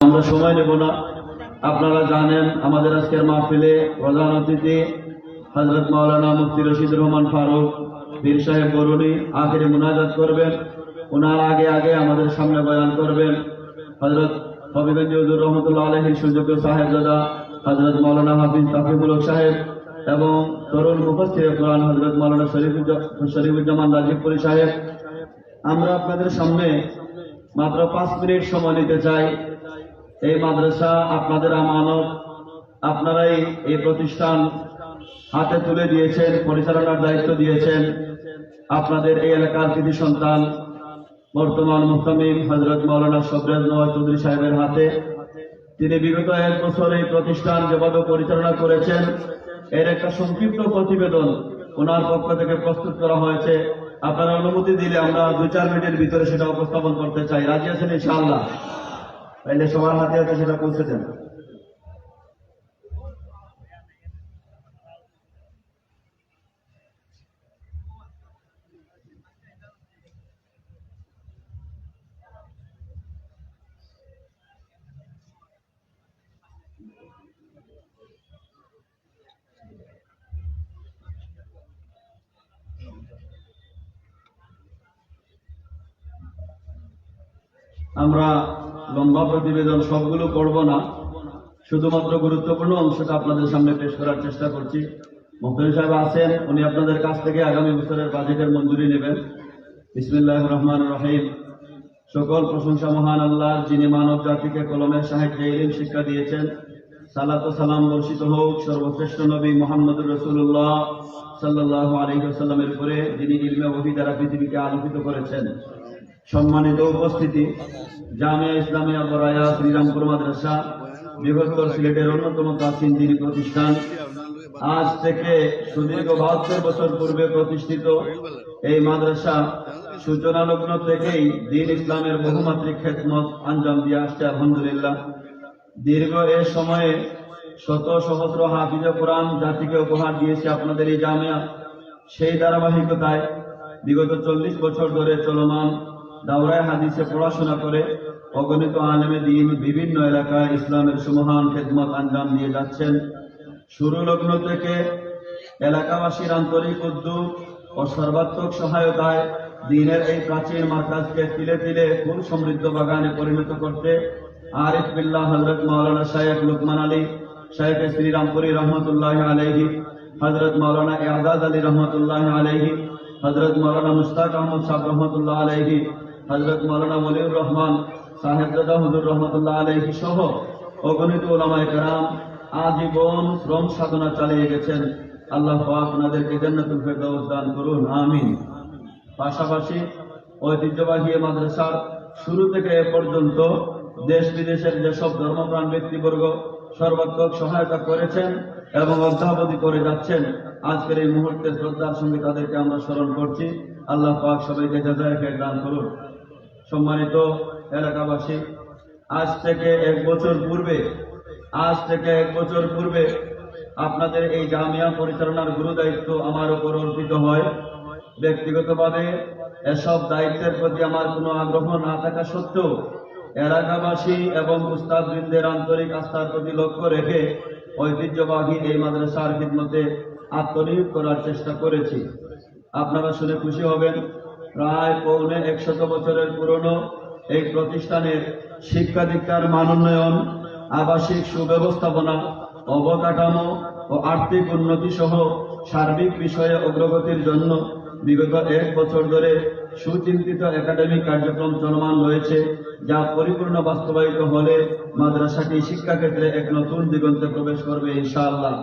আমরা সময় নেব না। আপনারা জানেন আমাদের আজকের মাহফিলে প্রধান অতিথি হযরত মাওলানা মুফতি রশিদুর রহমান ফারুক পীর সাহেব বরুণী আখিরে মুনাজাত করবেন। ওনার আগে আগে আমাদের সামনে বয়ান করবেন হযরত হবিগঞ্জ হুজুর রহমতুল্লাহ আলাইহির সুযোগ্য সাহেবজাদা হযরত মাওলানা হাফিজ তাফিমুল হক সাহেব এবং তরুণ মুফাসসির কোরআন হযরত মাওলানা শরীফুজ্জামান রাজীবপুরী সাহেব। আমরা আপনাদের সামনে মাত্র 5 মিনিট সময় নিতে চাই। এই মাদ্রাসা আপনাদের আমানত, আপনারাই এই প্রতিষ্ঠান হাতে তুলে দিয়েছেন, পরিচালনার দায়িত্ব দিয়েছেন। আপনাদের এই এলাকার কৃতি সন্তান বর্তমান মুহতামিম হযরত মাওলানা শবরেজ নওয়াজ চৌধুরী সাহেবের হাতে। তিনি বিগত 1 বছর এই প্রতিষ্ঠান যেভাবে পরিচালনা করেছেন এর একটা সংক্ষিপ্ত প্রতিবেদন ওনার পক্ষ থেকে প্রস্তুত করা হয়েছে। আপনারা অনুমতি দিলে আমরা 2-4 মিনিটের ভিতরে সেটা উপস্থাপন করতে চাই। রাজি আছেন ইনশাআল্লাহ? তাইলে সবার হাতে হাতে সেটা পৌঁছে দেন। আমরা লম্বা প্রতিবেদন সবগুলো পড়ব না, শুধুমাত্র গুরুত্বপূর্ণ অংশটা আপনাদের সামনে পেশ করার চেষ্টা করছি। মুফতি সাহেব আছেন, উনি আপনাদের কাছ থেকে আগামী বছরের বাজেটের মঞ্জুরি নেবেন। বিসমিল্লাহির রহমানির রহিম। সকল প্রশংসা মহান আল্লাহর, যিনি মানব জাতিকে কলমের সাহায্যে ইলম শিক্ষা দিয়েছেন। সালাত ও সালাম বর্ষিত হোক সর্বশ্রেষ্ঠ নবী মুহাম্মদুর রাসূলুল্লাহ সাল্লাল্লাহু আলাইহি ওয়াসাল্লামের উপরে, যিনি ইলমে ওহী দ্বারা পৃথিবীকে আলোকিত করেছেন। সম্মানিত উপস্থিতি, জামিয়া ইসলামিয়া বরায়া শ্রীরামপুর মাদ্রাসা বৃহত্তর সিলেটের অন্যতম প্রাচীন দিনী প্রতিষ্ঠান। আজ থেকে সুদীর্ঘ 72 বছর পূর্বে প্রতিষ্ঠিত এই মাদ্রাসা সূচনা লগ্ন থেকেই দ্বীন ইসলামের বহুমাত্রিক খেদমত আঞ্জাম দিয়ে আসছে আলহামদুলিল্লাহ। দীর্ঘ এ সময়ে শত সহস্র হাফিজে কোরআন জাতিকে উপহার দিয়েছে আপনাদের এই জামিয়া। সেই ধারাবাহিকতায় বিগত 40 বছর ধরে চলমান দাওরায়ে হাদিসে পড়াশোনা করে অগণিত আলেমে দ্বীন বিভিন্ন এলাকায় ইসলামের সুমহান খেদমত আঞ্জাম দিয়ে যাচ্ছেন। শুরু লগ্ন থেকে এলাকাবাসীর আন্তরিক উদ্যোগ ও সর্বাত্মক সহায়তায় দ্বীনের এই প্রাচীন মার্কাজকে তিলে তিলে ফুল সমৃদ্ধ বাগানে পরিণত করতে আরিফ বিল্লাহ হযরত মাওলানা শায়েখ লুকমান আলী শায়েখ শ্রীরামপুরী রহমতুল্লাহি আলাইহি, হযরত মাওলানা এজাজ আলী রহমতুল্লাহি আলাইহি, হযরত মাওলানা মুশতাক আহমদ সাহেব রহমতুল্লাহ আলাইহি, হযরত মাওলানা ওলিউর রহমান সাহেবজাদা হুজুর রহমতুল্লাহ আলাইহি সহ অগণিত উলামায়ে কেরাম আজীবন শ্রম সাধনা চালিয়ে গেছেন। আল্লাহ পাক ওনাদেরকে জান্নাতুল ফেরদাউস দান করুন, আমিন। পাশাপাশি ঐতিহ্যবাহী মাদ্রাসার শুরু থেকে এ পর্যন্ত দেশ বিদেশের যেসব ধর্মপ্রাণ ব্যক্তিবর্গ সর্বাত্মক সহায়তা করেছেন এবং অদ্যাবধি করে যাচ্ছেন, আজকের এই মুহূর্তে শ্রদ্ধার সঙ্গে তাদেরকে আমরা স্মরণ করছি। আল্লাহ পাক সবাইকে জাযায়ে খায়র দান করুন। সম্মানিত এলাকাবাসী, আজ থেকে 1 বছর পূর্বে আপনাদের এই জামিয়া পরিচালনার গুরু দায়িত্ব আমার উপর অর্পিত হয়। ব্যক্তিগতভাবে এসব দায়িত্বের প্রতি আমার কোনো আগ্রহ না থাকা সত্ত্বেও এলাকাবাসী এবং উস্তাদবৃন্দের আন্তরিক আস্থার প্রতি লক্ষ্য রেখে ঐতিহ্যবাহী এই মাদ্রাসার খিদমতে আত্মনিয়োগ করার চেষ্টা করেছি। আপনারা শুনে খুশি হবেন, প্রায় 150 বছরের পুরনো এই প্রতিষ্ঠানের শিক্ষা দীক্ষার মানোন্নয়ন, আবাসিক সুব্যবস্থাপনা, অবকাঠামো ও আর্থিক উন্নতি সহ সার্বিক বিষয়ে অগ্রগতির জন্য বিগত 1 বছর ধরে সুচিন্তিত একাডেমিক কার্যক্রম চলমান রয়েছে, যা পরিপূর্ণ বাস্তবায়িত হলে মাদ্রাসাটি শিক্ষাক্ষেত্রে এক নতুন দিগন্তে প্রবেশ করবে ইনশাআল্লাহ।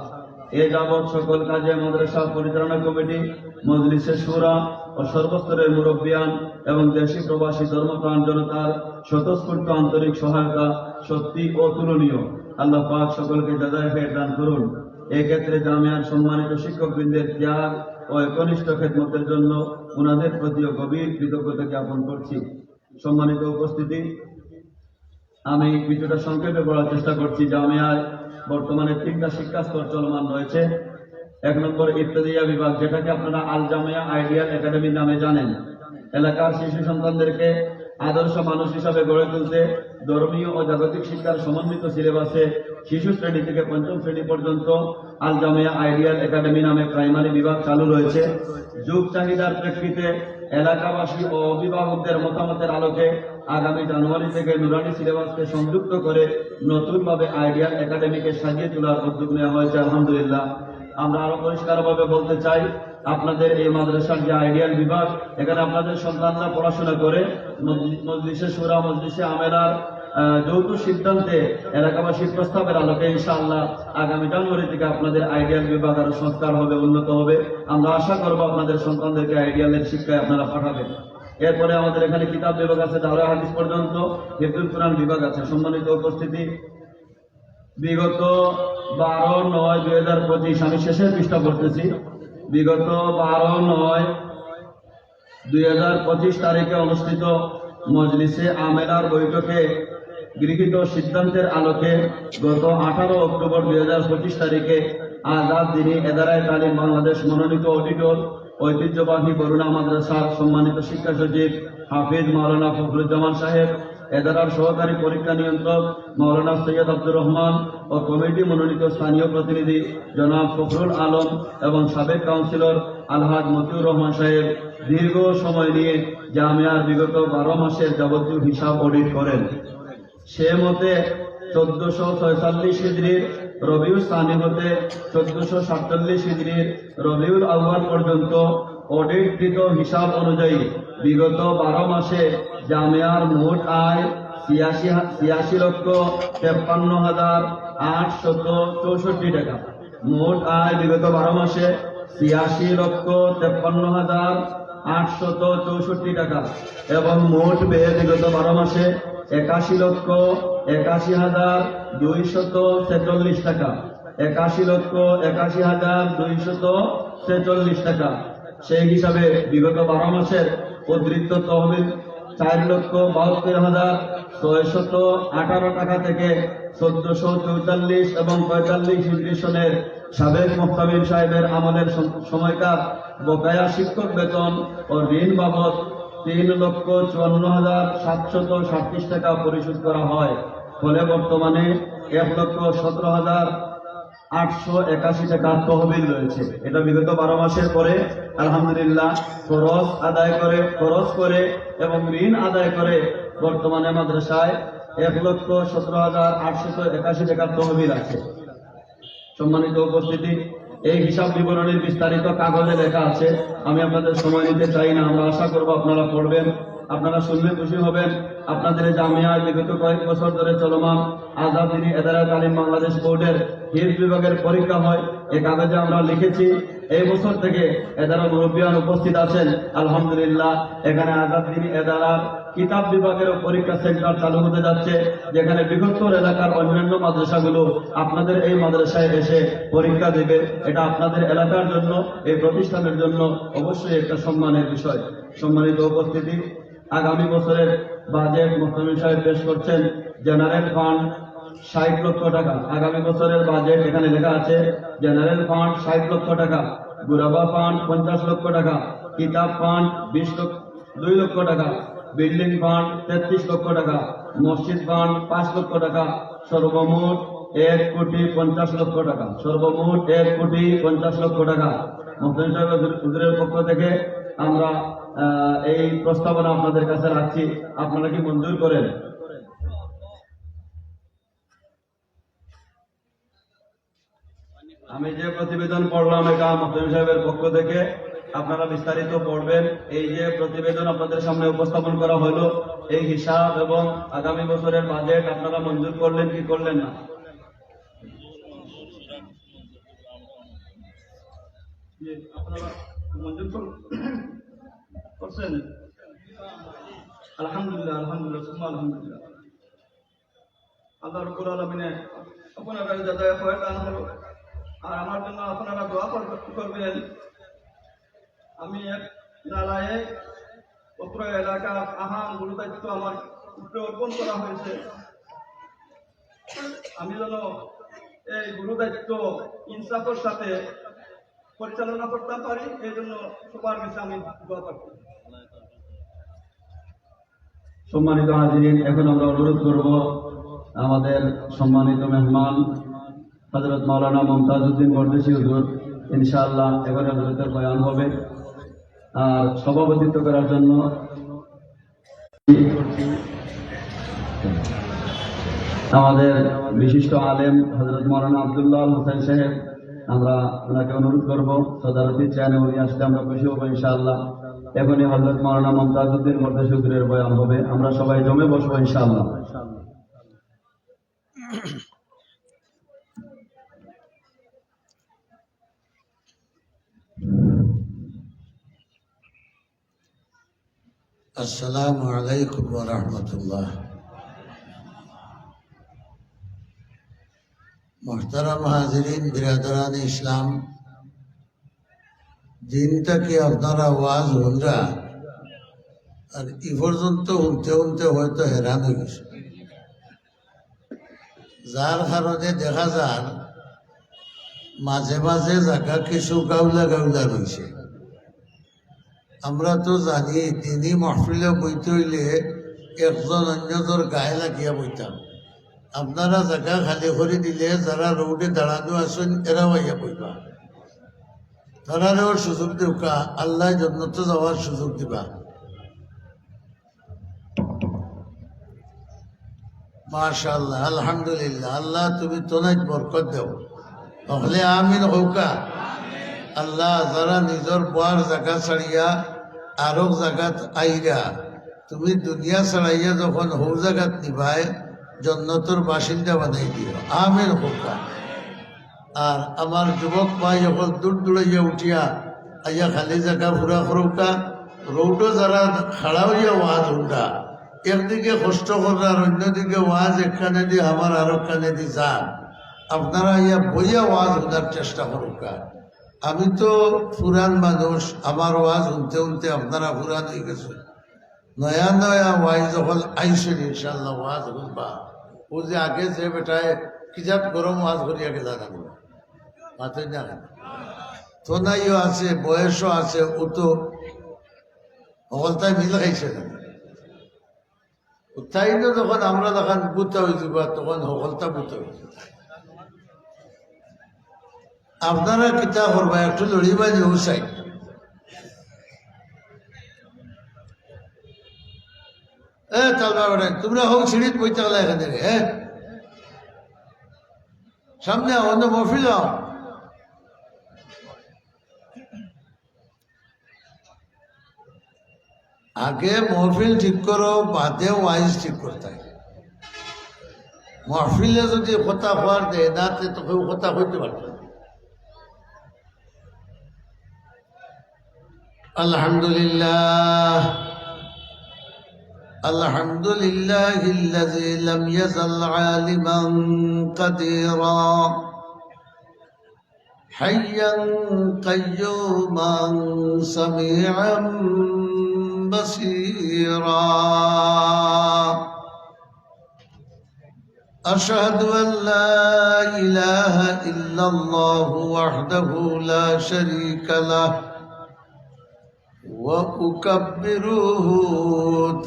এ যাবৎ সকল কাজে মাদ্রাসা পরিচালনা কমিটি, মজলিসে শুরা ও সর্বস্তরের মুরব্বিয়ান এবং দেশি প্রবাসী ধর্মপ্রাণ জনতার স্বতঃস্ফূর্ত আন্তরিক সহায়তা সত্যি অতুলনীয়। আল্লাহ পাক সকলকে জাযায়ে খায়র দান করুন। এক্ষেত্রে জামিয়ার সম্মানিত শিক্ষকবৃন্দের ত্যাগ ও একনিষ্ঠ খেদমতের জন্য ওনাদের প্রতিও গভীর কৃতজ্ঞতা জ্ঞাপন করছি। সম্মানিত উপস্থিতি, আমি কিছুটা সংক্ষেপে বলার চেষ্টা করছি। জামিয়ায় বর্তমানে 3টা শিক্ষা স্তর চলমান রয়েছে। 1 নম্বর ইবতেদাইয়া বিভাগ, যেটাকে আপনারা আল জামিয়া আইডিয়াল একাডেমি নামে জানেন। এলাকার শিশু সন্তানদেরকে আদর্শ মানুষ হিসাবে গড়ে তুলতে ধর্মীয় ও জাগতিক শিক্ষার সমন্বিত সিলেবাসে শিশু শ্রেণী থেকে পঞ্চম শ্রেণী পর্যন্ত আল জামিয়া আইডিয়াল একাডেমি নামে প্রাইমারি বিভাগ চালু রয়েছে। যুগ চাহিদার প্রেক্ষিতে এলাকাবাসী ও অভিভাবকদের মতামতের আলোকে আগামী জানুয়ারি থেকে নুরানি সিলেবাসকে সংযুক্ত করে নতুনভাবে আইডিয়াল একাডেমিকে সাজিয়ে তোলার উদ্যোগ নেওয়া হয়েছে। আলহামদুলিল্লাহ। আমরা আরো পরিষ্কারভাবে বলতে চাই, আপনাদের এই মাদ্রাসার যে আইডিয়াল বিভাগ, এখানে আপনাদের সন্তানরা পড়াশোনা করে মজলিসে শুরা, মজলিসে আমেলার যৌথ সিদ্ধান্তে এলাকাবাসীর প্রস্তাবের আলোকে ইনশাআল্লাহ আগামী জানুয়ারি থেকে আপনাদের আইডিয়াল বিভাগ আরো সংস্কার হবে, উন্নত হবে। আমরা আশা করবো আপনাদের সন্তানদেরকে আইডিয়ালের শিক্ষায় আপনারা পাঠাবেন। এরপরে আমাদের এখানে কিতাব বিভাগ আছে, দাওরা হাদিস পর্যন্ত, হিফজুল কুরআন বিভাগ আছে। সম্মানিত উপস্থিতি, বিগত 12/9/2025 আমি শেষের পৃষ্ঠা পড়তেছি। বিগত 12/9/2025 তারিখে অনুষ্ঠিত মজলিসে আমেলার বৈঠকে গৃহীত সিদ্ধান্তের আলোকে গত 18 অক্টোবর 2025 তারিখে আজাদ দ্বীনি এদারায়ে তালিম বাংলাদেশ মনোনীত অডিটর ঐতিহ্যবাহী বরুণা মাদ্রাসার সম্মানিত শিক্ষা সচিব হাফিজ মাওলানা ফখরুজ্জামান সাহেব, এদারার সহকারী পরীক্ষা নিয়ন্ত্রক মাওলানা সৈয়দ আব্দুর রহমান ও কমিটি মনোনীত স্থানীয় প্রতিনিধি জনাব ফখরুল আলম এবং সাবেক কাউন্সিলর আলহাজ মতিউর রহমান সাহেব দীর্ঘ সময় নিয়ে জামিয়ার বিগত 12 মাসের যাবতীয় হিসাব অডিট করেন। সে মতে 1446 হিজরির রবিউল সানি হতে 1447 হিজরির রবিউল আউয়াল পর্যন্ত অডিটকৃত হিসাব অনুযায়ী বিগত 12 মাসে জামিয়ার মোট আয় 86,53,864 টাকা। মোট আয় বিগত 12 মাসে 86,53,864 টাকা এবং মোট ব্যয় বিগত 12 মাসে 81,81,246 টাকা। 81,81,246 টাকা। সেই হিসাবে বিগত 12 মাসের অতিরিক্ত তহবিল 4,72,618 টাকা থেকে 1444 এবং 45 হিজরি সনের সাবেক মুফতামিম সাহেবের আমলের সময়কার বকেয়া শিক্ষক বেতন ও ঋণ বাবদ 3,54,737 টাকা পরিশোধ করা হয়। ফলে বর্তমানে 1,17,881 টাকা তহবিল রয়েছে। এটা বিগত 12 মাসের পরে আলহামদুলিল্লাহ খরচ করে এবং ঋণ আদায় করে বর্তমানে মাদ্রাসায় 1,17,881 টাকা তহবিল আছে। সম্মানিত উপস্থিতি, এই হিসাব বিবরণীর বিস্তারিত কাগজে লেখা আছে। আমি আপনাদের সময় নিতে চাই না। আমরা আশা করব আপনারা পড়বেন, আপনারা শুনলে খুশি হবেন। আপনাদের জামিয়ায় বিগত কয়েক বছর ধরে চলমান আজাদ দ্বীনি এদারায়ে তালিম বাংলাদেশ বোর্ডের হিফজ বিভাগের পরীক্ষা হয়। এই কাগজে আমরা লিখেছি এই বছর থেকে এদারা মুরব্বিয়ান উপস্থিত আছেন। আলহামদুলিল্লাহ, এখানে আজাদ দ্বীনি এদারার কিতাব বিভাগের পরীক্ষা সেন্টার চালু হতে যাচ্ছে, যেখানে বৃহত্তর এলাকার অন্যান্য মাদ্রাসাগুলো আপনাদের এই মাদ্রাসায় এসে পরীক্ষা দেবে। এটা আপনাদের এলাকার জন্য, এই প্রতিষ্ঠানের জন্য অবশ্যই একটা সম্মানের বিষয়। সম্মানিত উপস্থিতি, আগামী বছরের বাজেট মুফতামিম সাহেব পেশ করছেন। জেনারেল ফান্ড 60 লক্ষ টাকা। আগামী বছরের বাজেট এখানে লেখা আছে, জেনারেল ফান্ড 60 লক্ষ টাকা, গুরাবা ফান্ড 50 লক্ষ টাকা, কিতাব ফান্ড 2 লক্ষ টাকা, বিল্ডিং ফান্ড 33 লক্ষ টাকা, মসজিদ ফান্ড 5 লক্ষ টাকা, সর্বমোট 1,50,00,000 টাকা। সর্বমোট 1,50,00,000 টাকা। মুফতামিম সাহেব হুজুরের পক্ষ থেকে আমরা এই প্রস্তাবনা আপনাদের কাছে রাখছি। আপনারা কি মঞ্জুর করেন? আমি যে প্রতিবেদন পড়লাম এটা মুফতামিম সাহেবের পক্ষ থেকে, আপনারা বিস্তারিত পড়বেন। এই যে প্রতিবেদন আপনাদের সামনে উপস্থাপন করা হলো, এই হিসাব এবং আগামী বছরের বাজেট আপনারা মঞ্জুর করলেন কি করলেন না? আপনারা মঞ্জুর করছেন? আলহামদুলিল্লাহ, আলহামদুলিল্লাহ, আলহামদুলিল্লাহ। আল্লাহ রাব্বুল আলামিনে আপনারা যাতে দান হলো, আর আমার জন্য আপনারা দোয়া করবেন। আমি এক নালায় অত্র এলাকার আহাম গুরুদায়িত্ব আমার উপরে অর্পণ করা হয়েছে। আমি যেন এই গুরুদায়িত্ব ইনসাফের সাথে পরিচালনা করতে পারি, এই জন্য সবার কাছে আমি দোয়া করছি। সম্মানিত হাজিরিন, এখন আমরা অনুরোধ করব আমাদের সম্মানিত মেহমান হযরত মাওলানা মুমতাজউদ্দিন পরদেশী হুজুর, ইনশাআল্লাহ এবারে হযরতের বয়ান হবে। আর সভাপতিত্ব করার জন্য আমাদের বিশিষ্ট আলেম হযরত মাওলানা আব্দুল্লাহ হোসেন সাহেব, আমরা ওনাকে অনুরোধ করবো সদারতি চেয়ারে উনি আসলে আমরা খুশি হবো ইনশাআল্লাহ। এখনই হযরত মাওলানা মুমতাজউদ্দিন পরদেশী হুজুরের বয়ান হবে, আমরা সবাই জমে বসবো ইনশাআল্লাহ। আসসালামু আলাইকুম ওয়া রাহমাতুল্লাহ। মুহতারাম হাজিরিন, বিরাদরান ইসলাম, দিনটাকে আপনারা ওয়াজ হুনরা আর ই পর্যন্ত শুনতে শুনতে হয়তো হেরান হয়ে গেছে, যার কারণে দেখা যার মাঝে মাঝে জায়গা কিছু গাউলা গাউলা রয়েছে। আমরা তো জানি তিনি মহফিলে বইতে হইলে একজন অন্যজোর গায়ে লাগিয়া বইতাম। আপনারা জায়গা খালি করে দিলে যারা রোডে দাঁড়ানো আসেন এরা হইয়া বইবা, তারাও সুযোগ দিবা, আল্লাহ জন্নত যাওয়ার সুযোগ দিবা। মাশাআল্লাহ, আলহামদুলিল্লাহ, আল্লাহ তুমি তোনাই বরকত দেও, তাহলে আমিন হৌকা। আল্লাহ যারা নিজের বয়ার জায়গা ছাড়িয়া আরো জায়গাত আইরা তুমি দুনিয়া ছাড়াইয়া যখন হৌ জায়গাত নিবাই জন্নতর বাসিন্দা বানাই দিও, আমিন হৌকা। আর আমার যুবক ভাই যখন দূর দূরাইয়া উঠিয়া আইয়া খালি জায়গা ঘুরা করুকা, রৌডো যারা খাড়া হইয়া ওয়াজ উঠা, একদিকে কষ্ট করার অন্যদিকে ওয়াজ একখানে দিয়ে আমার আরো কানে দিয়ে যান, আপনারা ইয়া বইয়া ওয়াজ উঠার চেষ্টা করুকা। আমি তো পুরান মানুষ, আমার ওয়াজ শুনতে শুনতে আপনারা পুরান হয়ে গেছে। নয়া নয়া ওয়াজ যখন আইসেন ইনশাল্লাহ ওয়াজ শুনবা, ও যে আগে যে বেটায় কিজাত গরম ওয়াজ করিয়া গেলা না মাথায় না তোনাইও আছে, বয়সও আছে, ও তো সকলটাই মিল খাইছে না। তাই না যখন আমরা যখন বুতা হয়ে যাবা তখন সকলটা বুতা হয়ে যাবে। আপনারা কিতা করবা, একটু লড়িবা যে চাই। তালবা বেড়াই তোমরা হোক সিঁড়িত বইতে গেলা এখান থেকে, সামনে অন্য মহফিল আগে মহফিল ঠিক করো, বাদে ওয়াইজ ঠিক করতে। মহফিলে যদি কথা হওয়ার দেয় না তো কেউ কথা হইতে পারত। আলহামদুলিল্লাহ, আলহামদুলিল্লাহিল্লাযী লাম ইয়াজাল আলিমান কাদিরা হাইয়ান কাইয়্যুমান সামিআন বাসীরা। أشهد أن لا إله إلا الله وحده لا شريك له وأكبره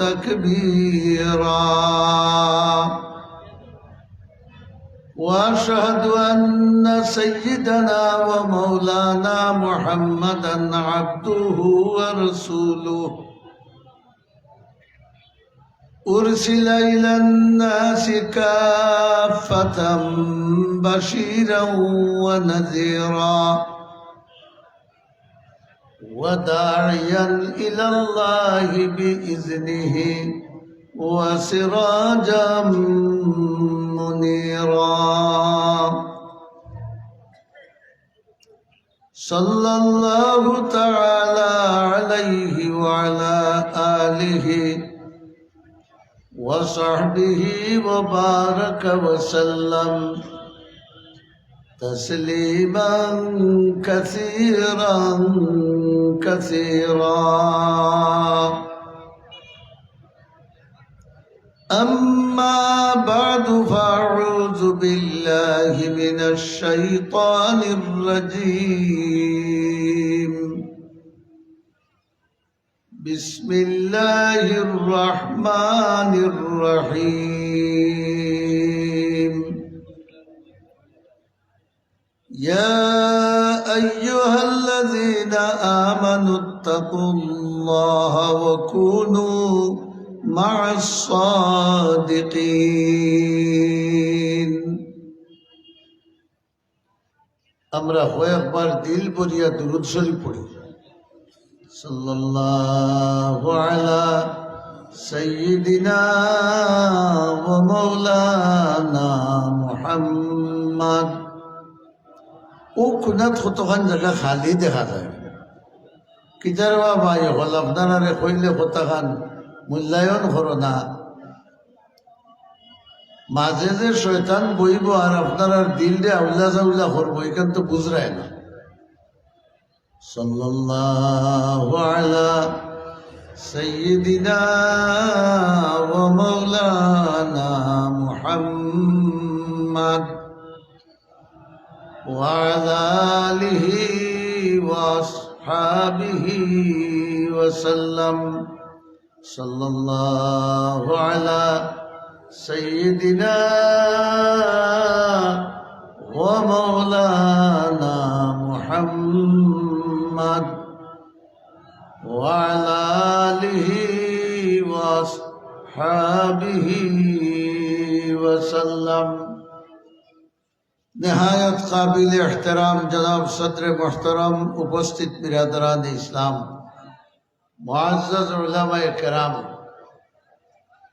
تكبيرا وأشهد أن سيدنا ومولانا محمدا عبده ورسوله أرسل إلى الناس كافة بشيرا ونذيرا وداعيا إلى الله بإذنه وسراجا منيرا. صلى الله تعالى عليه وعلى آله وصحبه وبارك وسلم تسليما كثيرا كثيرا. أما بعد فأعوذ بالله من الشيطان الرجيم. بسم الله الرحمن الرحيم يا أيها الذين آمنوا اتقوا الله وكونوا مع الصادقين আমরা কয়েকবার দিল ভরিয়া দুরূদ শরীফ পড়ি সাল্লাল্লাহু আলা সাইয়্যিদিনা ওয়া মাওলানা মুহাম্মদ। ও কোনাত কতখান জায়গা খালি দেখা যায় কিতার বা ভাই হল আপনারা কইলে কতখান মূল্যায়ন করো না। মাঝে যে শয়তান বইব আর আপনার দিলটা আউলা জাউলা করবো এখান তো বুঝরায় না। সাল্লাল্লাহু আলা সাইয়্যিদিনা ওয়া মাওলানা মুহাম্মদ ওয়া আলা আলিহি ওয়া আসহাবিহি ওয়া সাল্লাম। সাল্লাল্লাহু আলা سيدنا ومولانا محمد وعلى آله وأصحابه وسلم। نهایت قابل احترام جناب صدر محترم उपस्थित बिरादरान इस्लाम मुआज़्ज़ज़ उलमाए किराम,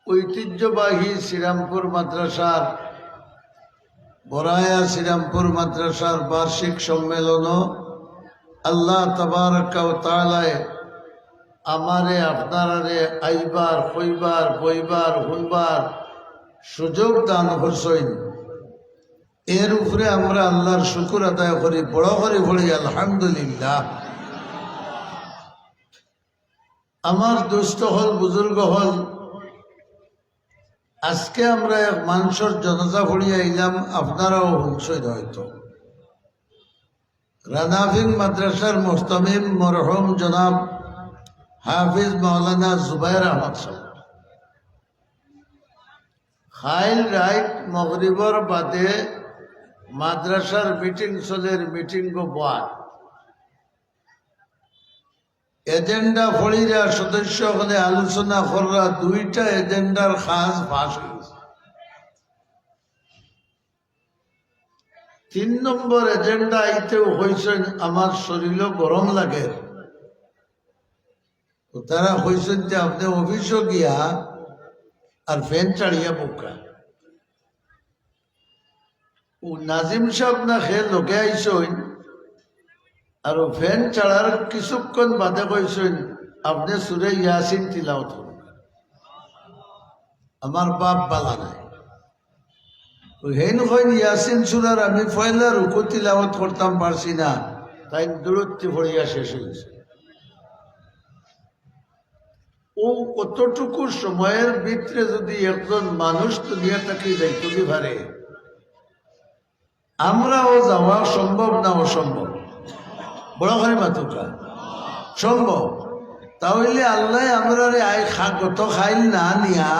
ঐতিহ্যবাহী শ্রীরামপুর মাদ্রাসার বরায়া শ্রীরামপুর মাদ্রাসার বার্ষিক সম্মেলন আল্লাহ তাবারাকা ওয়া তাআলায় আমারে আপনারে আইবার কইবার বইবার শুনবার সুযোগ দান করছেন। এর উপরে আমরা আল্লাহর শুকর আদায় করি, বড় করে বলি আলহামদুলিল্লাহ। আমার দুস্থ হল বুজুর্গ হল, আজকে আমরা এক মানুষের জনতা ভরিয়া আইলাম, আপনারাও শুনছেন হয়তো। রানাফিন মাদ্রাসার মুহতামিম মরহুম জনাব হাফিজ মাওলানা জুবাইর আহমদ সাহেব খাইল রাইট মগরিবর বাদে মাদ্রাসার মিটিং চলের মিটিং বাদ এজেন্ডা ফড়িরা সদস্য হলে আলোচনা করা দুইটা এজেন্ডার খাস ফাঁস হয়েছে। 3 নম্বর এজেন্ডা আইতেও হয়েছেন আমার শরীরও গরম লাগে, তারা হয়েছেন যে আপনি অফিসও গিয়া আর ফ্যান চাড়িয়া বোকা। ও নাজিম সাহেব না খেয়ে লোকে আইসেন আর ফ্যান চাড়ার কিছুক্ষণ বাদে কইছেন আপনি সুরে ইয়াসিন তিলাওয়াত করুন। আমার বাপ বালা নাই, হেন কইন ইয়াসিন সুরার আমি পয়লা রুকু তিলাওয়াত করতাম পারছি না, তাই দূরত্বে পড়িয়া শেষ হয়েছে। ও কতটুকু সময়ের ভিতরে যদি একজন মানুষ দুনিয়া থেকে যাইতে পারে, আমরাও যাওয়া সম্ভব না অসম্ভব? বড় করে মাতুকা সম্ভব। তাহলে আল্লাহ আমরা গত খাইল না নিয়া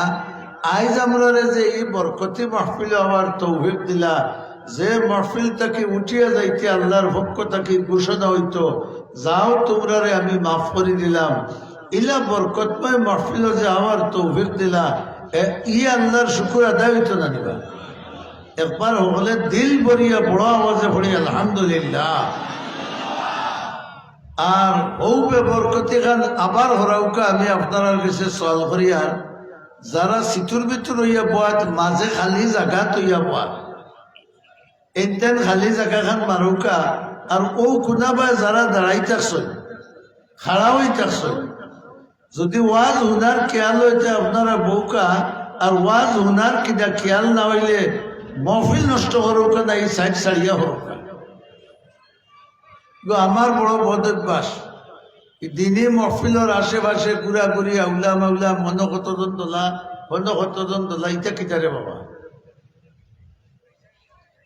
আইজ আমরা যে এই বরকতি মাহফিল আমার তৌফিক দিলা, যে মাহফিল তাকে উঠিয়া যাইতে আল্লাহর পক্ষ তাকে ঘোষণা হইতো যাও তোমরা আমি মাফ করে দিলাম, ইলা বরকতময় মাহফিল যে আমার তৌফিক দিলা, ই আল্লাহর শুকুর আদায় হইতো না নিবা? একবার হলে দিল ভরিয়া বড় আওয়াজে পড়ি আলহামদুলিল্লাহ। আর হৌবে বরকতি খান আবার হরাউকা আমি আপনার কাছে সওয়াল করি, আর যারা সিতুর ভিতর হইয়া বাদ মাঝে খালি জায়গা তৈয়া বাদ এনতেন খালি জায়গা খান মারুকা, আর ও কোনাবাই যারা দাঁড়াই থাকছেন খাড়া হয়ে থাকছেন, যদি ওয়াজ হুনার খেয়াল হইতে আপনারা বউকা, আর ওয়াজ হুনার কিনা খেয়াল না হইলে মহফিল নষ্ট করুকা না, এই সাইড সারিয়া হরুকা। আমার বড় বদ অভ্যাস, দিনে মহফিলের আশেপাশে ঘুরাঘুরি আউলা মাউলা মন কতজন দোলা ইটা কিটারে বাবা।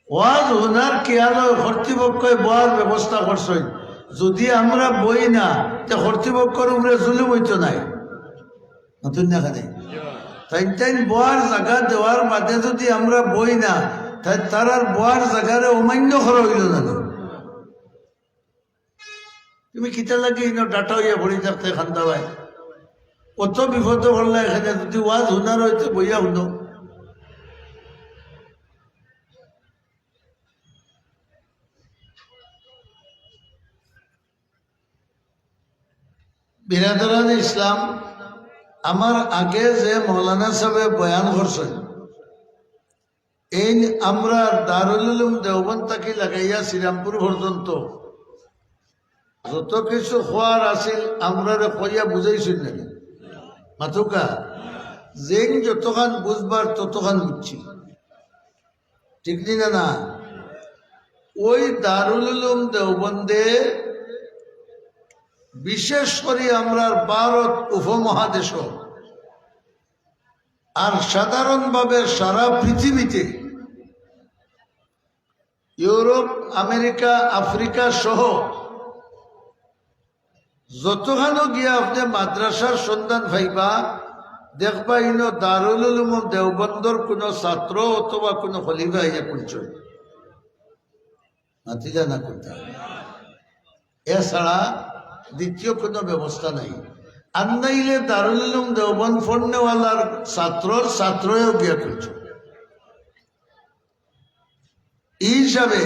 ওয়াজ হুনার খেয়াল কর্তৃপক্ষ বয়ার ব্যবস্থা করছেন, যদি আমরা বই না তে কর্তৃপক্ষের উপরে জুলুম হইতো নাই নতুন না খানে তাই বোয়ার জায়গা দেওয়ার বাদে যদি আমরা বই না তাই তারার বোয়ার জায়গারে অমান্য করা হইল না তুমি কিতা লাগে ডাটা হইয়া ভরি থাকতে খান্দা ভাই কত বিপদ করলে এখানে যদি ওয়াজ হুনার হইতে বইয়া শুনো বিরাদরান ইসলাম আমার আগে যে মৌলানা সাহেব বয়ান করছেন এই আমরা দারুল উলুম দেওবন্দ থাকি লাগাইয়া শ্রীরামপুর পর্যন্ত যত কিছু হওয়ার আছিল আমরা কইয়া বুঝাইছি নাকি মাথুকা যেন যতখান বুঝবার ততখান বুঝছি ঠিক না না ওই দারুল উলুম দেওবন্দে বিশেষ করে আমরা ভারত উপমহাদেশ আর সাধারণভাবে সারা পৃথিবীতে ইউরোপ আমেরিকা আফ্রিকা সহ যতখানো গিয়া আপনি মাদ্রাসার সন্ধান পাইবা দেখবা ইনো দারুল উলুম দেওবন্দর কোনো ছাত্র অথবা কোনো খলিফা ইয়া পরিচয় মাতিলা না কোনটা এছাড়া দ্বিতীয় কোনো ব্যবস্থা নাই আর নাইলে দারুল উলুম দেওবন্দ ফোনওয়ালার ছাত্রও গিয়া করছে এই হিসাবে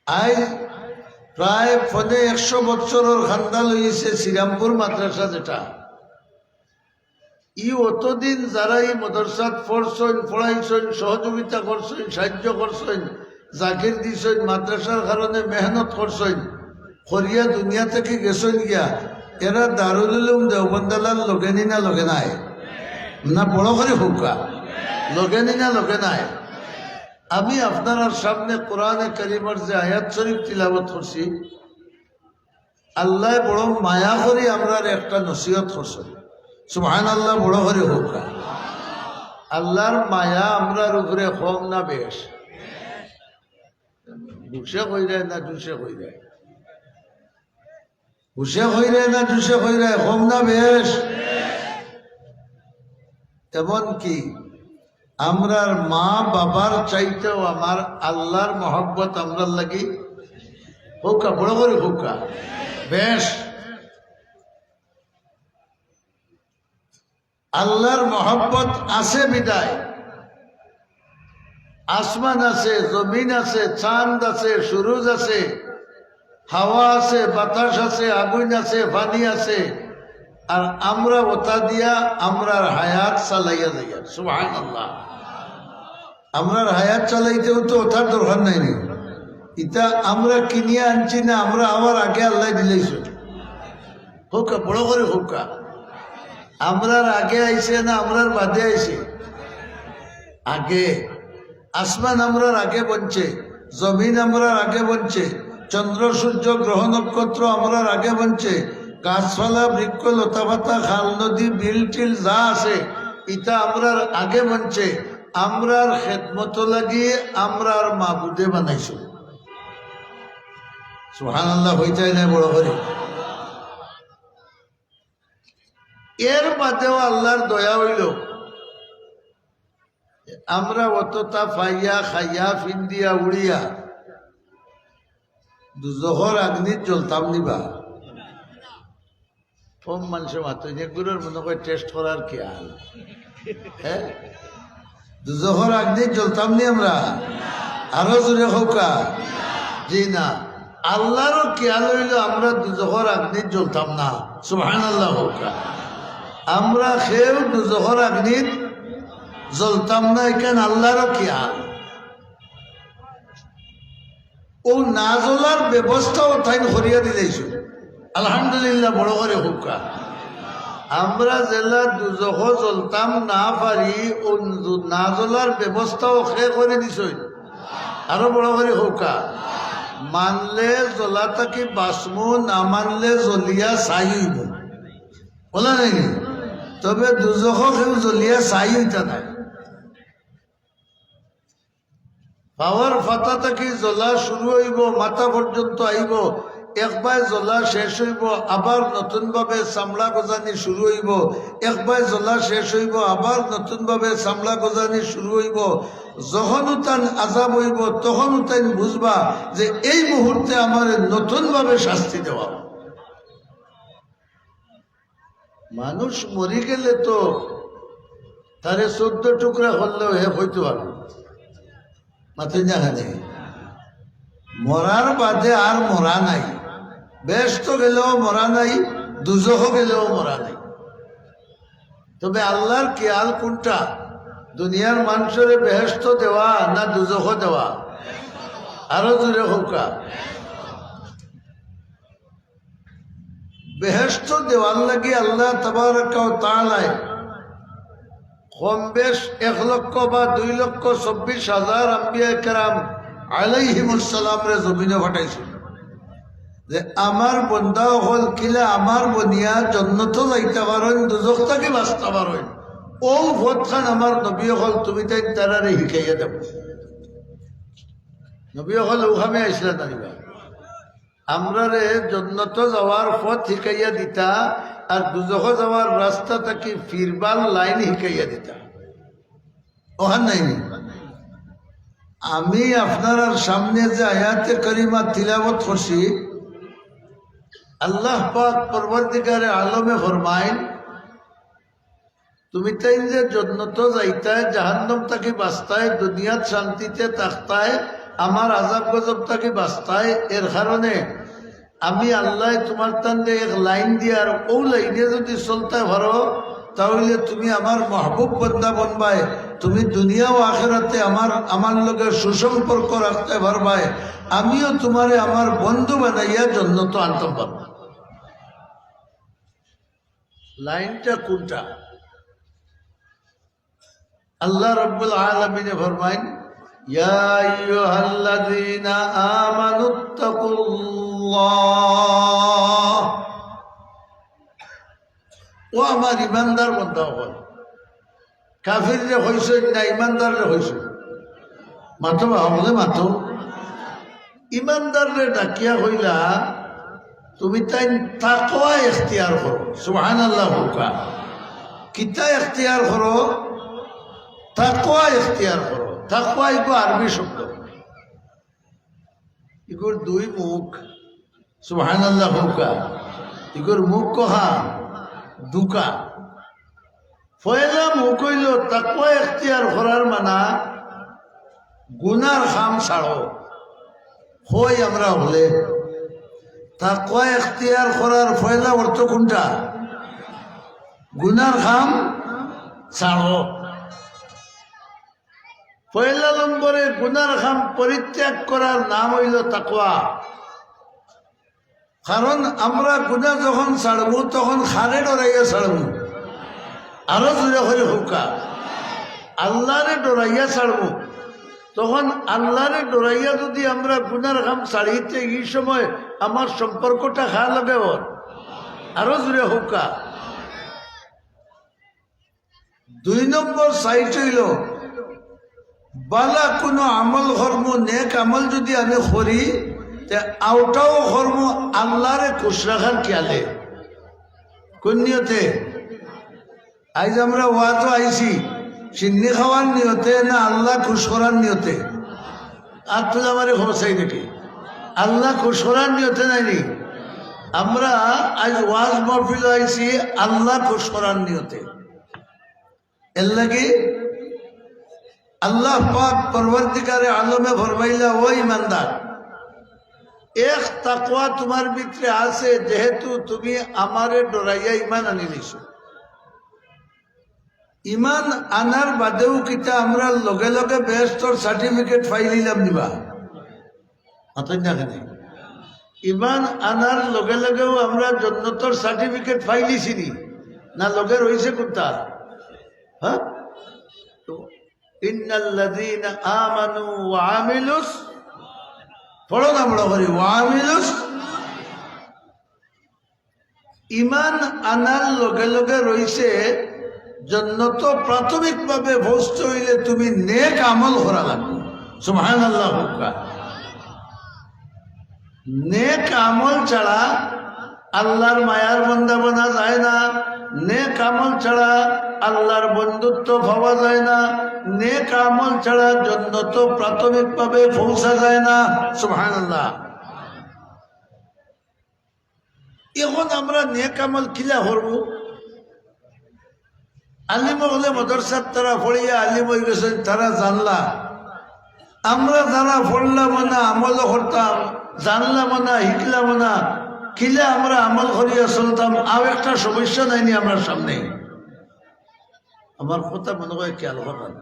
আজ প্রায় ফোনে 100 বছরের খান্দা লইছে শ্রীরামপুর মাদ্রাসা যেটা ই অতদিন যারা এই মাদ্রাসাত পড়ছেন পড়াইছেন সহযোগিতা করছেন সাহায্য করছেন জাকির দিছেন মাদ্রাসার কারণে মেহনত করছেন করিয়া দুনিয়া থেকে গেছেন গিয়া এরা দারুল উলুম দেওবন্দালার লগেনি না লগে নাই না বড় করে হুকা লগেনি না লগে নাই আমি আপনার সামনে কোরআনে কারিমের যে আয়াত শরীফ তিলাওয়াত করছি আল্লাহ বড় মায়া করে আমরা একটা নসিহত করছেন সুবহানাল্লাহ বড় করে হুকা আল্লাহর মায়া আমরার উপরে কম না বেশ দুষে কইরে না দুষে কইরে হুসে হইরে না দুষে হইরে কম না বেশ এমন কি আমরার মা বাবার চাইতেও আমার আল্লাহর মহব্বত আমরার লাগি হোকা বড় করে হোকা বেশ আল্লাহর মহব্বত আছে বিদায় আসমান আছে জমিন আছে চাঁদ আছে সূরজ আছে হাওয়া আছে বাতাস আছে আগুন আছে পানি আছে আর আমরা ওটা দিয়া আমরার হায়াত চালাইয়া যাইয়া সুবহানাল্লাহ আমরার হায়াত চালাইতেও তো ওটার দরকার নাই নি ইটা আমরা কিনিয়া আনছি না আমরা আমার আগে আল্লাহ দিলেইছো হোকা বড় করে হোকা আমরার আগে আইছে না আমরার বাদে আইছে আগে আসমান আমরার আগে বনছে জমিন আমরার আগে বনছে চন্দ্র সূর্য গ্রহ নক্ষত্র আমরার আগে বনছে গাছপালা বৃক্ষ লতা পাতা খাল নদী বিল টিল যা আছে ইটা আমরার আগে বনছে আমরার খেদমত লাগিয়ে আমরার মাবুদে বানাইছো সুবহানাল্লাহ হইতাই না বড় করে এর বাদেও আল্লাহর দয়া হইল আমরা অতটা ফাইয়া খাইয়া ফিন্দিয়া উড়িয়া দুজহর আগ্নিত জ্বলতাম নিবা কম মানুষের মাত্র যেগুলোর মনে করে টেস্ট করার খেয়াল হ্যাঁ দুজহর আগ্নিত জ্বলতাম নি আমরা আরো জোরে হোকা জি না আল্লাহরও খেয়াল হইল আমরা দুজহর আগ্নিত জ্বলতাম না সুবহানাল্লাহ হোকা আমরা খেয়েও দুজহর আগ্নিত জ্বলতাম না এখানে আল্লাহরও খেয়াল ও না জ্বলার ব্যবস্থাও তাই করিয়া দিলেছ আলহামদুলিল্লাহ বড় করে হুকা আমরা জেলা দুজহ জ্বলতাম না পারি ও না জ্বলার ব্যবস্থাও সে করে দিছ আরো বড় করে হুকা মানলে জ্বলা থাকি বাসমু না মানলে জ্বলিয়া চাই হইব বলা নাই তবে দুজহ কেউ জ্বলিয়া চাই হইতা নাই পাওয়ার ফাতা থেকে জ্বলা শুরু হইব, মাথা পর্যন্ত আইব, একবার জ্বলা শেষ হইব, আবার নতুন ভাবে চামড়া গজানি শুরু হইব, একবার জ্বলা শেষ হইব, আবার নতুন ভাবে চামড়া গজানি শুরু হইব। যখন উতান আজাব হইব তখন উতান বুঝবা যে এই মুহূর্তে আমার নতুন ভাবে শাস্তি দেওয়া। মানুষ মরি গেলে তো তারে 14 টুকরা করলেও হে হইতে পারবে মাথায় জানে। মরার বাদে আর মরা নাই, বেহেশত গেলেও মরা নাই, দুজখ গেলেও মরা নাই। তবে আল্লাহর খেয়াল কোনটা, দুনিয়ার মানুষের বেহেশত দেওয়া না দুজখ দেওয়া? আরো জোরে হোকা। বেহেশত দেওয়ার লাগি আল্লাহ তাবারাকা ওয়া তাআলা কম বেশ 1 লক্ষ বা 2 লক্ষ 24,000 আম্বিয়া কেরাম আলাইহিমুস সালাম রে জমিনে পাঠাইছিল যে আমার বন্দা হল কিলা আমার বনিয়া জন্নত যাইতে পারেন, দুজখ থেকে বাঁচতে পারেন। ও ভোট খান আমার নবী হল তুমি তাই তারারে শিখাইয়া দেব। নবী হল ওখানে আসলে নারিবা আমরা রে জন্নত যাওয়ার পথ শিখাইয়া দিতা, আর দুজখ যাওয়ার রাস্তা থেকে ফিরবার লাইন শিখাইয়া দিতা। ওখান নাই আমি আপনার সামনে যে আয়াতে করিমা তিলাওয়াত করছি, আল্লাহ পাক পরবর্তীকারে আলমে ফরমাইন তুমি তাই যে জন্নত যাইতায়, জাহান্নাম তাকে বাঁচতায়, দুনিয়াত শান্তিতে থাকতায়, আমার আযাব গজব তাকে বাঁচতায়। এর কারণে আমি আল্লাহ তোমার তান্ডে এক লাইন দিয়ে, আর ও লাইনে যদি চলতে পারো তাহলে তুমি আমার মাহবুব বান্দা বনবাই, তুমি দুনিয়া ও আখিরাতে আমার লগে সুসম্পর্ক রাখতে পারবাই, আমিও তোমারে আমার বন্ধু বানাইয়া জন্নত আনতে পারব। লাইনটা কোনটা? আল্লাহ রাব্বুল আলামিন ফরমাইন ইয়া আইয়ুহাল্লাযীনা আমানুত্তাকুল্লাহ। ও আমার ইমানদার বান্দা হল, কাফির রে হইছে না ইমানদার রে হইছে? মাতো বলে মাতো ইমানদার রে ডাকিয়া হইলা তুমি তাই তাকওয়া ইখতিয়ার করো। সুবহানাল্লাহ। হুকা কিতা ইখতিয়ার করো? তাকওয়া ইখতিয়ার করো। তাকওয়া ইগো আরবি শব্দ, ইগোর 2 মুখ। সুবহানাল্লাহ। হুকা ইগোর মুখ কহা দুকা। পয়লা মুখ হইল তাকওয়া ইখতিয়ার করার মানা গুনার খাম ছাড়ো। হই আমরা হলে তাকওয়া ইখতিয়ার করার পয়লা অর্থ কোনটা? গুনার খাম ছাড়ো। পয়লা নম্বরে গুনার খাম পরিত্যাগ করার নাম হইল তাকওয়া। কারণ আমরা গুনাহ যখন ছাড়বো তখন খারে ডরাইয়া ছাড়বো। আরো জোরে হয়ে হুকা আল্লাহরে ডরাইয়া ছাড়বো। তখন আল্লাহরে ডরাইয়া যদি আমরা গুনার কাম ছাড়িতে এই সময় আমার সম্পর্কটা খা লাগে ওর। আরো জোরে হুকা। 2 নম্বর সাইট হইল বালা কোনো আমল কর্ম, নেক আমল যদি আমি করি আউটাও কর্ম আল্লাহরে খুশ রাখার খেয়ালে। কোন নিয়তে? আজ আমরা ওয়াজও আইছি সিন্নি খাওয়ার নিয়তে না আল্লাহ খুশ করার নিয়তে? আর তুই আমার খবসাই দেখি আল্লাহ খুশ করার নিয়তে নাইনি। আমরা আজ ওয়াজ মাহফিল আইছি আল্লাহ খুশ করার নিয়তে। এর লাগি আল্লাহ পাক পরবর্তীকারে আলমে ফরমাইলা ও ইমানদার, এক তাকওয়া তোমার ভিতরে আছে, যেহেতু তুমি আমারে ডরাইয়া ইমান আনি নিছো। ইমান আনার বাদেও কিতা আমরা লগে লগে বেহেশতর সার্টিফিকেট ফাইলিলাম নিবা? মাথায় না কেন? ইমান আনার লগে লগেও আমরা জান্নাতের সার্টিফিকেট ফাইলিছিনি না? লগে রইছে কোনটা? হ্যাঁ, ইন্নাল্লাযীনা আমানু ওয়া আমিলুস, পড়ো না বড় করে, ওয়া আমিলুস। ইমান আনার লগে লগে রইছে জান্নাত। প্রাথমিকভাবে ভোস্ত হইলে তুমি নেক আমল করা লাগবে। সুবহানাল্লাহ হুক্কা। নেক আমল ছাড়া আল্লাহর মায়ার বান্দা বানা যায় না, নেক আমল ছাড়া আল্লাহর বন্ধুত্ব পাওয়া যায় না, নেক আমল ছাড়া জান্নাত প্রাথমিকভাবে পৌঁছা যায় না। সুবহানাল্লাহ। এখন আমরা নেক আমল কিলা করব? আলিম হলে মাদ্রাসার তারা পড়িয়া আলিম হয়ে গেছেন, তারা জানলা। আমরা যারা পড়লাম না, আমল করতাম, জানলাম না, শিখলাম না, কিলা আমরা আমল করিয়া চলতাম, আর একটা সমস্যা নাইনি আমার সামনে। আমার কথা মনে হয় খেয়াল করেন,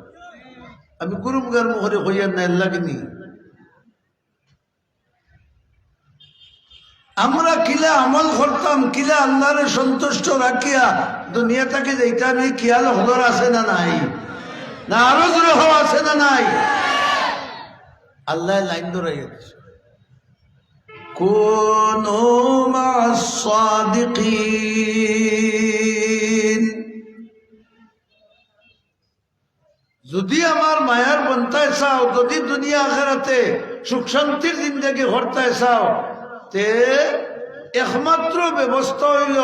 আমি গুরুম গার মুখে হইয়া নাই লাগনি। আমরা কিলা আমল করতাম, কিলা আল্লাহরে সন্তুষ্ট রাখিয়া দুনিয়াটাকে যেতাম, এই খেয়াল হলর আছে না নাই? না আরো জোরে হওয়া আছে না নাই? আল্লাহ লাইন ধরাইয়া দিচ্ছে, কুনু মা'আস সাদিকিন। যদি আমার মায়ার বন্তায় চাও, যদি দুনিয়া আখিরাতে সুখ শান্তির জিন্দেগি করতে চাও, তে একমাত্র ব্যবস্থা হইল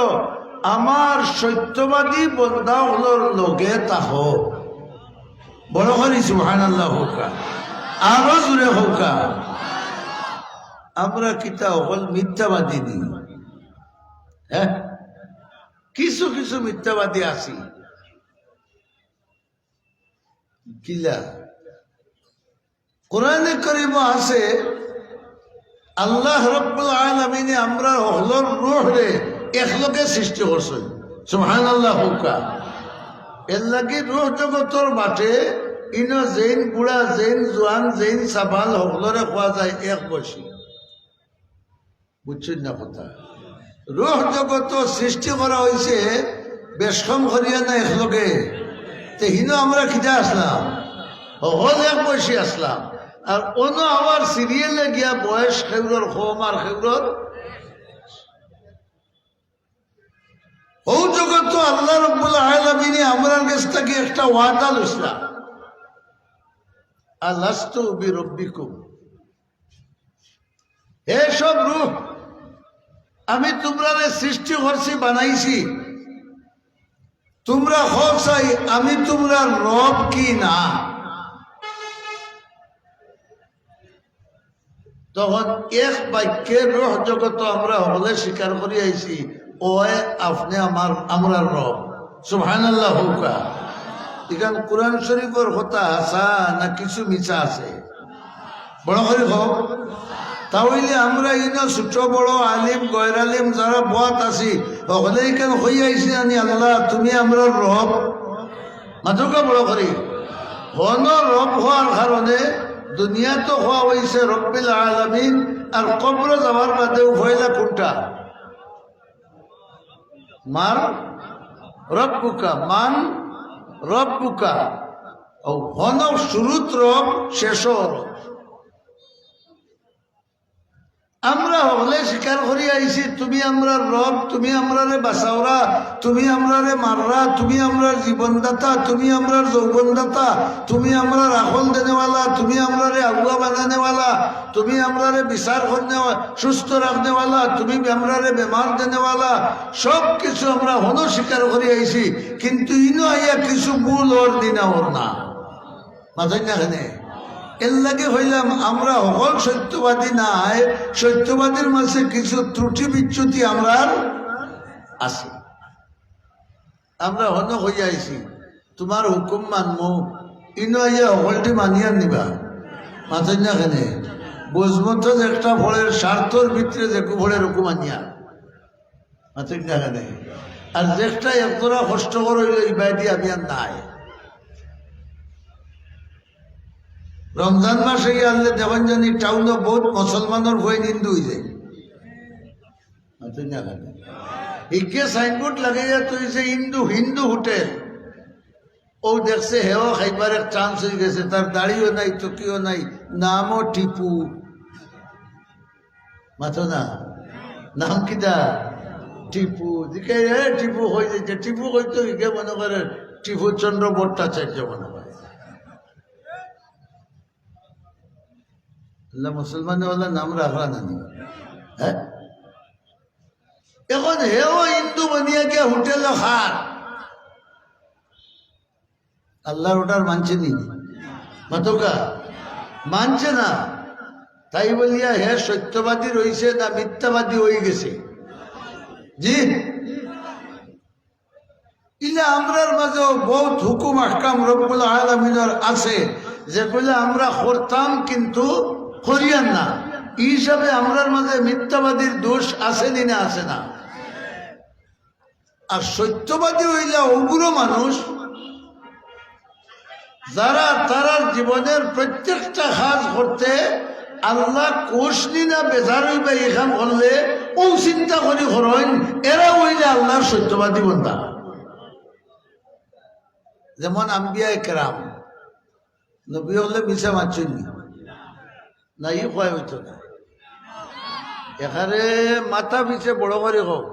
আমার সত্যবাদী বন্দা হলোর লগে তাহো। বড় করি সুবহানাল্লাহ হোকা, আরো জোরে হোকা। আমরা কিতা হল মিথ্যাবাদী নি? হ্যাঁ, কিছু কিছু মিথ্যাবাদী আছি। কিলা কোরআনে কারীম আছে, আল্লাহ রাব্বুল আলামিন আমরা হলর রূহ রে একলগে সৃষ্টি করছেন। সুবহানাল্লাহ হুকা। এর লাগি রূহ জগতর মাঠে ইন জৈন বুড়া, জৈন জোয়ান, জৈন সাবাল হলরে খোয়া যায় এক বসি। বুঝছেন না কথা? রূহ জগত সৃষ্টি করা হয়েছে বেশকম করিয়া না একলগে। তে হিনো আমরা খিদা আসলাম, হল এক বসি আসলাম। আর অন্য আবার সিরিয়ালে গিয়া বয়স খেউরর হোম আর খেউরর ও জগৎ আল্লাহ রাব্বুল আলামিন আমরার কাছ থেকে একটা ওয়াদা লইছিলাম, আলাস্তু বিরব্বিকুম। হে সব রূহ, আমি তোমরারে সৃষ্টি করছি, বানাইছি, তোমরা হও চাই আমি তোমরা রব কি না? তখন এক বাক্যে রূহ জগত আমরা হলে স্বীকার করি আইছি, ওয়ে আপনি আমরা রব। সুবহানাল্লাহ হুকা। এখান কোরআন শরীফের কথা আসা না কিছু মিছা আছে? বড় করে হোক। তাহলে আমরা ইনো ছোট বড় আলিম গৈর আলিম যারা বয়াত আছি হলে এখানে হই আইছি আনি আল্লাহ তুমি আমরা রব। মাত্রকা বড় করি হন রব হওয়ার কারণে দুনিয়া তো হওয়া হয়েছে রব্বিল আলামিন, আর কবর যাওয়ার বাদে হইলা কোনটা? মান রব্বুকা, মান রব্বুকা। ও হন শুরুত রব, শেষ রব। আমরা হলে স্বীকার করি আইছি তুমি আমরা রব, তুমি আমরারে বাঁচাওরা, তুমি আমরারে মাররা, তুমি আমরার জীবনদাতা, তুমি আমরার যৌবনদাতা, তুমি আমরার আখল দেনেওয়ালা, তুমি আমরারে আগুয়া বানানেওয়ালা, তুমি আমরারে বিচার করনে সুস্থ রাখনেওয়ালা, তুমি আমরারে বেমার দেনেওয়ালা। সব কিছু আমরা হনো স্বীকার করি আইছি, কিন্তু ইনো আইয়া কিছু ভুল ওর দিনা ওর না মাথায় না খানে। এর লাগে হইলাম আমরা সকল সত্যবাদী নাই, সত্যবাদীর মাঝে কিছু ত্রুটি বিচ্যুতি আমরা আছে। আমরা হন হইয়া আইছি তোমার হুকুম মানমু, ইনো আইয়া সকলটি মানিয়া নিবা মাথায় না খানে। বুঝবো তো একটা ফলের স্বার্থর ভিতরে যে ফলের হুকুম আনিয়া মাথায় না খানে। আর যেটা একজোড়া কষ্ট করে এই বাইদি আমি আর নাই। রমজান মাসে আনলে দেখেন জানি টাউনে বহুত মুসলমানের বই হিন্দু হয়ে যায়। ইকে সাইনবোর্ড লাগাইয়া তুইছে হিন্দু হিন্দু হোটেল। ও দেখছে হেও খাইবার এক চান্স হয়ে গেছে, তার দাড়িও নাই, টুকিও নাই, নামও টিপু। মাথো না নাম কিটা? টিপু। দিকে টিপু হয়ে যাচ্ছে, টিপু হইতো ইকে মনে করে টিপু চন্দ্র ভট্টাচার্য মনে করে। আল্লাহ মুসলমান বলে নাম রাখলা না নি? হ্যাঁ, এখন হেও হিন্দু বনিয়া গিয়া হোটেল খার আল্লাহর ওটার মানছে নি? মাতকা মানছে না। তাই বলিয়া হে সত্যবাদী রইছে না মিথ্যাবাদী হয়ে গেছে? জি, ইলে আমরার মাঝেও বহুত হুকুম আহকাম রব্বুল আলামিনের আছে যেগুলো আমরা করতাম কিন্তু করিয়ান না। এই হিসাবে আমরার মাঝে মিথ্যাবাদীর দোষ আসেনি না? আছে না? আর সত্যবাদী হইলা উগ্র মানুষ যারা তারার জীবনের প্রত্যেকটা কাজ করতে আল্লাহ কোষনি না বেজার হইবা এখান করলে ও চিন্তা করি করেন, এরা হইলে আল্লাহর সত্যবাদী বন্ধা। যেমন আম্বিয়া একরাম নবী হলে মিশা মারছেন না, ই কয় হইতো না। এখানে মাথা পিছে বড় করে হোক,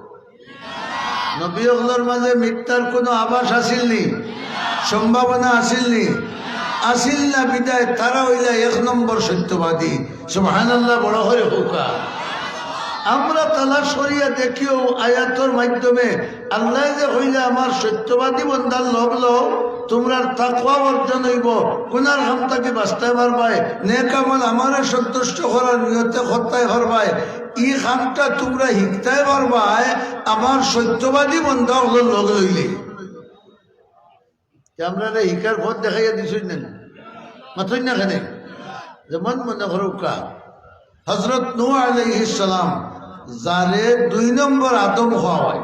নবী হলের মাঝে মিথ্যার কোনো আভাস আসিল নি, সম্ভাবনা আসিল নি, আসিল না বিদায় তারা হইলা 1 নম্বর সত্যবাদী। সুবহানাল্লাহ, বড় করে হোকা। আমরা তালাশ করিয়া দেখিও আয়াতর মাধ্যমে আল্লাহ যে হইলে আমার সত্যবাদী বন্ধার লোভ লও, তোমরা তাকওয়া অর্জন হইব, গুনার হামতাকে বাঁচতে পারবাই, নেক আমল আমারে সন্তুষ্ট করার নিয়তে করতে পারবাই, ই খামটা তোমরা শিখতে পারবাই আমার সত্যবাদী বন্ধা হল লগ লইলে। আমরা শিকার পথ দেখাইয়া দিছই না মাথই না খানে। যেমন মনে করো হজরত নূহ আলাইহিস সালাম যারে 2 নম্বর আদম হওয়া হয়,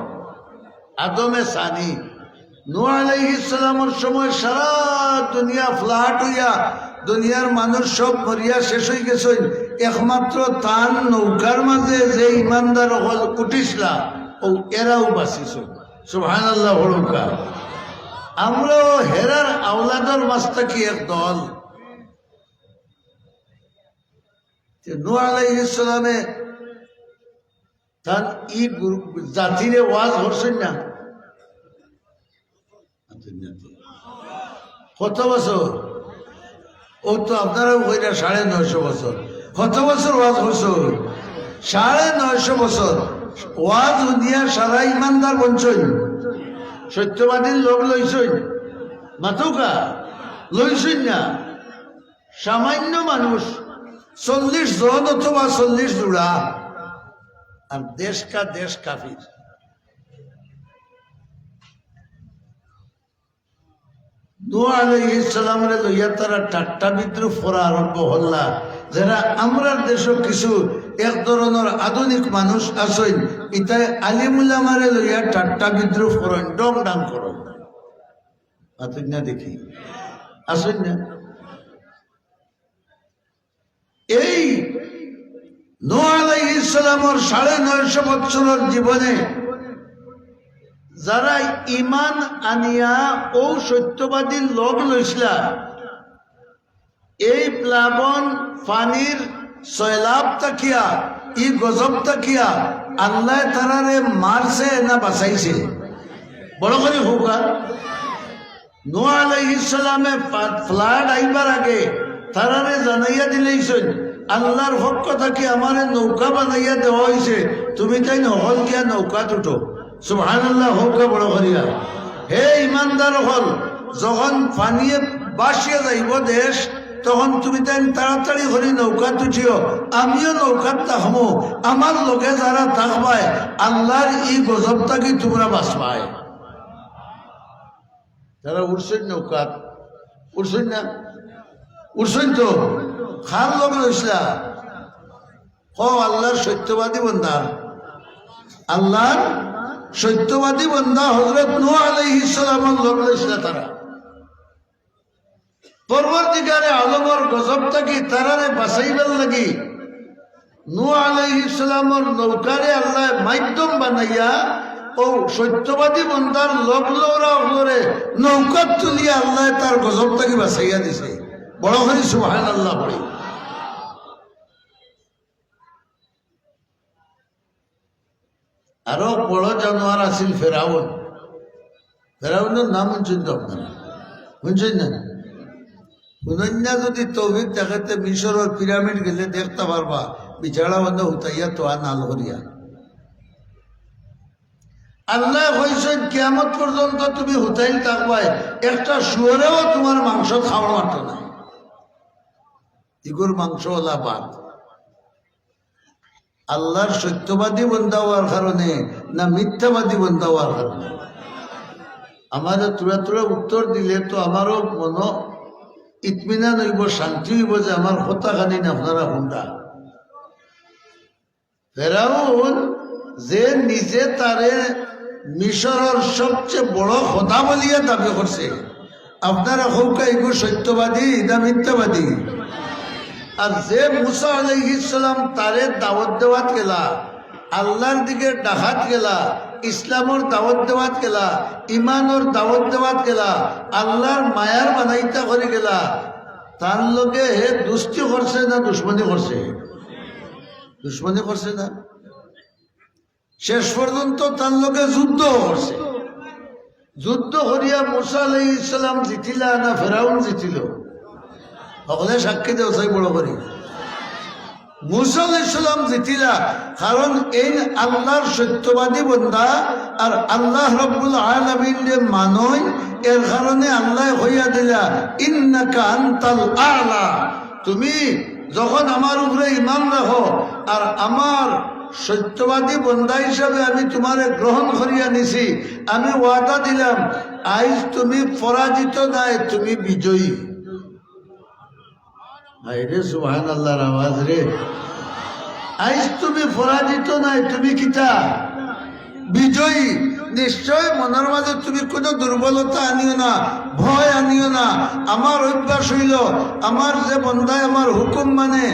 আদমে সানি। নূহ আলাইহিস সালামের সময় সারা দুনিয়া ফ্লাট হইয়া দুনিয়ার মানুষ সব মরিয়া শেষ হয়ে গেছে, একমাত্র তার নৌকার মাঝে যে ইমানদার হল উঠিসলা ও এরাও বাঁচিস। সুবহানাল্লাহ, বড়কা। আমরাও হেরার আওলাদর মাঝটা কি এক দল। নূহ আলাইহিস সালামে তার ই জাতিরে ওয়াজ করছেন না? কত বছর? ও তো আপনারা কইরা 950 বছর। কত বছর ওয়াজ করছেন? 950 বছর ওয়াজ দুনিয়া সারা ইমানদার বঞ্চন, সত্যবাদীর লোক লইছই মাতুকা লইছই না। সামান্য মানুষ 40 জন অথবা 40 জোড়া, আর দেশ কা দেশ কাফির। নূহ আলাইহিস সালামের লইয়া তারা ঠাট্টা বিদ্রুপ করা আরম্ভ হল্লা। যারা আমরার দেশ কিছু এক ধরনের আধুনিক মানুষ আসেন, ইতাই আলিমুল্লামারে লইয়া ঠাট্টা বিদ্রুপ করেন, ডং ডাং করেন। আসেন না? দেখি আসেন না? এই নূহ আলাইহিস সালামের 950 বছরের জীবনে যারা ইমান আনিয়া ও সত্যবাদীর লোক লইছিলা, এই প্লাবন পানির সয়লাভ তাকিয়া ই গজব তাকিয়া আল্লাহ তারারে মারছে না বাঁচাইছে? বড় করে হোকা। নূহ আলাইহিস সালামে ফ্লাড আইবার আগে তারারে জানাইয়া দিলেইছেন আল্লাহর পক্ষ থেকে আমারে নৌকা বানাইয়া দেওয়া হয়েছে, তুমি তাই নহল গিয়া নৌকা উঠো। সুবহানাল্লাহ, হোকা বড় করিয়া। হে ইমানদার হল, যখন পানিয়ে বাসিয়া যাইব দেশ, তখন তুমি তাই তাড়াতাড়ি করে নৌকা তুঠিও, আমিও নৌকাত থাকবো, আমার লোকে যারা থাকবায় আল্লাহর ই গজবটাকে তোমরা বাঁচবায়। যারা উঠছেন নৌকাত, উঠছেন না? উঠছেন তো খার লোক লইসলা ও আল্লাহর সত্যবাদী বন্ধা, আল্লাহর সত্যবাদী বন্ধা হযরত নূহ আলাইহিস সালামের লোক লইসলা। তারা পরবর্তীকালে আলমর গজবটাকে তারারে বাঁচাইবার লাগি নূহ আলাইহিস সালামের নৌকারে আল্লাহ মাধ্যম বানাইয়া ও সত্যবাদী বন্ধার লোক লৌরা করে নৌকা তুলিয়া আল্লাহ তার গজবটাকে বাঁচাইয়া দিছে। বড় হরি সুবহানাল্লাহ পড়ি। আরো বড় জানোয়ার আছিল ফেরাউন। ফেরাউনের নাম শুনছেন তো আপনারা? শুনছেন না? হুনন্যা যদি তৌফিক দেখাতে মিশরের পিরামিড গেলে দেখতে পারবা বিছাড়া বন্ধ হুতাইয়া তোয়া নাল করিয়া। আল্লাহ কইছেন কিয়ামত পর্যন্ত তুমি হুতাইল থাকবাই, একটা শুয়োরেও তোমার মাংস খাওয়ার মাত্র না। ইগুর মাংস ওলা বাদ। আল্লাহর সত্যবাদী বন্ধা হওয়ার কারণে না মিথ্যাবাদী বন্ধা হওয়ার কারণে? আমারও তুরা তুরা উত্তর দিলে তো আমারও মন ইতমিনান হইব, শান্তি হইব যে আমার কথা খানি না আপনারা হুন্ডা। ফেরাউন যে নিজে তারে মিশরের সবচেয়ে বড় খোদা বলিয়া দাবি করছে, আপনারা হৌকা এগুলো সত্যবাদী না মিথ্যাবাদী? আর যে মুসা আলাইহিস সালাম তারে দাওয়াত দেওয়াত গেলা, আল্লাহর দিকে ডাকাত গেলা, ইসলামের দাওয়াত দেওয়াত গেলা, ইমানের দাওয়াত দেওয়াত গেলা, আল্লাহর মায়ার বানাইতা করে গেলা, তার লগে হে দুষ্টি করছে না দুশ্মনী করছে? দুশ্মনী করছে না? শেষ পর্যন্ত তার লগে যুদ্ধ করছে। যুদ্ধ করিয়া মুসা আলাইহিস সালাম জিতিলা না ফেরাউন জিতিল? সকলে সাক্ষী দেও চাই বড় করি। মুসা আলাইহিস সালাম জিতিলা, কারণ এই আল্লাহর সত্যবাদী বন্দা আর আল্লাহ রাব্বুল আলামিন যে মানয়, এর কারণে আল্লাহ হইয়া দিলা ইন্নাকা আনতাল আ'লা। তুমি যখন আমার উপরে ঈমান রাখো আর আমার সত্যবাদী বন্দা হিসাবে আমি তোমারে গ্রহণ করিয়া নিছি, আমি ওয়াদা দিলাম আজ তুমি পরাজিত নাই, তুমি বিজয়ী। রে সুবহানাল্লাহর আওয়াজ রে। আজ তুমি পরাজিত নাই, তুমি কিতা বিজয়ী। নিশ্চয় মনের মাঝে তুমি কোনো দুর্বলতা আনিও না, ভয় আনিও না। আমার অভ্যাস হইল আমার যে বন্দায় আমার হুকুম মানে,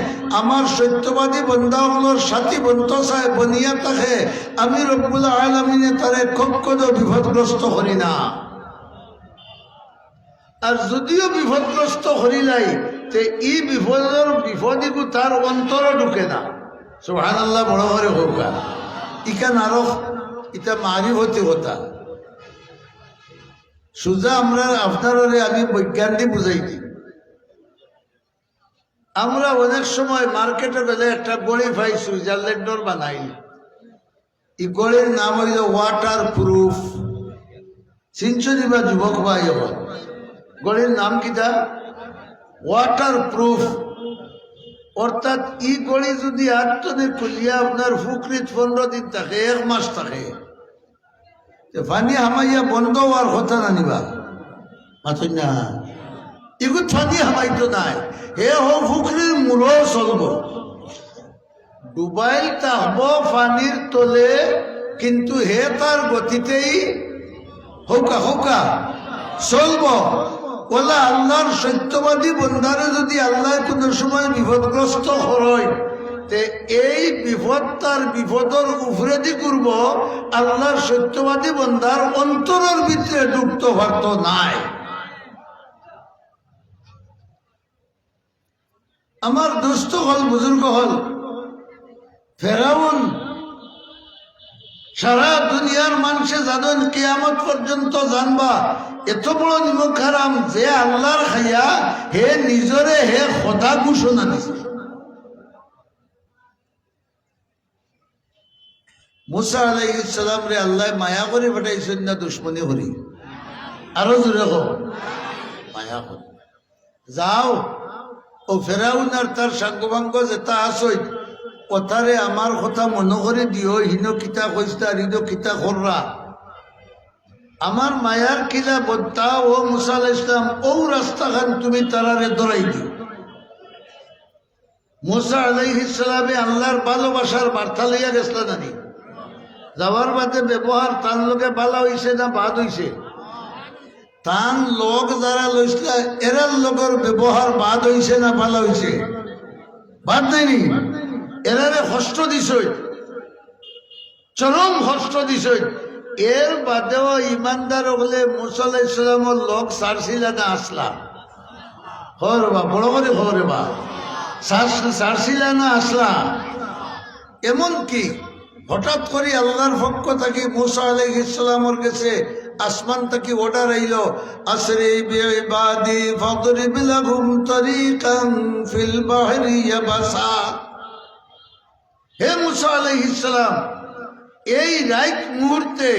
আমার সত্যবাদী বন্দাগুলোর সাথী বন্ধসায় বনিয়া থাকে, আমি রব্বুল আলামিনে তারে কখনো বিপদগ্রস্ত করি না। আর যদিও বিপদগ্রস্ত করিলাই তে ই বিপদিগু তার অন্তরে ঢুকে না। সুবহানাল্লাহ বড় করে হোক। ইকা নারক এটা মারিফতি কথা। সুজা আমরা আপনারা আমি বৈজ্ঞান দিয়ে বুঝাই দিই। আমরা অনেক সময় মার্কেটে গেলে একটা গড়ি পাই, সুইজারল্যান্ডর বানাই। এই গড়ির নাম হইল ওয়াটার প্রুফ। চিনছনি বা যুবক ভাই? গড়ির নাম কিটা? Water proof. অর্থাৎ ই গড়ি যদি আত্মনে খুলিয়া আপনার ফুকরিত 15 দিন থাকে, 1 মাস থাকে, পানি হামাইয়া বন্ধ হওয়ার কথা না নিবা মাথুই না। এগুলো পানি হামাইতো নাই, হে হো ফুকরির মূলও চলব। ডুবাইল থাকব পানির তলে, কিন্তু হে তার গতিতেই হৌকা হৌকা চলব। বলা আল্লাহর সত্যবাদী বন্ধারে যদি আল্লাহ কোন সময় বিপদগ্রস্ত হয়, তে এই বিপদ তার বিপদের উপরেদি করব, আল্লাহর সত্যবাদী বন্ধার অন্তরের ভিতরে ঢুকতে পারত নাই। আমার দুস্থ হল, বুজুর্গ হল, ফেরাউন সারা দুনিয়ার মানুষে জানেন কিয়ামত পর্যন্ত জানবা এত বড় নিমক হারাম যে আল্লাহর খাইয়া হে নিজরে হে খোদা ঘোষণা দিছে। মুসা আলাইহিস সালাম রে আল্লাহ মায়া করে পাঠাইছেন না দুশ্মনী করি? আরো জোরে কও, মায়া করে। যাও ও ফেরাউন আর তার সাঙ্গভাঙ্গ যেটা আসই কথারে আমার কথা মনে করে দিও, হিন কিতা কইস্তা হৃদ কিতা কররা। আমার মায়ার কিলা বদ্ধা ও মুসা আলাইহিস সালাম ও রাস্তা খান তুমি তারারে ধরাই দিও। মুসা আলাইহিস সালামে আল্লাহর ভালোবাসার বার্তা লইয়া গেছিল নানি? যাওয়ার বাদে ব্যবহার তার লোকে ভালো হইছে না বাদ হইছে? তান লোক যারা লইছিল এরার লোকের ব্যবহার বাদ হইছে না ভালো হইছে? বাদ নাইনি। এরারে কষ্ট দিছ, চরম কষ্ট দিছ। এর বাদেও ইমানদার হলে মুসা আলাইহিস সালামের লোক ছাড়ছিল না আসলা? হরে বা বড় করে হরে বা ছাড়ছিল না আসলা? এমন কি হঠাৎ করে আল্লাহর পক্ষ থেকে মুসা আলাইহিস সালামের কাছে আসমান থেকে অর্ডার আইল, আসরি বিইবাদি ফাদরিব লাহুম তরিকান ফিল বাহরি ইয়াবাসা। হে মুসা আলাইহিস সালাম, এই রাইট মুহূর্তে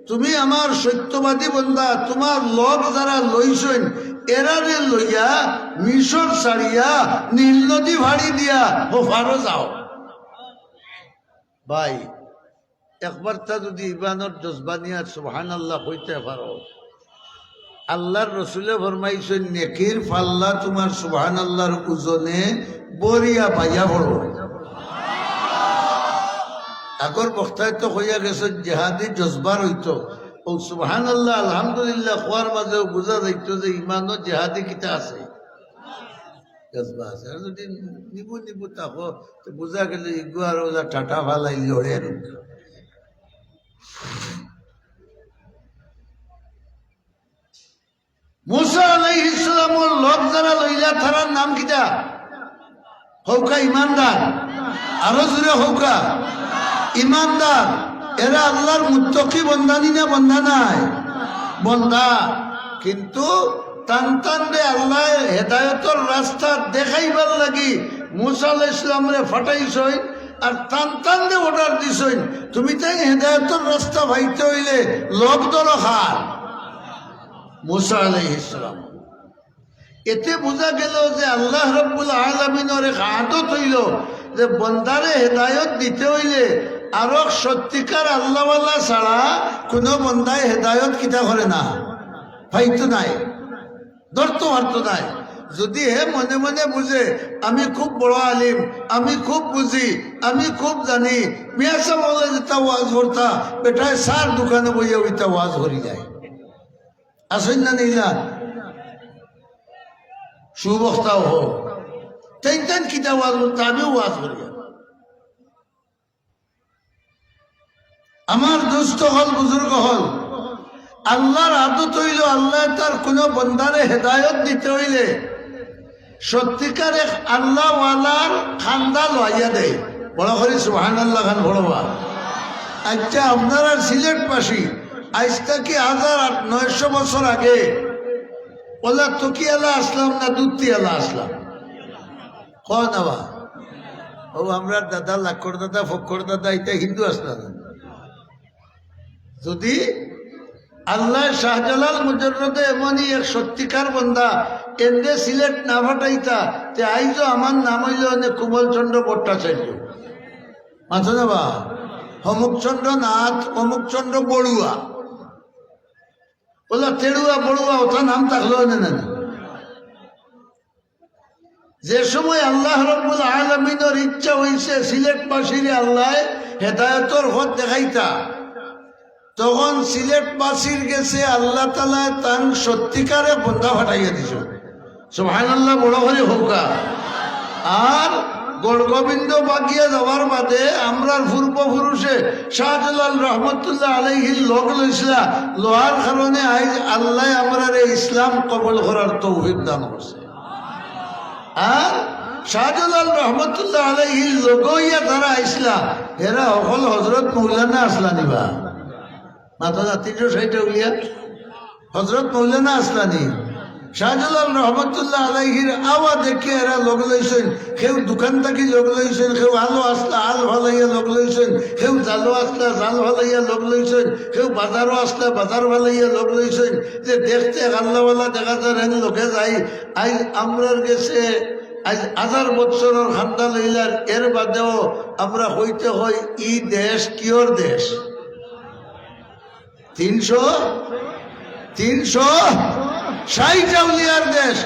তুমি আমার সত্যবাদী বন্দা, তোমার লব যারা লইছেন এরারে লইয়া মিশর ছাড়িয়া নীল নদী ভাড়ি দিয়া হোফারো যাও। ভাই একবার তা যদি ইবানোর জজবানিয়া সুবহানাল্লাহ হইতে পারো, আল্লাহর রসুলে ফরমাইছেন নেকির ফাল্লা তোমার সুবহানাল্লাহর ওজনে বরিয়া পাইয়া পড়ো। আগর বক্তায় তো হইয়া গেছে জেহাদি জজবার হইতো, ও সুবহানাল্লাহ আলহামদুলিল্লাহ খোয়ার মাঝে বোঝা যাইতো যে ইমানও জেহাদি কিতা আছে, জজবা আছে। আর যদি নিবু নিবু তাকো তো বোঝা গেল ইগু আর ওলা টাটা ফালাই লড়ে আর মুসা আলাইহিস সালামের লোক যারা লইলা তারার নাম কিতা? হৌকা ইমানদার। আরো জোরে হৌকা ইমানদার। এরা আল্লাহর মুত্তাকি বন্দানি না বন্দা নাই? বন্দা। কিন্তু টান টান রে আল্লাহ হেদায়তর রাস্তা দেখাইবার লাগি মুসা আলাইহিস সালামরে ফাটাইছই আর টান টান রে অর্ডার দিছই, তুমি তাই হেদায়তর রাস্তা ভাইতে হইলে লোক দরকার। মুসা আলাইহিস সালাম এতে বোঝা গেল যে আল্লাহ রাব্বুল আলামিনের এক আদত হইল যে বন্দারে হেদায়ত দিতে হইলে আরো সত্যিকার আল্লাহওয়ালা ছাড়া কোনো বন্দায় হেদায়ত কিতা করে না, ভাইতো নাই, ধরতো পারতো নাই। যদি হে মনে মনে বুঝে আমি খুব বড় আলিম, আমি খুব বুঝি, আমি খুব জানি, মিয়াসা বলে যেটা ওয়াজ করতা বেটায় সার দোকানে বইয়া ওইটা ওয়াজ করি যায়। আসেন না নিলা সুবক্তাও হোক তেন তেন কিতা ওয়াজ করতে আমিও ওয়াজ করি। আমার দোস্ত হল, বুজুর্গ হল, আল্লাহর আদত হইল আল্লাহ তার কোন বন্দারে হেদায়ত দিতে হইলে সত্যিকার এক আল্লাহওয়ালার খান্দা লইয়া দেয়। বড় করে সুবহানাল্লাহ খান বড়বা। আচ্ছা আপনারা সিলেটবাসী আজ থেকে 1900 বছর আগে ওলা তকিয়ালা আসলাম না দুধতিয়ালা আসলাম? কন আবার ও আমরা দাদা লাক্ষর দাদা ফক্কর দাদা এটা হিন্দু আসলাম। যদি আল্লাহ শাহজালাল মুজররদে এমনই এক সত্যিকার বন্দা এন্দে সিলেট না ফাটাইতা তে আইজো আমার নাম হইল কুমলচন্দ্র ভট্টাচার্য, মাথা নেবা অমুকচন্দ্র নাথ, অমুকচন্দ্র বড়ুয়া, ওলা তেড়ুয়া বড়ুয়া ওটা নাম থাকলো না। যে সময় আল্লাহ রাব্বুল আলামিনের ইচ্ছা হইছে সিলেটবাসীর আল্লাহ হেদায়তর পথ দেখাইতা, তখন সিলেটবাসীর গেছে আল্লাহ তাআলা তান সত্যিকারে বন্দা ফাটাইয়া দিছ। সুবহানাল্লাহ বড় করে হোকা। আর গড়গোবিন্দ বাগিয়া যাওয়ার বাদে আমরার পূর্বপুরুষে শাহজালাল রহমতুল্লাহ আলাইহির লোক লইছিলা লোহার কারণে আজ আল্লাহ আমরার ইসলাম কবুল করার তৌফিক দান করছে। আর শাহজালাল রহমতুল্লাহ আলাইহির লোক হইয়া তারা আইসলা এরা অকল হজরত মৌলানা আসলানি বা মাথা জাতির সাইটে উলিয়া হজরত মৌলানা আসলানি শাহজালাল রহমতুল্লাহ আলাইহির আওয়া দেখে এরা লোক লইছেন, কেউ দোকান থাকি লোক লইছেন, কেউ আলো আসলা আল ভালাইয়া লোক লইছেন, কেউ জালো আসলা জাল ভালাইয়া লোক লইছেন, কেউ বাজারও আসলা বাজার ভালাইয়া লোক লইছেন। যে দেখতে আল্লাহওয়ালা দেখা যায় হেন লোকে যাই আজ আমরার গেছে আজ 1000 বছরের খান্দা লইলার এর বাদেও আমরা হইতে হয় ই দেশ কিয়র দেশ 360 আউলিয়ার দেশ।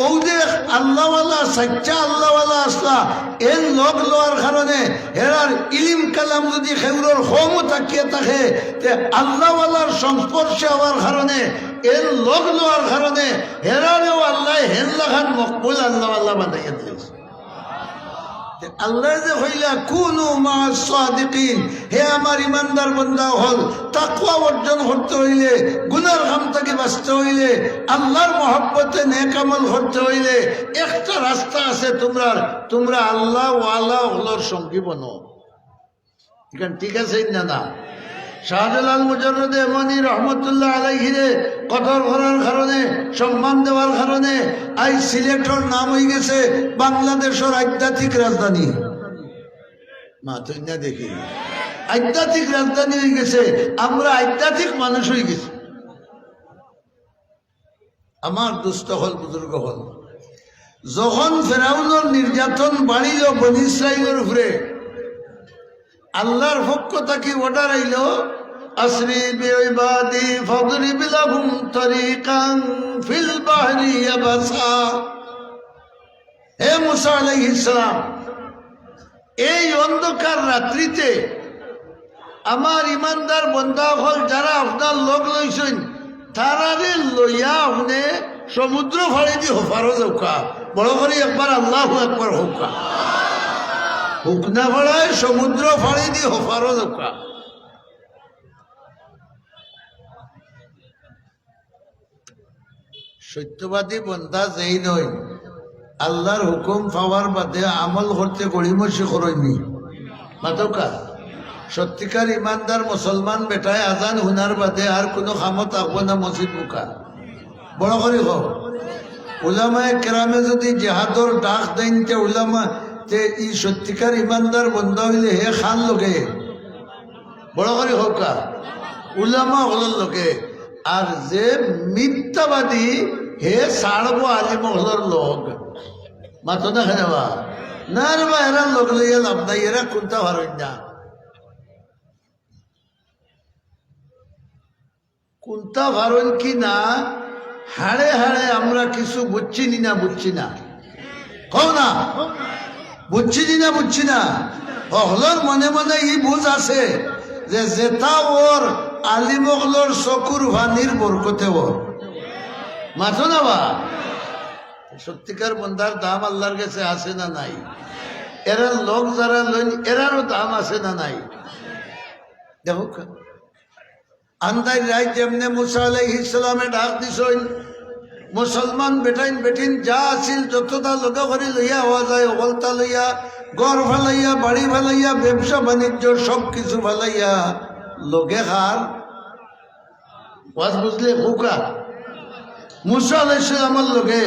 ও দেখ আল্লাহওয়ালা সচ্চা আল্লাহওয়ালা আসলা এর লোক লওয়ার কারণে এরার ইলিম কালাম যদি খেউরর হোমও তাকিয়ে থাকে তে আল্লাহওয়ালার সংস্পর্শে হওয়ার কারণে এর লোক লওয়ার কারণে হেরারেও আল্লাহ হেল্লাখান মকবুল আল্লাহওয়ালা বানাইয়া দিয়েছে। আল্লাহ যে হইলা কুনু মা'আস সাদিকিন, হে আমার ইমানদার বান্দা হল তাকওয়া অর্জন করতে হইলে, গুনার কাম থেকে বাঁচতে হইলে, আল্লাহর মহব্বতে নেক আমল করতে হইলে একটা রাস্তা আছে, তোমরা আল্লাহ ওয়ালা হলর সঙ্গী বনো। ঠিক আছে না? না শাহজালাল মুজাররদ এমনি রহমতুল্লাহ আলাইহিরে কদর করার কারণে সম্মান দেওয়ার কারণে আজ সিলেটর নাম হয়ে গেছে বাংলাদেশের আধ্যাত্মিক রাজধানী। মা তুই না দেখি আধ্যাত্মিক রাজধানী হয়ে গেছে, আমরা আধ্যাত্মিক মানুষ হয়ে গেছি। আমার দুস্থ হল বুজুর্গ হল, যখন ফেরাউনের নির্যাতন বাড়িল বনি ইসরাইলের উপরে, আল্লাহর পক্ষ থেকে অর্ডার আইল আসরি বিইবাদি ফাদরিব লাহুম তরিকান ফিল বাহরি ইয়াবাসা। হে মুসা আলাইহিস সালাম, এই অন্ধকার রাত্রিতে আমার ইমানদার বন্দা হল যারা আপনার লোক লইছেন তারারে লইয়া আপনি সমুদ্র ফাড়ে দিয়ে হোফারো যাওকা, বড় করে একবার আল্লাহু আকবার হোকা, হুকনা ফাড়ায় সমুদ্র ফাড়ে দিয়ে হোফারো যাওকা। সত্যবাদী বন্দা যেই নয়, আল্লাহর হুকুম পাওয়ার বাদে আমল করতে গড়িমসি করইনি মাতকা। সত্যিকার ইমানদার মুসলমান বেটায় আজান হুনার বাদে আর কোনো খামত থাকবো না মসজিদ বুকা, বড় করে হোক। উলামায়ে কেরামে যদি জেহাদর ডাক দেন তে উলামা তে ই সত্যিকার ইমানদার বন্ধা হইলে হে খান লোকে, বড় করে হোক উলামা হলের লোকে। আর যে মিথ্যাবাদী হে সাড়বো আলিম হলর লোক, মাতো না খেলেবা না রে বা এরা লোক লইয়া লাভ নাই, এরা কোনটা ভারণ না, কোনটা ভারণ কি না হাড়ে হাড়ে আমরা কিছু বুঝছি না বুঝছি না, কও না বুঝছি না বুঝছি না। হলর মনে মনে ই বুঝ আছে যে যেটা ওর আলিমগলর চকুর ভানির বরকতে ওর, মাথো না বা। সত্যিকার বন্ধার দাম আল্লাহর কাছে আছে না নাই? এরা লোক যারা লইন এরারও দাম আছে না নাই? দেখো আন্দাই রায় যেমনে মুসা আলাইহিস সালামে ডাক দিছইন, মুসলমান বেটাইন বেটিন যা আছিল যতটা লগা করে লইয়া হওয়া যায় অবলতা লইয়া, গড় ভালাইয়া, বাড়ি ভালাইয়া, ব্যবসা বাণিজ্য সব কিছু ভালাইয়া লোকে খার ওয়াজ বুঝলে হুকা মুসা আলাইহিস সালামের লোকে।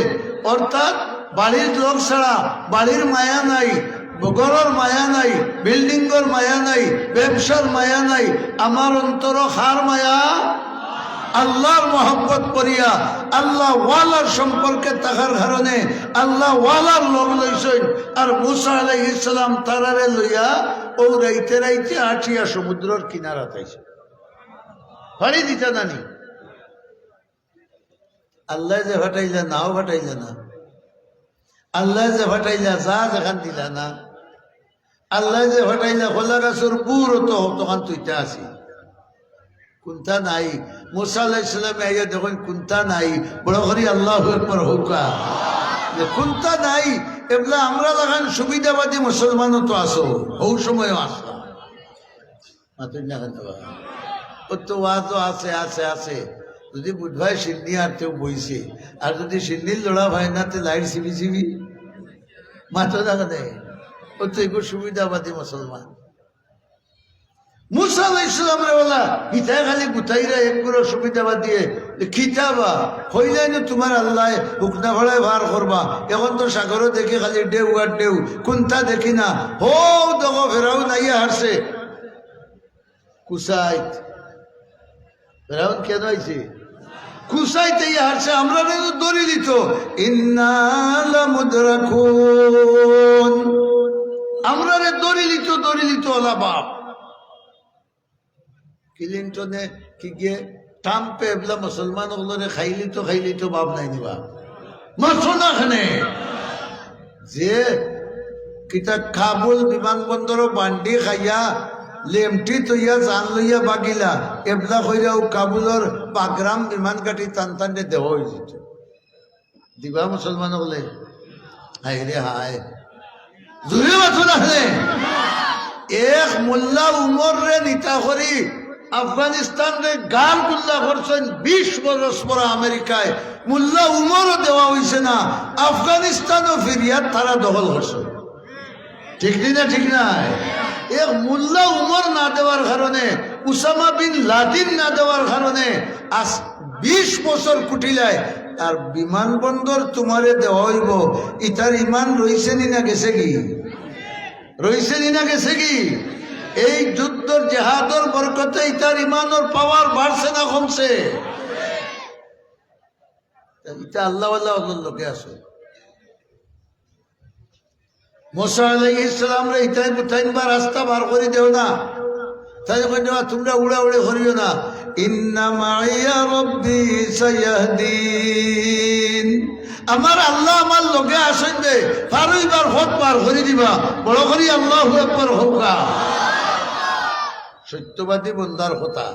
অর্থাৎ বাড়ির লোক ছাড়া বাড়ির মায়া নাই, গড়র মায়া নাই, বিল্ডিংর মায়া নাই, ব্যবসার মায়া নাই, আমার অন্তর খার মায়া আল্লাহর মহব্বত করিয়া আল্লাহ ওয়ালার সম্পর্কে থাকার কারণে আল্লাহ ওয়ালার লোক লইছেন। আর মুসা আলাইহিস সালাম তারারে লইয়া ও রাইতে রাইতে আঠিয়া সমুদ্রের কিনারা তাইছে, ফাড়ি দিতা নানি। আল্লাহ যে ফাটাইলা নাও ফাটাইলা না, আল্লাহ যে ফাটাইলা যা যেখান দিলা না, আল্লাহ যে ফাটাইলা খোলা গাছের পুরো তো তখন তুইটা আছি কোনটা নাই। মুসা আলাইহিস সালাম আইয়া দেখুন কোনটা নাই, বড় করি আল্লাহু আকবার হোকা, যে কোনটা নাই। এগুলা আমরা যখন সুবিধাবাদী মুসলমানও তো আসো, হৌ সময়ও আসলাম মাতুই না কেন ও তো ওয়াজও আছে আছে আছে। যদি বুধভাই সিন্নি আর তেও বইছে, আর যদি সিন্নির লড়া ভাই না তে লাইট সিবি সিবি মাথা দেখা দেয়, ও তো এগুলো সুবিধাবাদী মুসলমান। মুসা আলাইহিস সালামের বলা হিতা খালি গুতাইরা এক করে সুবিধাবাদ দিয়ে খিতাবা হইলাই না তোমার আল্লাহ হুকনা ভাড়ায় ভার করবা। এখন তো সাগরও দেখি খালি ডেউ আর ডেউ, কোনটা দেখি না। হো দেখো ফেরাউন আইয়া হারছে কুসাইত, ফেরাউন কেন আইছে কুসাইতে হারছে, আমরা দড়ি দিত ইন্নালা মুদরাকুন, আমরা রে দড়ি দিত ওলা বাপ। ক্লিন্টনে কি গিয়ে ট্রাম্পে এবলা মুসলমান ওগুলোরে খাইলি তো বাপ নাই নিবা মারছো না খানে। যে কিতা কাবুল বিমানবন্দরও বান্ডি খাইয়া লেমটি তৈয়া জান লইয়া বাগিলা এবলা কইরাও কাবুলর বাগরাম বিমান কাটি টান টানে দেওয়া হয়ে যেত দিবা মুসলমান বলে হাই রে হায় জুড়ে মাথো না। এক মোল্লা উমর রে নিতা করি আফগানিস্তান রে গাল গুল্লা করছেন 20 বছর পরে আমেরিকায়, মোল্লা উমরও দেওয়া হয়েছে না, আফগানিস্তানও ফিরিয়ার তারা দখল করছে। ঠিক না ঠিক নাই? এক মোল্লা উমর না দেওয়ার কারণে উসামা বিন লাদেন না দেওয়ার কারণে আজ 20 বছর কুটিলায় আর বিমানবন্দর তোমারে দেওয়া হইব, ইতার ইমান রইছে নি না গেছে কি? রইছে নি না গেছে কি? এই যুদ্ধর জেহাদর বরকতে ইতার ইমানের পাওয়ার বাড়ছে না কমছে? এটা আল্লাহ আল্লাহ লোকে আছে। মুসা আলাইহিস সালাম রে ইতাই বুতাইনবার রাস্তা বার করে দেও না, তাই কইনা তোমরা উড়াউড়ি করিও না। ইন্না মাইয়া রাব্বি সায়াহদিন, আমার আল্লাহ আমার লগে আসবে, পারইবার হক পার করে দিবা। বড় করি আল্লাহু আকবার হোকা। সত্যবাদী বন্দার কথা।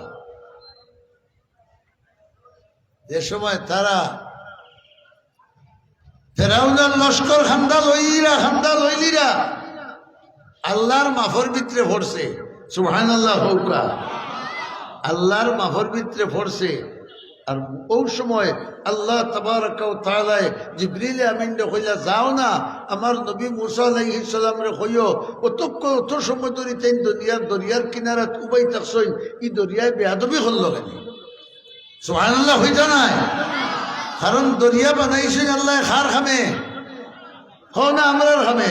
যে সময় তারা ফেরাউনের লস্কর খান্দা লইলিরা আল্লাহর মাফর ভিতরে পড়ছে, সুবহানাল্লাহ হোকা, আল্লাহর মাফর ভিতরে পড়ছে। আর ওই সময় আল্লাহ তাবারাকা ওয়া তাআলা জিবরিল আমিন রে কইলা, যাও না আমার নবী মুসা আলাইহিস সালাম রে কইও অত সময় ধরে তেন দরিয়ার কিনারাত উবাই থাকছইন, ই দরিয়ায় বেয়াদবি হল কেন? সুবহানাল্লাহ হইতা নাই? কারণ দরিয়া বানাইছেন আল্লাহ খার খামে, হও না আমরার খামে।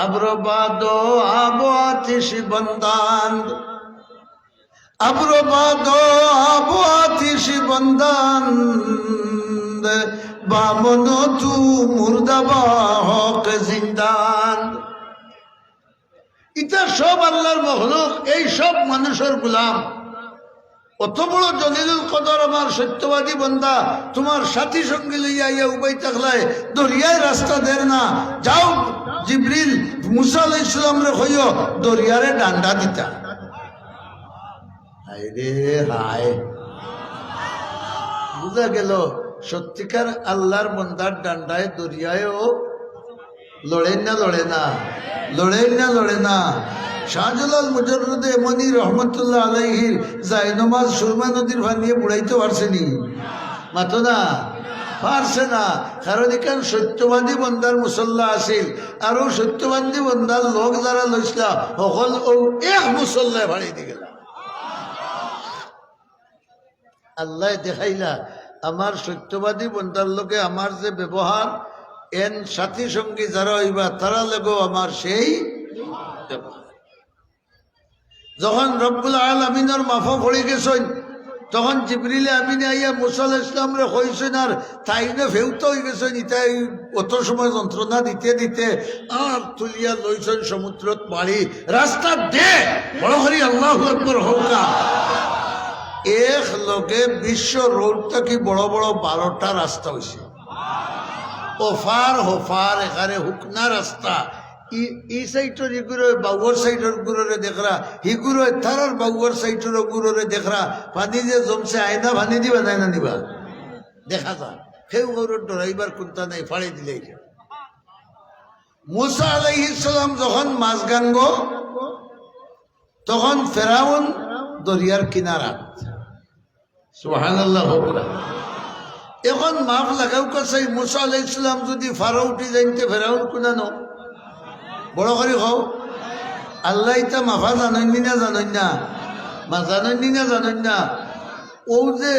আব্রবাদো আবো আতিশ বন্দান, আব্রবাদো আবো আতিশ বন্দান, বামন তু মুর্দাবা হক জিন্দান। এটা সব আল্লাহর মখলুক, এই সব মানুষের গোলাম। অত বড় জলিলুল কদর আমার সত্যবাদী বন্দা তোমার সাথী সঙ্গী লইয়া ইয়া উবাই থাকলায় দরিয়ায় রাস্তা দের না, যাও জিবরিল মুসা আলাইহিস সালাম রে কইও দরিয়ারে ডান্ডা দিতা। হায় রে হায়, বুঝা গেল সত্যিকার আল্লাহর বন্দার ডান্ডায় দরিয়ায়ও লড়ে না লড়ে না, লড়ে না লড়ে না। শাহজালাল মুজাররদে মনি রহমতুল্লাহ আলাইহির জায়নমাজ সুরমা নদীর ভাঙিয়ে বুড়াইতে পারছেনি? মাতো না, পারছে না। কারণ এখান সত্যবাদী বন্দার মুসল্লা আছিল, আর ও সত্যবাদী বন্দার লোক যারা লইসলা সকল ও এক মুসল্লায় ভাড়ি দিয়ে গেল। আল্লাহ দেখাইলা আমার সত্যবাদী বন্দার লোকে আমার যে ব্যবহার, এন সাথী সঙ্গী যারা হইবা তারা লেগো আমার সেই ব্যবহার। যখন রব্বুল আলামিনের মাফা পড়ে গেছেন, তখন জিবরিলে আমিনে আইয়া মুসা আলাইহিস সালাম রে কইছেন, আর তাইনে ফেউত হয়ে গেছেন। ইতাই অত সময় যন্ত্রণা দিতে দিতে আর তুলিয়া লইছেন সমুদ্রত বাড়ি, রাস্তা দে বড় করি আল্লাহু আকবার হোকা। এক লগে বিশ্ব রোড থেকে বড় বড় 12টা রাস্তা হয়েছে। ওফার হোফার এখানে হুকনা রাস্তা, ই সাইডর ইগুলো বাউর সাইডর গুলোরে দেখরা, হিগুলো তারার বাউর সাইডর গুলোরে দেখরা। পানি যে জমছে আয়না পানি দিবা নাই না নিবা দেখা যা, কেউ গরুর ডরাইবার কোনটা নাই, ফাড়ি দিলে। মুসা আলাইহিস সালাম যখন মাছ গাঙ্গ, তখন ফেরাউন দরিয়ার কিনারা। সুবহানাল্লাহ। এখন মাফ লাগাও কাছাই মুসা আলাইহিস সালাম যদি ফারা উঠি যাইতে ফেরাউন কোনানো বড় করে খাও। আল্লাহ ইতা মাফা জাননি না জানই না, মা জাননি না জানই না। ও যে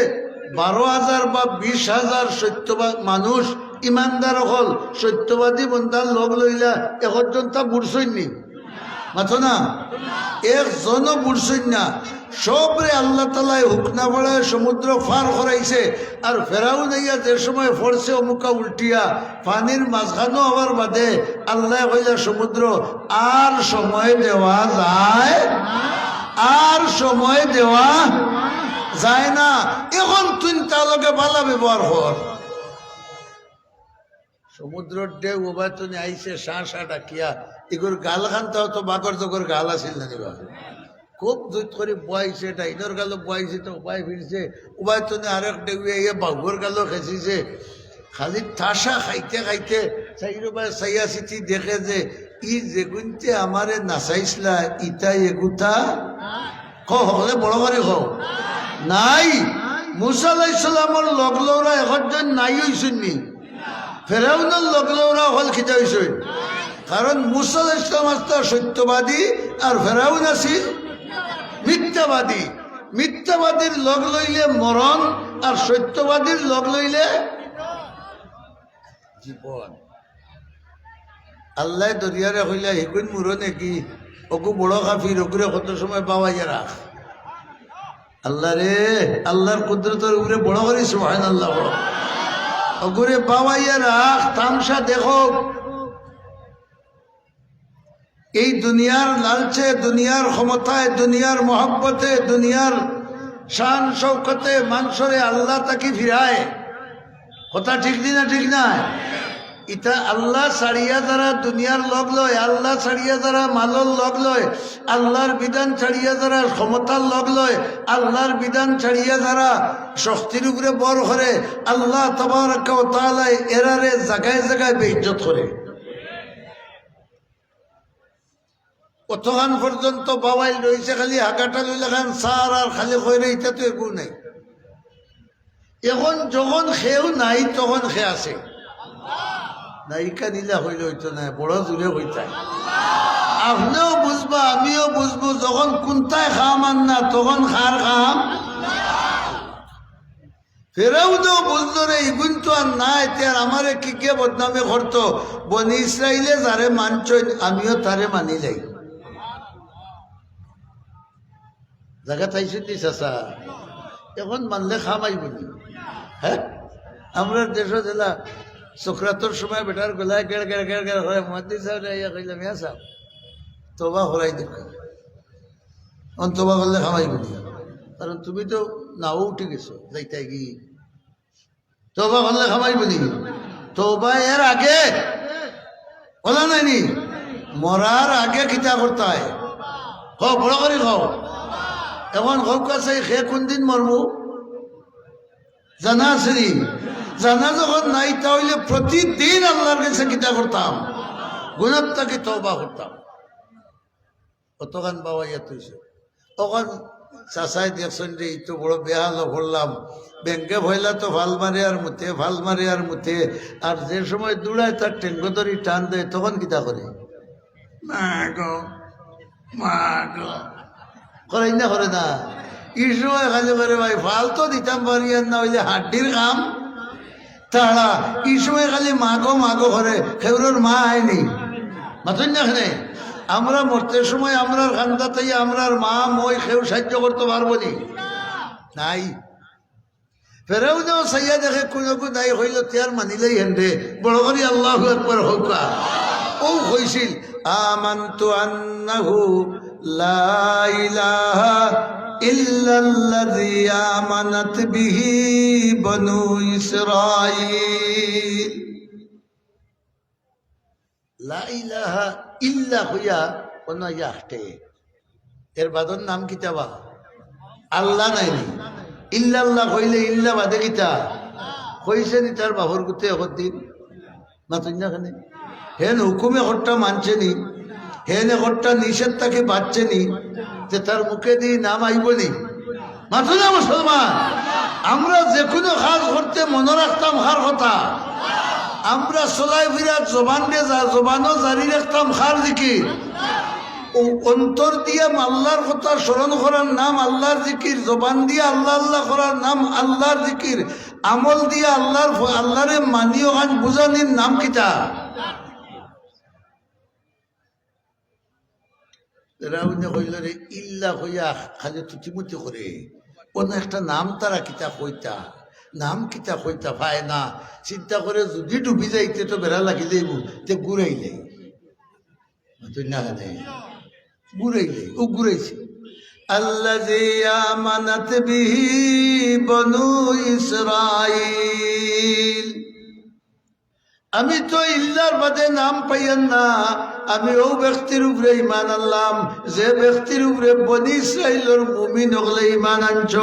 12,000 বা 20,000 সত্যবাদ মানুষ ইমানদার হল সত্যবাদী বন্ধার লোক লইলা এখন তা বুড়ছইনি মাথো না, একজনও বুড়ছই না। সবরে আল্লাহ তালায় হুকনা বড়ায় সমুদ্র পার করাইছে। আর ফেরাউন আইয়া যে সময় পড়ছে অমুকা উল্টিয়া পানির মাঝখানো হওয়ার বাদে আল্লাহ কইলা সমুদ্র আর সময় দেওয়া যায়, আর সময় দেওয়া যায় না। এখন তুই তালকে ভালো ব্যবহার কর। সমুদ্রের ঢেউ ওবা তুমি আইসে শাঁ ডাকিয়া এগুর গাল খানতাও তো বাকর জগর গাল আসিল না নিবা, খুব দুধ করে বয়াইছে, ডাইনোর গালও বয়াইছে, তো উপায় ফিরছে উপায় তো আরেক ডেউয়ে ইয়ে বাঘুর গালও খেঁচিছে। খালি ঠাসা খাইতে খাইতে চাইরবা চাইয়া চিঠি দেখে যে ই যেগুনতে আমারে নাচাইছিলা ইটা এগুতা হলে বড় করে খাও নাই। মুসা আলাইহিস সালামর লগলৌরা এখন নাই হইছেননি, ফেরাউনের লগলৌরা হল খিতা হইছে। কারণ মুসা আলাইহিস সালাম আসতা সত্যবাদী আর ফেরাউন আছিল মিথ্যাবাদী। মিথ্যাবাদীর লগ লইলে মরণ, আর সত্যবাদীর লগ লইলে জীবন। আল্লাহ দরিয়ারে হইলা হিকুন মুরো নাকি ওকু বড় কাফির, ওকুরে কত সময় পাওয়াইয়া রাখ। আল্লাহ রে, আল্লাহর কুদরতের উপরে বড় করি সুবহানাল্লাহ। ওকুরে পাওয়াইয়া রাখ, তামসা দেখো। এই দুনিয়ার লালচে, দুনিয়ার ক্ষমতায়, দুনিয়ার মহব্বতে, দুনিয়ার শান শৌকতে মানুষরে আল্লাহ তাকে ফিরায়। কথা ঠিক না? ঠিক না? ইটা আল্লাহ ছাড়িয়া যারা দুনিয়ার লগ লয়, আল্লাহ ছাড়িয়া যারা মালর লগ লয়, আল্লাহর বিধান ছাড়িয়া যারা ক্ষমতার লগ লয়, আল্লাহর বিধান ছাড়িয়া যারা শক্তির উপরে বর করে, আল্লাহ তাবারাকা ওয়া তাআলা এরারে জায়গায় জায়গায় বেইজ্জত করে। কতক্ষণ পর্যন্ত বাবাইল রয়েছে খালি হাঁকাটা লইলে খান সার, আর খালি কইরে এটা তো এগু নাই। এখন যখন খেয়েও নাই তখন খেয়ে আসে নায়িকা নিলা হইলে হইতো না, বড় জুড়ে হইতাই। আপনিও বুঝবা, আমিও বুঝবো, যখন কোনটায় খাম আর না তখন খার খাম। ফেরাও তো বুঝলো রে ইগুন তো আর নাই, তার আমারে কি কে বদনামে করতো। বনি ইসরাইলে যারে মানছ আমিও তারে মানি যাই। জায়গা চাইছেন নি চাষা, এখন মানলে খামাই বলি। হ্যাঁ, আমরা দেশ জেলা সুকরাতর সময় বেটার গলায় গেড় গেড় গেড় গেড় করে মহাদি সাহেব ইয়া কইলাম, ইয়া সাহেব তোবা করাই দেখ, তোবা করলে খামাই বলি। কারণ তুমি তো নাও উঠে গেছো যাইতাই কি, তোবা করলে খামাই বলি। তোবা এর আগে বলা নাইনি, মরার আগে খিতা করতে হয়। খাও বড় করে খাও। এখন হোক আছে খে কোন দিন মরমু জানা আছে নি? জানা যখন নাই তাহলে প্রতিদিন আল্লাহর কাছে কিতা করতাম, গুণাত্মাকে তওবা করতাম। কতখান বাবা ইয়া তুইছে তখন চাষাই দেখছেন যে এই তো বড় বেহাল করলাম। ব্যাংকে ভয়লা তো ভাল মারে আর মুতে, ভাল মারে আর মুতে। আর যে সময় দৌড়ায় তার টেঙ্গো ধরি টান দেয় তখন কিতা করে, মা গো মা গো করাই না, করে না। এই সময় খালি করে ভাই ফাল তো দিতাম পারি আর না হইলে হাড্ডির কাম তাড়া। এই সময় খালি মাগো মাগো করে, খেউরের মা আয়নি মাতুন না। এখানে আমরা মরতে সময় আমরার খান্দাতেই আমরার মা মই খেউ সাহায্য করতে পারবো নি? নাই। ফেরেও যাও সাইয়া দেখে কোনো নাই হইলতিয়ার মানিলেই হেনরে বড় করি আল্লাহু আকবার হোকা। ও হইছিল আমানতু আন্নাহু লা ইলাহা ইল্লাল্লাযী আমানাত বিহি বনু ইসরাঈল। লা ইলাহা ইল্লা হইয়া কোন ইয়াহতে এর বাদর নাম কিতাবা আল্লাহ নাইনি। ইল্লাল্লাহ হইলে ইল্লা বাদে কিতা হইছে নি তার বাবর গুতে একদিন মাতুন না। খানে হেন হুকুমে হট্টা মানছে নি, হেন হট্টা নিষেধ তাকে বাঁচছে নি, যে তার মুখে দিয়ে নাম আইব নি? মাথো না মুসলমান। আমরা যে কোনো কাজ করতে মনে রাখতাম কার কথা। আমরা চলাই ফিরা জবান দিয়ে জবানও জারি রাখতাম কার জিকির। ও অন্তর দিয়ে আল্লাহর কথা স্মরণ করার নাম আল্লাহর জিকির, জবান দিয়ে আল্লাহ আল্লাহ করার নাম আল্লাহর জিকির, আমল দিয়ে আল্লাহরে মানিও গান বুঝানির নাম কিতা? কইল রে ইল্লা হইয়া খালি তুতিমুতি করে কোনো একটা নাম তারা কিতা কইতা, নাম কিতা কইতা পায় না। চিন্তা করে যদি ডুবি যাইতে তো বেড়া লাগি যাইব, তে ঘুরাইলে তুই না ঘুরাইলে ও ঘুরাইছে। আল্লাযী আমানাত বিহি বনু ইসরাঈল। আমি তো ইল্লার বাদে নাম পাইয়ান না। আমি ও ব্যক্তির উপরে ইমান আনলাম যে ব্যক্তির উপরে বনি ইসরাইলের মুমিন হলে ইমান আনছ।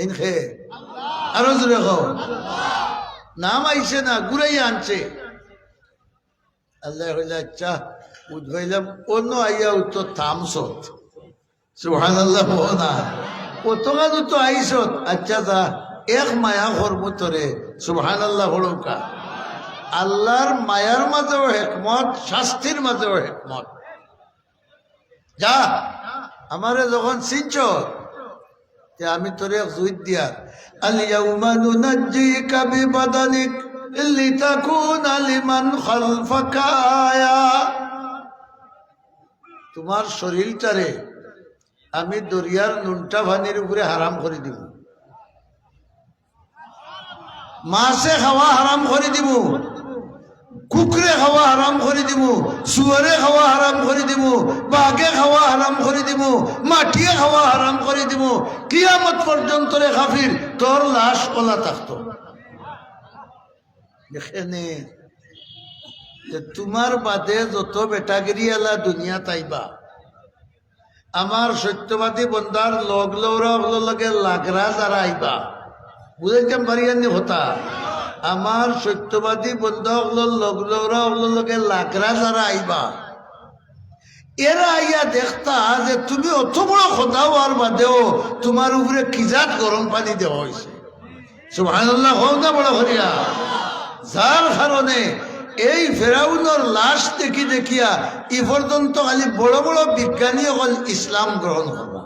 ইনখে আরো জোরে কও, নাম আইছে না ঘুরাই আনছে। আল্লাহ হইলে আচ্ছা উদ্ভাইলাম অন্য আইয়া উত্তর থামছত সুবহানাল্লাহ না কতখানি তো আইসত। আচ্ছা যা এক মায়া কর্মতরে সুবহানাল্লাহ হড়কা। আল্লাহর মায়ার মাঝেও হেকমত, শাস্তির মাঝেও হেকমত। যা আমারে যখন চিনছ তে আমি তোরে জুইত দিয়ার আল ইয়াউমা নুনাজ্জিকা বিবাদানিক লিতাকুনা লিমান খালফাকা আয়া। তোমার শরীরটারে আমি দরিয়ার নুনটা ভানির উপরে হারাম করে দিব, মাছে খাওয়া হারাম করে দিব, কুকুরে খাওয়া হারাম করে দিব, শুয়ারে খাওয়া হারাম করে দিব, বাঘে খাওয়া হারাম করে দিব, মাটিয়ে খাওয়া হারাম করে দিব। কিয়ামত পর্যন্ত রে কাফির তোর লাশ ওলা থাকতো। এখানে যে তোমার বাদে যত বেটাগিরি আলা দুনিয়া তাইবা, আমার সত্যবাদী বন্দার লগ লগে লাগরা যারা আইবা, বুঝাইতাম পারিয়ানি হতা। আমার সত্যবাদী বন্ধুগুলোর লগে লাগরা যারা আইবা, এরা আইয়া দেখতা যে তুমি অত বড় খোদা হওয়ার বাদেও তোমার উপরে কিজাত গরম পানি দেওয়া হয়েছে। সুবহানাল্লাহ হোক না বড় হরিয়া। যার কারণে এই ফেরাউনের লাশ দেখি দেখিয়া ই পর্যন্ত খালি বড় বড় বিজ্ঞানী হল ইসলাম গ্রহণ করবা।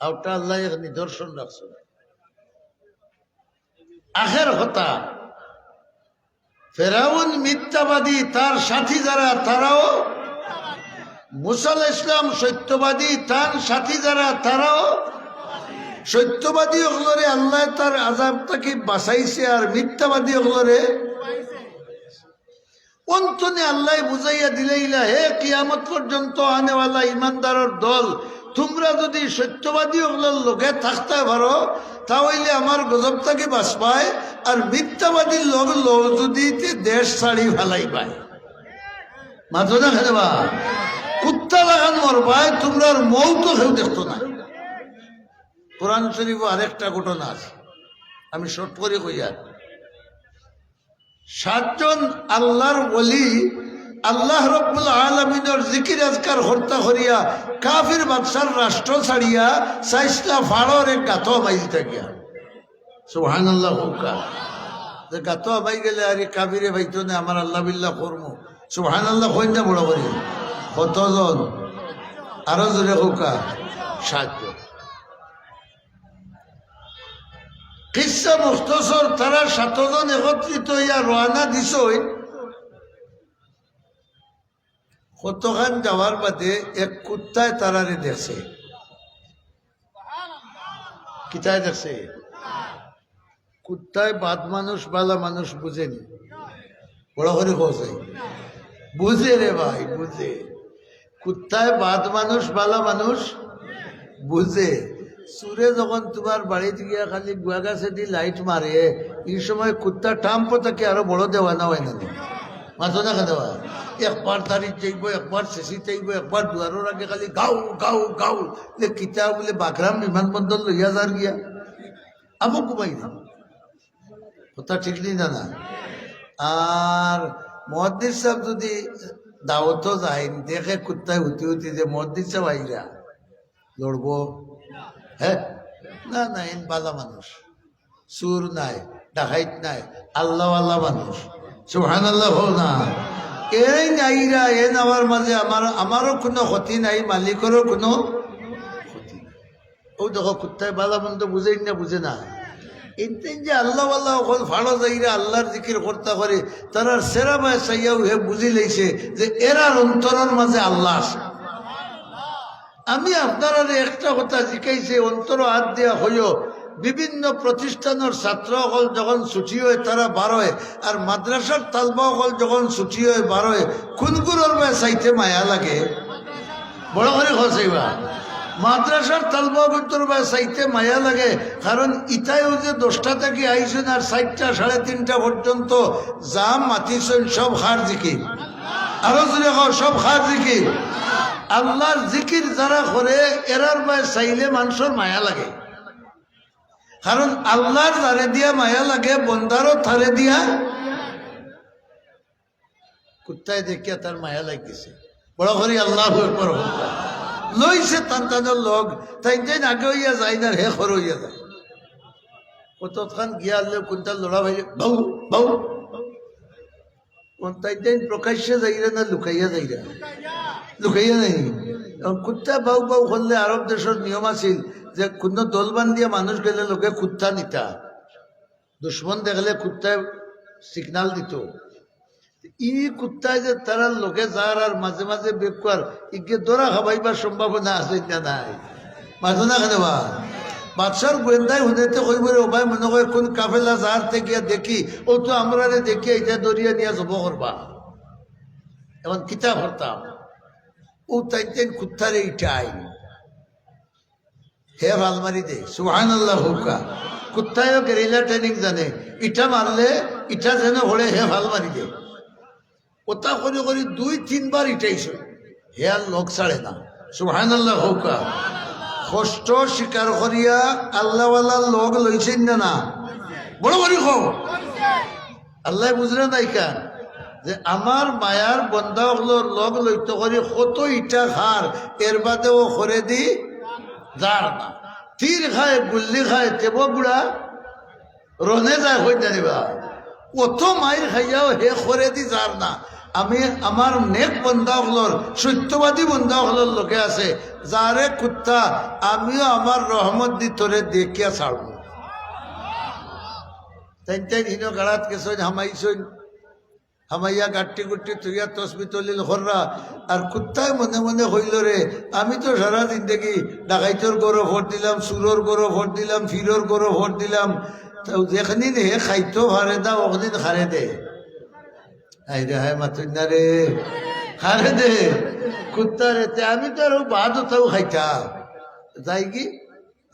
আউটা আল্লাহ নিদর্শন রাখছে। আখের হতা ফেরাউন মিথ্যাবাদী, তার সাথী যারা তারাও, মুসা আলাইহিস সালাম সত্যবাদী, তার সাথী যারা তারাও সত্যবাদী হলরে আল্লাহ তার আযাব থেকে বাঁচাইছে, আর মিথ্যাবাদী হলরে অন্তনে আল্লাহ বুঝাইয়া দিলেইলা, হে কিয়ামত পর্যন্ত আনেওয়ালা ইমানদারের দল, তোমরা যদি সত্যবাদী হলের লোকে থাকতে পারো তাহলে আমার গজব থেকে বাঁচবায়, আর মিথ্যাবাদীর লোক যদি দেশ ছাড়ি ফেলাই পায় মাথো না খেলবা, কুত্তা লাগান মরবায়, তোমরা মৌ তো কেউ দেখতো না। কোরআন শরীফ আরেকটা ঘটনা আছে, আমি শর্ট করে কই। আর 7 জন আল্লাহর ওলি আল্লাহ রাব্বুল আলামিনের জিকির আজকার হত্যা করিয়া কাফির বাদশার রাষ্ট্র ছাড়িয়া সাইসলা ফাড়র এক গাতো মাইল থাকিয়া। সুবহানাল্লাহ হুকা যে গাতো মাই গেলে আর কাফিরে ভাইতো না আমার আল্লাহ বিল্লাহ করমু। সুবহানাল্লাহ কই না বড় করি কতজন আরো জোরে হুকা 7 জন। কিসা মুখতসর, তারা 7 জন একত্রিত হইয়া রওনা দিছই। কতখান যাওয়ার বাদে এক কুত্তায় তারারে দেখছে। কিতায় দেখছে? কুত্তায় বাদ মানুষ বালা মানুষ বুঝেনি, বড় করে কছে বুঝে রে ভাই, বুঝে। কুত্তায় বাদ মানুষ বালা মানুষ বুঝে। সুরে যখন তোমার বাড়িতে গিয়া খালি গুয়া গাছে দিয়ে লাইট মারে, এই সময় কুত্তা টাম্প তাকে আরো বড় দেওয়া না হয় না, মাথো না দেওয়া। একবার দাঁড়িয়ে চাইব, একবার শেষি চাইব, একবার দুয়ারের আগে খালি গাও গাও গাও। কিতা বলে বাগরাম বিমানবন্দর লইয়া যার গিয়া আমো কুমাই না, কথা ঠিক নেই না। আর মুহাদ্দিস সাহেব যদি দাওয়াতও যায়, দেখে কুত্তায় হুতি হুতি যে মুহাদ্দিস সাহেব আইরা লড়বো, হ্যাঁ না না, এন বালা মানুষ, সুর নাই, ডাকাইত নাই, আল্লাহ আল্লাহ মানুষ। সুবহানাল্লাহ হো না, এই নাইরা এন আমার মাঝে আমারও কোনো ক্ষতি নাই, মালিকেরও কোনো ক্ষতি নাই। ও দেখো কুত্তায় বালা মন্দ বুঝেই না, বুঝে না। এনতেন যে আল্লাহ আল্লাহ অকল ভালো যাইরা আল্লাহর জিকির কর্তা করে, তারা সেরা বায় চাইয়াও হে বুঝি লাইছে যে এরার অন্তরের মাঝে আল্লাহ আছে। আমি আপনারা একটা কথা শিখাইছে, অন্তর হাত দিয়া হইও। বিভিন্ন প্রতিষ্ঠানের ছাত্র হল যখন ছুটি হয় তারা বারোয়, আর মাদ্রাসার তালবা হল যখন ছুটি হয় বারোয়, কোনগুলোর চাইতে মায়া লাগে? বড় করে খসাইবা, মাদ্রাসার তালবা ভিতর চাইতে মায়া লাগে। কারণ ইটাইও যে 10টা থেকে আইসেন আর 4টা 3:30 পর্যন্ত যা মাতিছেন সব হার জিকির, আরো জোরে সব হার জিকির। আল্লাহর জিকির যারা করে এরার চাইলে মানুষের মায়া লাগে। কারণ আল্লাহর ধারে দিয়া মায়া লাগে, বন্দারও থারে দিয়া। কুত্তায় দেখিয়া তার মায়া লাগিছে, বড় করে আল্লাহ লইছে তান্তানোর লোক, তাই দিন আগে হইয়া যায় না, হে খর হইয়া যায়। কতক্ষণ গিয়া কোনটা লড়া ভাই বউ বউ, কোনটাই দিন প্রকাশ্যে যাইরা না লুকাইয়া যাইরা, লুকাইয়া নাই কুত্তা বাউ বাউ করলে আরব দেশের নিয়ম আছিল যে কোনো দলবান দিয়ে মানুষ গেলে লোকে কুত্তা নিতা দুশ্মন দেখলে কুত্তায় সিগনাল দিত ই কুত্তায় যে তারা লোকে যার আর মাঝে মাঝে বেকুয়ার ইগে দৌড়া খাবাইবার সম্ভাবনা আছে না নাই মাঝে না কেন বা বাদশার গোয়েন্দায় হুনেতে কইব রে ভাই মনে হয় কোন কাফেলা যার থেকে দেখি ও তো আমরা দেখি এটা দরিয়া নিয়ে জব করবা এখন কিতাব হরতাম ও তাই তাই কুত্তারে ইটাই হে আলমারি দে সুবহানাল্লাহ হুকা কুত্তায়ও গেরিলা ট্রেনিং জানে ইটা মারলে ইটা যেন হলে হে আলমারি দে ওটা করে করে 2-3 বার ইটাইছে হে আর লোক ছাড়ে না সুবহানাল্লাহ হুকা কষ্ট স্বীকার করিয়া আল্লাহওয়ালার লোক লইছেন না বড় বড় খো আল্লাহ বুঝলে নাই কেন যে আমার মায়ার বন্ধা হলোর লগ লইতে করি কত ইটা খার এর বাদে ও করে দি যার না তীর খায় গুল্লি খায় তেব বুড়া রনে যায় হয়ে জানিবা অত মায়ের খাইয়াও হে করে দি যার না আমি আমার নেক বন্ধা হলোর সত্যবাদী বন্ধা হলোর লোকে আছে যারে কুত্তা আমিও আমার রহমত দি তোরে দেখিয়া ছাড়ব তাই তাই হিন গাড়াত কেছন হামাইছন হামাইয়া গাট্টি গুট্টি তুইয়া তসবি তলিল হররা আর কুত্তায় মনে মনে হইল রে আমি তো সারা জিন্দগি ডাকাইতর গরো ভোট দিলাম সুরোর গরো ভোট দিলাম ফিরোর গরো ভোট দিলাম যেখানে হে খাইতো হারে দা ওখানে হারে দে আই রে হায় মাতুন না রে হারে দে কুত্তা রেতে আমি তো আরো বাদ তাও খাইতা যাই কি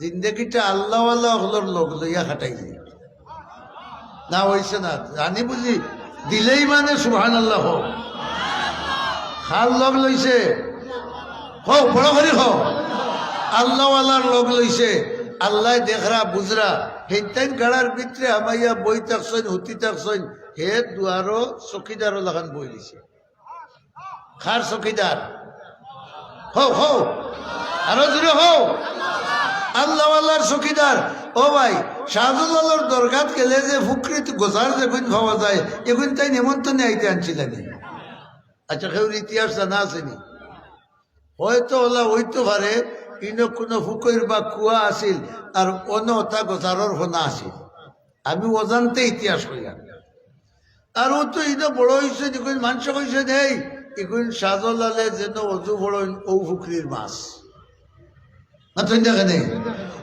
জিন্দগিটা আল্লাহ আল্লাহ হলোর লোক লইয়া খাটাইছি না হইছে না জানি বুঝি দিলেই মানে সুবহানাল্লাহ হোক খাল লগ লইছে হোক বড় করে হোক আল্লাহ আল্লাহর লোক লইছে আল্লাহ দেখরা বুঝরা হেনতেন গাড়ার ভিতরে আমাইয়া বই থাকছেন হুতি থাকছেন হে দুয়ারও চকিদারও লাগান বই দিছে খার চকিদার হো হো আরো জুড়ে হো আল্লাহ আল্লাহর চকিদার ও ভাই শাহজুল্লাহর দরগাত গেলে যে ফুকরিত গোজার যেগুন পাওয়া যায় এগুন তাই নেমন্তন্নে আইতে আনছিলেন আচ্ছা কেউ ইতিহাস জানা আসেনি হয়তো ওলা হইতে পারে ইনো কোনো ফুকইর বা কুয়া আসিল আর অন্য ওটা গোজারর ফোনা আসিল আমি অজান্তে ইতিহাস কইয়া আর ও তো ইনো বড় হয়েছে দেখুন মানুষ কইছে নেই এগুন শাহজলালে যেন অজু বড় ও ফুকরির মাছ দেখে নেই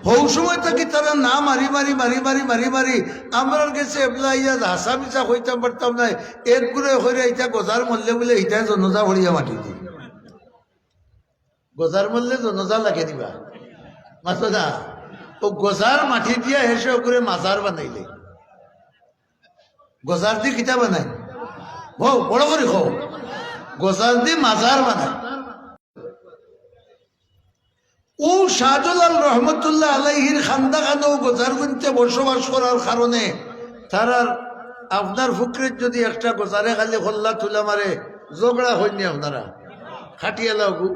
হৌ সময় থাকি তারা না মারি মারি মারি মারি মারি মারি আমরা গেছে এবলা ইয়া হাসা মিশা হইতাম পারতাম না এর করে হইয়া ইটা গজার মরলে বলে ইটাই জনজা ভরিয়া মাটি দি গজার মরলে জনজা লাগে দিবা মাথো না ও গজার মাটি দিয়া হেসে করে মাজার বানাইলে গজার দি কিতা বানাই হো বড় করে হো গজার দি মাজার বানাই ও শাহজালাল রহমতুল্লাহ আলাইহির খান্দাখানো গোজারগুনতে বসবাস করার কারণে তারার আপনার ফুকরির যদি একটা গোজারে খালি হল্লা তুলা মারে ঝগড়া হয়নি আপনারা খাটিয়া লাগু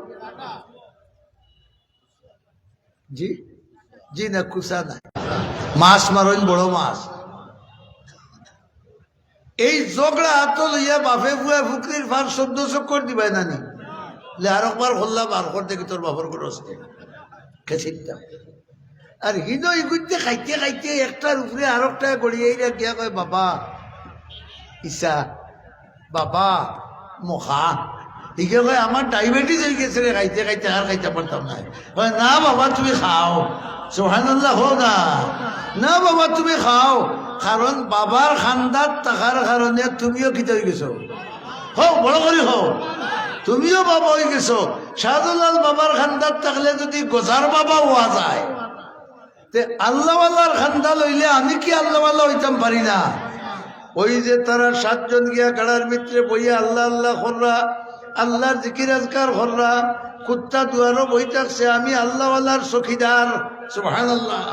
জি জি না কুসা না মাছ মারেন বড় মাছ এই ঝগড়া হাত লইয়া বাপে বুয়া ফুকরির ফার 14 চক্কর দিবাই নানি আর একবার হল্লা বার কর দেখি তোর বাপর করে আসতে খেছিতাম আর হিনো ইগুনতে খাইতে খাইতে একটার উপরে আর একটা গড়িয়ে গিয়া কয় বাবা ইসা বাবা মখা ইকে কয় আমার ডায়াবেটিস হয়ে গেছে রে খাইতে খাইতে আর খাইতে পারতাম না কয় না বাবা তুমি খাও সুবহানাল্লাহ হো না না বাবা তুমি খাও কারণ বাবার খান্দার থাকার কারণে তুমিও খিতে হয়ে গেছো হও বড় করে হও তুমিও বাবা হয়ে গেছো শাহজালাল বাবার খান্দার থাকলে যদি গোজার বাবা হওয়া যায় তে আল্লাহওয়ালার খান্দা লইলে আমি কি আল্লাহওয়ালা হইতাম পারি না ওই যে তারা 7 জন গিয়া গাড়ার ভিতরে বইয়া আল্লাহ আল্লাহ কররা আল্লাহর জিকির আজকার কররা কুত্তা দুয়ারও বই থাকছে আমি আল্লাহওয়ালার চকিদার সুবহানাল্লাহ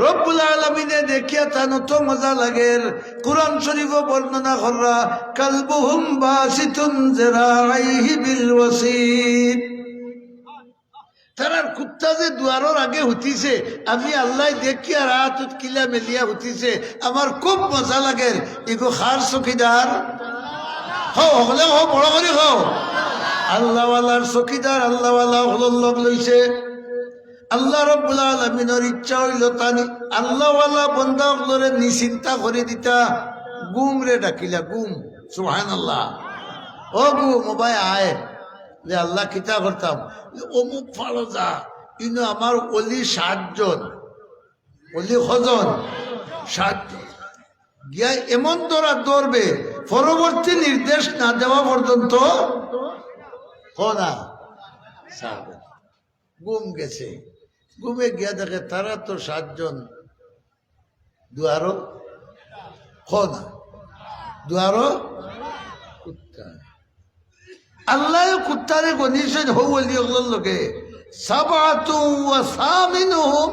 রব্বুল আলামিনে দেখিয়া তা নত মজা লাগের কুরআন শরীফও বর্ণনা কররা কালবুহুম বাসিতুন জিরাইহি বিল ওয়াসিদ তারার কুত্তা যে দুয়ারর আগে হুতিছে আমি আল্লাহ দেখিয়া রাতত কিলা মেলিয়া হুতিছে আমার খুব মজা লাগের ইগো খার চকিদার হো হলে হো বড় করে হো আল্লাহওয়ালার চকিদার আল্লাহওয়ালা হল লগ লইছে আল্লাহ রাব্বুল আলামিনের ইচ্ছা হইল তানি আল্লাহওয়ালা বন্দা হলরে নিশ্চিন্তা করে দিতা গুম রে ডাকিলা গুম সুবহানাল্লাহ ও গুম ও ভাই আয় যে আল্লাহ কিতা করতাম অমুক ফালো যা কিন্তু আমার অলি 7 জন অলি কজন 7 জন গিয়া এমন তোরা দৌড়বে পরবর্তী নির্দেশ না দেওয়া পর্যন্ত না গুম গেছে গুমে গিয়া দেখে তারা তো 7 জন দুয়ারো না দুয়ারো কুত্তা আল্লাহ কুত্তারে গনিছেন হলি ওগুলোর লোকে সাবাতু ওয়া সামিনুহুম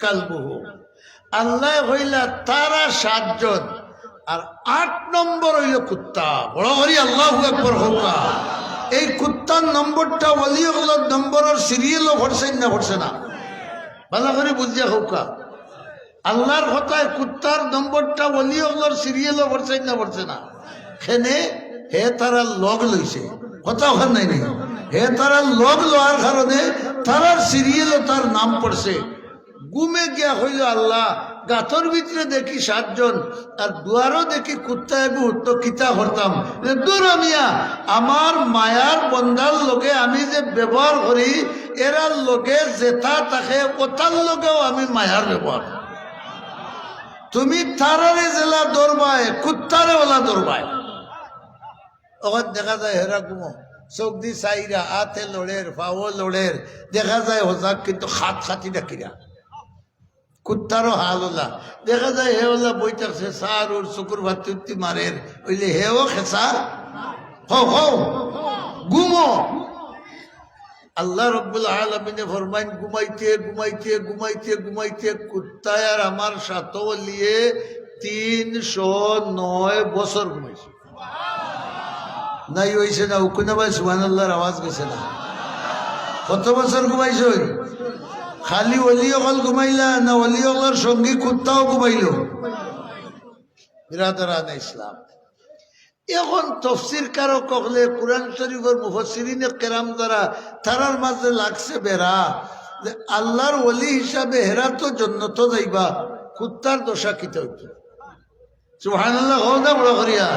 কালবুহুম আল্লাহ হইলা তারা 7 জন আর 8 নম্বর হইল কুত্তা বড় হরি আল্লাহু আকবার হোকা এই কুত্তার নম্বরটা ওলিগুলোর নম্বরের সিরিয়ালও ঘটছে না ঘটছে না ভালো করে বুঝিয়া হোকা আল্লাহর কথায় কুত্তার নম্বরটা ওলিগুলোর সিরিয়ালও ঘটছে না ঘটছে না খেনে হে তারা লগ লইছে কথা ওখান নাই নেই হে তারা লগ লওয়ার কারণে তারার সিরিয়ালও তার নাম পড়ছে গুমে গিয়া হইল আল্লাহ গাথর ভিতরে দেখি 7 জন আর দুয়ারও দেখি কুত্তা তো কিতা করতাম দুরামিয়া আমার মায়ার বন্দার লোকে আমি যে ব্যবহার করি এরার লোকে যেটা তাকে ওটার লোকেও আমি মায়ার ব্যবহার তুমি তারারে জেলা দরবায় কুত্তারে ওলা দরবায় ওখানে দেখা যায় হেরা গুমো চোখ দি চাইরা আতে লড়ের পাও লড়ের দেখা যায় হোজাক কিন্তু খাতি ডাকিরা কুত্তারও হাল ওলা দেখা যায় হে ওলা বই থাকছে সার ওর চকুর ভাতি উত্তি মারের ওইলে হেও খেসা হও গুমো আল্লাহ রাব্বুল আলামিনে ফরমাইন ঘুমাইতে ঘুমাইতে ঘুমাইতে ঘুমাইতে কুত্তায় আর আমার সাথেও লিয়ে 309 বছর ঘুমাইছে নাই হয়েছে না উকুনা ভাই সুবহানাল্লাহর আওয়াজ গেছে না কত বছর ঘুমাইছে খালি অলি অকল ঘুমাইলা না অলি অকলের সঙ্গী কুত্তাও ঘুমাইল বিরাদরান ইসলাম এখন তফসির কারো কখলে কুরআন শরীফের মুফাসসিরিনে কেরাম দ্বারা তারার মাঝে লাগছে বেড়া যে আল্লাহর ওলি হিসাবে হেরা তো জন্নত যাইবা কুত্তার দশা কিতে হইত সুবহানাল্লাহ হও না বড় করিয়া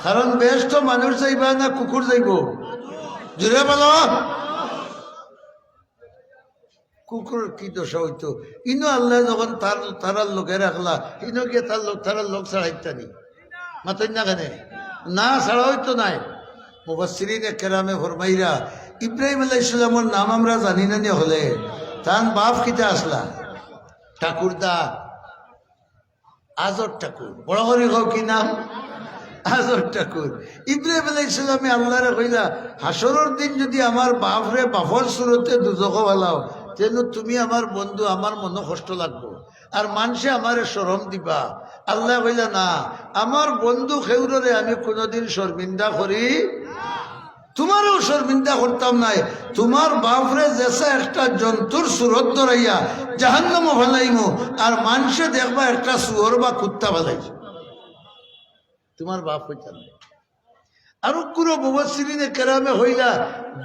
কারণ বেশ তো মানুষ যাইবা না কুকুর যাইব জুড়ে বলো কুকুর কি দশা হইতো ইনো আল্লাহ যখন তারার লোকে রাখলা ইনো গিয়ে তারার লোক ছাড়াইতানি মাতই না কেন না ছাড়া হইতো নাই মুফাসসিরিনে কেরামে ফরমাইরা ইব্রাহিম আলাইহিস সালামের নাম আমরা জানি না নি হলে তার বাপ কিতা আসলা ঠাকুরদা আজর ঠাকুর বড় করে হোক কি নাম আজর ঠাকুর ইব্রাহিম আলাইহিস সালামে আল্লাহরে কইলা হাসরের দিন যদি আমার বাপরে বাপর সুরতে দুজখ ভালাও যেন তুমি আমার বন্ধু আমার মনে কষ্ট লাগবো আর মানুষে আমারে শরম দিবা আল্লাহ কইলা না আমার বন্ধু খেউরে আমি কোনোদিন শর্মিন্দা করি তোমারও শর্মিন্দা করতাম নাই তোমার বাপরে যেসা একটা জন্তুর সুরত ধরাইয়া জাহান্নামে ফেলাইমু আর মানুষে দেখবা একটা শুয়োর বা কুত্তা ফেলাইছে তোমার বাপ হইতাম আর কোনো মুফাসসিরিনে কেরামে হইলা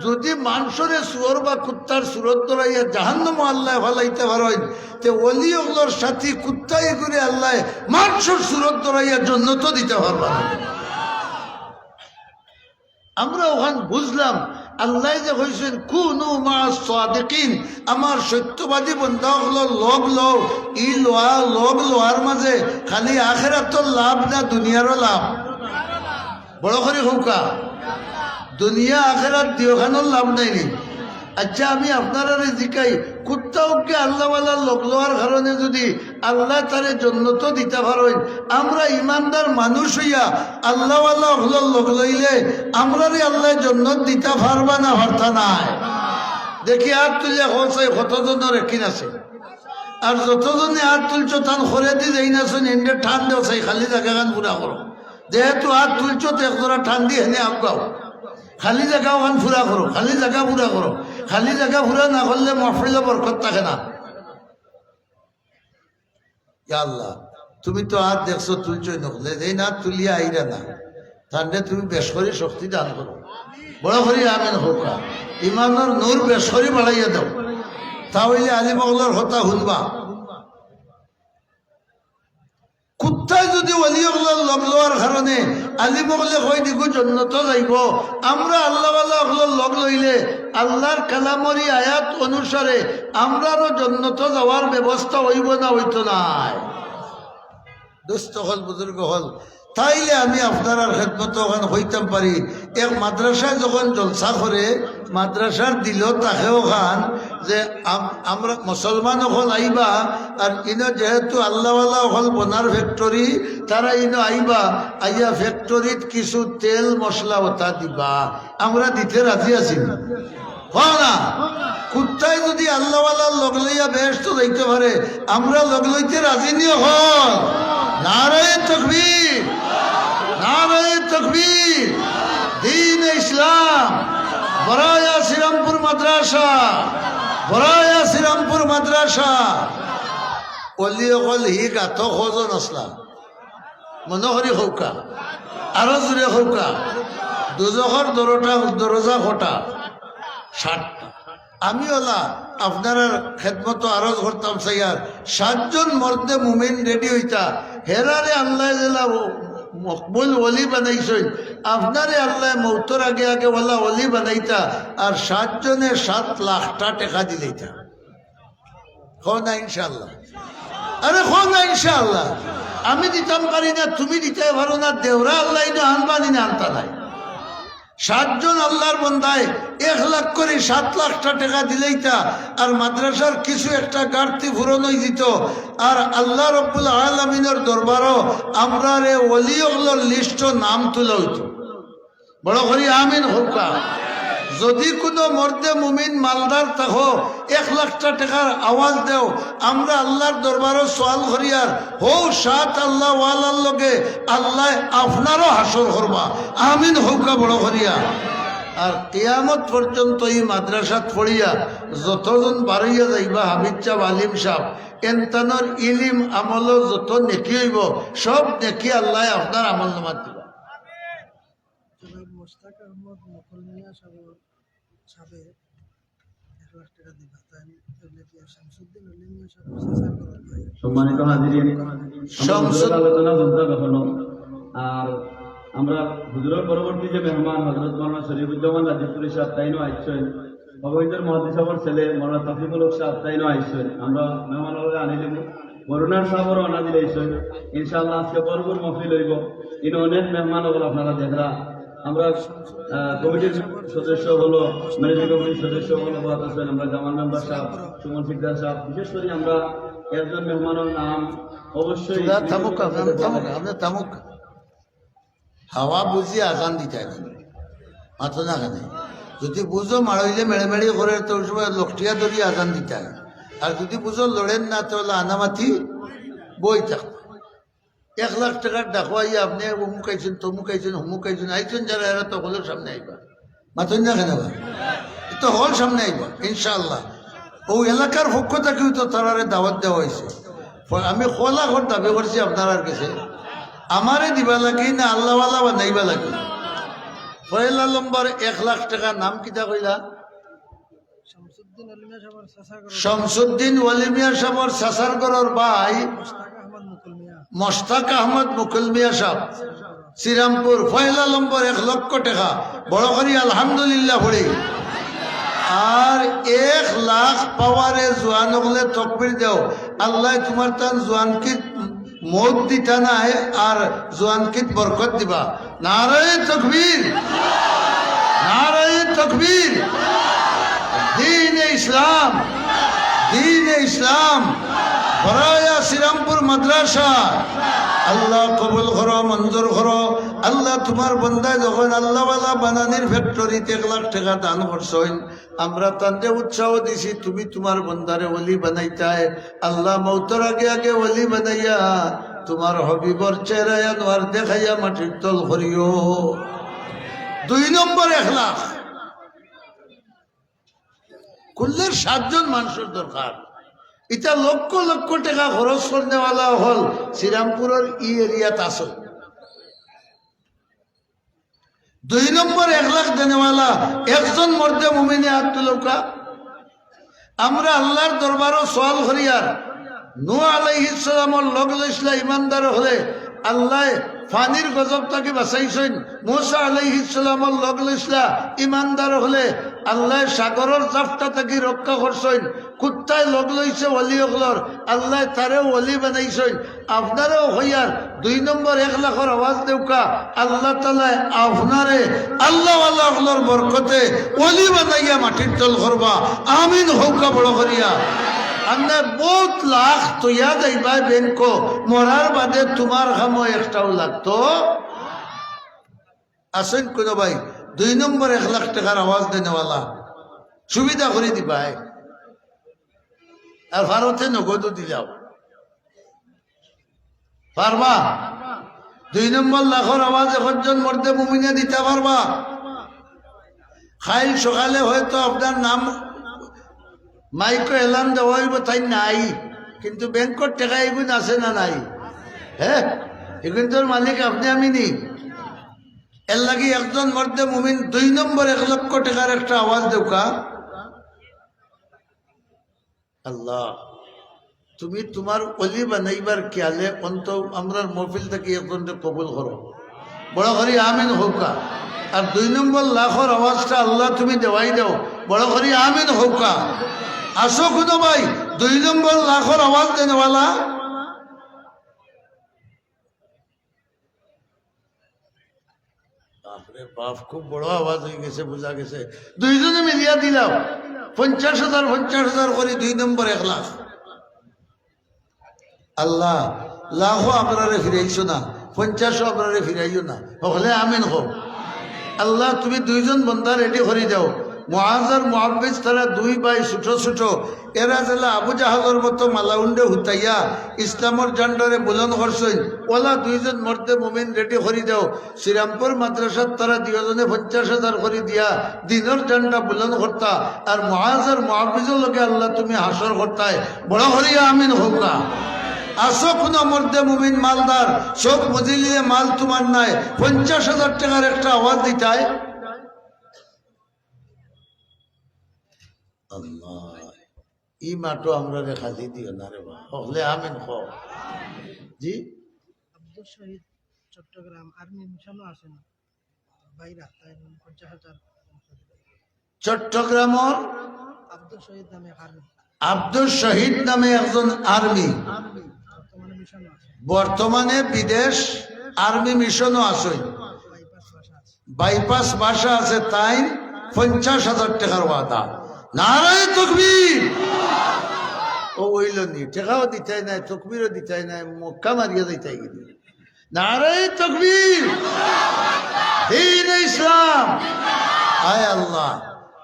যদি মানুষরে শুয়োর বা কুত্তার সুরত ধরাইয়া জাহান্নামে আল্লাহ ফেলাইতে পারেন তে ওলি ওগুলোর সাথী কুত্তাই করে আল্লাহ মানুষের সুরত ধরাইয়া জন্নত দিতে পারবা না আমরা ওখান বুঝলাম আল্লাহ যে কইছেন কুনু মা সাদিকিন আমার সত্যবাদী বান্দা হলো লগ লও ই লোয়া লগ লোয়ার মাঝে খালি আখিরাতের লাভ না দুনিয়ারও লাভ বড় করে হোকা দুনিয়া আখিরাত দিওখানোর লাভ নাই নি আচ্ছা আমি আপনারা জিকাই কুত্তাওকে আল্লাহওয়ালা লোক লোয়ার কারণে যদি আল্লাহ তারে জন্নত দিতে পারেন আমরা ইমানদার মানুষ হইয়া আল্লাহওয়ালা হলো লোক লইলে আমরা আল্লাহ জন্নত দিতে পারবা না পারতা নাই দেখি হাত তুলিয়া হচ্ছে কতজনের একিন আছে আর যতজনে হাত তুলছো তান খরে দি যাই না শুন এন্ডে ঠান দেও চাই খালি জায়গা গান পুরা করো যেহেতু হাত তুলছো তো একজোড়া ঠান দিয়ে হেনে আগাও খালি জায়গা ওখান ফুরা করো খালি জায়গা পুরা করো খালি জায়গা পুরা না করলে মহফিলে বরকত থাকে না ইয়া আল্লাহ তুমি তো হাত দেখছো তুলছোই নকলে এই না তুলিয়া আইরা না তাহলে তুমি বেশ করে শক্তি দান করো বড় করি আমিন হোকা ইমানের নূর বেসরি বাড়াইয়া দাও তাহলে আলিমগলার হতা শুনবা কুত্তায় যদি অলিয়গলার লগ লওয়ার কারণে আলিমগলে কই দিগু জন্নত যাইব আমরা আল্লাহওয়ালা হগলার লগ লইলে আল্লাহর কালামরি আয়াত অনুসারে আমরারও জন্নত যাওয়ার ব্যবস্থা হইব না হইতো নাই দুস্থ হল বুজুর্গ হল তাইলে আমি আপনার খেদমত ওখানে হইতাম পারি এক মাদ্রাসায় যখন জলসা করে মাদ্রাসার দিল তাকেও খান যে আমরা মুসলমান হল আইবা আর ইনো যেহেতু আল্লাহওয়ালা হল বোনার ফ্যাক্টরি তারা ইনো আইবা আইয়া ফ্যাক্টরিত কিছু তেল মশলা ওটা দিবা আমরা দিতে রাজি আছি না কুত্তায় যদি আল্লাহওয়ালা লগ লইয়া বেহেশত যাইতে পারে আমরা লগ লইতে রাজি নিও হল নারায়ে তাকবীর নারায়ে তাকবীর দ্বীন ইসলাম বরায়া শ্রীরামপুর মাদ্রাসা বরায়া শ্রীরামপুর মাদ্রাসা অলি অকল হি গাত খোঁজন আসলা মনোহরি হৌকা আরো জোরে হৌকা দুজখর দরজা খোটা 60টা আমি ওলা আপনার খেদমত আরজ করতাম সাইয়ার 7 জন মর্দে মুমিন রেডি হইতা হেরারে আল্লাহ মকবুল ওলি বানাইছেন আপনারে আল্লাহ মৌতর আগে আগে ওলা ওলি বানাইতা আর 7 জনে 7 লাখ টাকা দিলেইতা খো না ইনশাআল্লাহ আরে খো না ইনশাআল্লাহ আমি দিতাম পারি না তুমি দিতে পারো না দেওরা আল্লাহ আনবানি না আনতা নাই 7 জন আল্লাহর বন্দায় 1 লাখ করে 7 লাখ টাকা দিলেইতা আর মাদ্রাসার কিছু একটা ঘাটতি পূরণ হয়ে যেত আর আল্লাহ রব্বুল আলামিনের দরবারও আমরা রে ওলিগুলোর লিস্ট নাম তুলে হইতো বড় করি আমিন হোকা যদি কোনো মর্দে মুমিন মালদার তাহো 1 লাখ টাকার আওয়াজ দেও আমরা আল্লাহর দরবারও সওয়াল করিয়ার হো 7 আল্লাহ ওয়ালার লগে আল্লাহ আপনারও হাসর করবা আমিন হোকা বড় করিয়া আর কিয়ামত পর্যন্ত এই মাদ্রাসাত পড়িয়া যতজন বাড়াইয়া যাইবা হাবিব সাহেব আলিম সাহেব এনতানোর ইলিম আমল যত নেকি হইব সব নেকি আল্লাহ আপনার আমল নামাত দিবা মোস্তাক আহমদ মুকুল মিয়া সাহেব 1 লাখ টাকা দিবা তাই শামসুদ্দিন আলী মিয়া সাহেব সম্মানিত হাজিরিন আলোচনা বন্ধ এখনো আর আমরা হুজুরের পরবর্তী যে মেহমান হযরত মাওলানা শরীফুজ্জামান রাজপুরি সাহেব তাইনো আইছেন ভগবন্তের মহাদিস সাহেবের ছেলে মাওলানা তাফিকুল হক সাহেব তাইনো আইছেন আমরা মেহমানরা আনি দেব বরুণার সাহেবরও আনা দিলে আইছেন ইনশাআল্লাহ আজকে বরগুর মহফিল হইব ইনো অনেক মেহমান হল আপনারা দেখরা আমরা কমিটির সদস্য হলো ম্যানেজিং কমিটির সদস্য হলো বাদ আছেন আমরা জামান মেম্বার সাহেব সুমন সিকদার সাহেব বিশেষ করে আমরা একজন মেহমানের নাম অবশ্যই থামুক আপনার থামুক হাওয়া বুঝি আজান দিতে মাথো না কেন যদি বুঝো মারইলে মেড়ে করে তোর সময় লকটিয়া ধরি আজান দিতে আর যদি বুঝো লড়েন না তাহলে আনামাতি বই থাক 1 লাখ টাকার ডাকুয়াইয়া আপনি অমুক আইছেন তমুক আইছেন হুমুক আইছেন আইছেন যারা এরা তো হলের সামনে আইবা মাথন না কেন তো হল সামনে আইবা ইনশাআল্লাহ ও এলাকার পক্ষ থেকেও তো তারারে দাওয়াত দেওয়া হয়েছে আমি খোলা ঘর দাবি করছি আপনার কাছে আমারে দিবা লাগে না আল্লাহওয়ালা বা নাইবা লাগে পয়লা নম্বর 1 লাখ টাকা নাম কিতা কইলা শামসুদ্দিন ওয়ালি মিয়া সাহেবের সাসারগড়ের ভাই মোস্তাক আহমদ মুকুল মিয়া সাহেব শ্রীরামপুর পয়লা নম্বর 1 লক্ষ টাকা বড় করি আলহামদুলিল্লাহ পড়ে আর 1 লাখ পাওয়ারে জোয়ান হলে তকবির দেও আল্লাহ তোমার তান জোয়ানকিত মৌত দিতা নাই আর জোয়ানকিত বরকত দিবা নারায়ে তাকবীর নারায়ে তাকবীর দ্বীন ইসলাম দ্বীন ইসলাম বরায়া শ্রীরামপুর মাদ্রাসা আল্লাহ কবুল করো মঞ্জুর করো আল্লাহ তোমার বন্দায় যখন আল্লাহওয়ালা বানানির ফ্যাক্টরিতে 1 লাখ টাকা দান করছেন আমরা তাদের উৎসাহ দিছি তুমি তোমার বন্দারে ওলি বানাইতায় আল্লাহ মৌতর আগে আগে ওলি বানাইয়া তোমার হবিবর চেহারা নোয়ার দেখাইয়া মাটির তল করিও 2 নম্বর 1 লাখ কুল্লের 7 জন মানুষের দরকার এটা লক্ষ লক্ষ টাকা খরচ করনেওয়ালা হল শ্রীরামপুরের ই এরিয়াত আছে 2 নম্বর 1 লাখ দেনেওয়ালা একজন মর্দে মুমিনে হাত তুলৌকা। আমরা আল্লাহর দরবারও সওয়াল করিয়ার নূহ আলাইহিস সালামর লগ লইসলা ইমানদার হলে আল্লাহ ফানির গজব তাকে বাঁচাইছেন। মুসা আলাইহিস সালামর লগ লইসলা ইমানদার হলে আল্লাহ সাগরের জাফটা তাকে রক্ষা করছেন। কুত্তায় লগ লইছে ওলি হলর আল্লাহ তারেও ওলি বানাইছেন। আপনারেও হইয়ার 2 নম্বর 1 লাখের আওয়াজ দেউকা আল্লাহ তাআলা আপনারে আল্লাহ আল্লাহ হলর বরকতে ওলি বানাইয়া মাটির তল করবা। আমিন হৌকা বড় করিয়া। আমরা বহুত লাখ তৈয়া যাইবা ব্যাংক মরার বাদে তোমার খামো একটাও লাগতো আসেন কোনো ভাই 2 নম্বর 1 লাখ টাকার আওয়াজ দেনেওয়ালা সুবিধা করে দিবাই। আর ভারতে নগদও দিলাও পারবা। 2 নম্বর লাখের আওয়াজ একজন মর্দে মুমিনে দিতে পারবা। খাইল সকালে হয়তো আপনার নাম মাইকো এলান দেওয়া হইব তাই নাই, কিন্তু ব্যাংকর টাকা এগুন আছে না নাই? হ্যাঁ, এগুন তোর মালিক আপনি আমি নি। এর লাগি একজন মর্দে মুমিন 2 নম্বর 1 লক্ষ টাকার একটা আওয়াজ দেউকা আল্লাহ তুমি তোমার অলি বানাইবার খেয়ালে অন্ত আমরার মহফিল থেকে একজনকে কবুল করো। বড় করি আমিন হৌকা। আর 2 নম্বর লাখের আওয়াজটা আল্লাহ তুমি দেওয়াই দাও। বড় করি আমিন হৌকা। আসো কোনো ভাই 2 নম্বর লাখের আওয়াজ দেনেওয়ালা বাপরে বাপ খুব বড় আওয়াজ হয়ে গেছে, বোঝা গেছে। 2 জনে মিলিয়া দিলাম 50,000 করে 2 নম্বর 1 লাখ। আল্লাহ লাখও আপনারে ফিরাইছো না, 50ও আপনারে ফিরাইও না। হলে আমিন হোক। আল্লাহ তুমি 2 জন বন্দা রেডি করে দাও। মুআজ আর মুআব্বিস তারা 2 ভাই ছোট ছোট, এরা যেলা আবু জাহালের মতো মালাউন্ডে হুতাইয়া ইসলামর জান্ডারে বুলন করছেন। ওলা 2 জন মর্দে মুমিন রেডি করে দাও। শ্রীরামপুর মাদ্রাসার তারা 2 জনে 50,000 করে দিয়া দিনের জান্ডা বুলন করতা। আর মুআজ আর মুআব্বিসের লগে আল্লাহ তুমি হাসর করতায়। বড় হরিয়া আমিন হোকা। আসো কোনো মর্দে মুমিন মালদার সব মজিলিয়ে মাল তোমার নাই, 50,000 টাকার একটা আওয়াজ দিতায়। আল্লাহ ই মাটো আমরা খালি দিও না রে বা। হলে আমিন কও জি। আব্দুল শহীদ চট্টগ্রাম আর্মি মিশনও আসেন বাইরা তাই 50,000 চট্টগ্রামর আব্দুল শহীদ নামে আর্মি আব্দুল শহীদ নামে একজন আর্মি বর্তমানে মিশনও আছে। বর্তমানে বিদেশ আর্মি মিশনও আছে, বাইপাস ভাষা আছে। তাই 50,000 টাকার ওয়াদা। নারায়ে তাকবীর। ও ওইল নি টাকাও দিতাই নাই, তকবীরও দিতাই নাই, মক্কা মারিয়া দিতাই গেলি। নারায়ে তাকবীর। দ্বীন ইসলাম। আয় আল্লাহ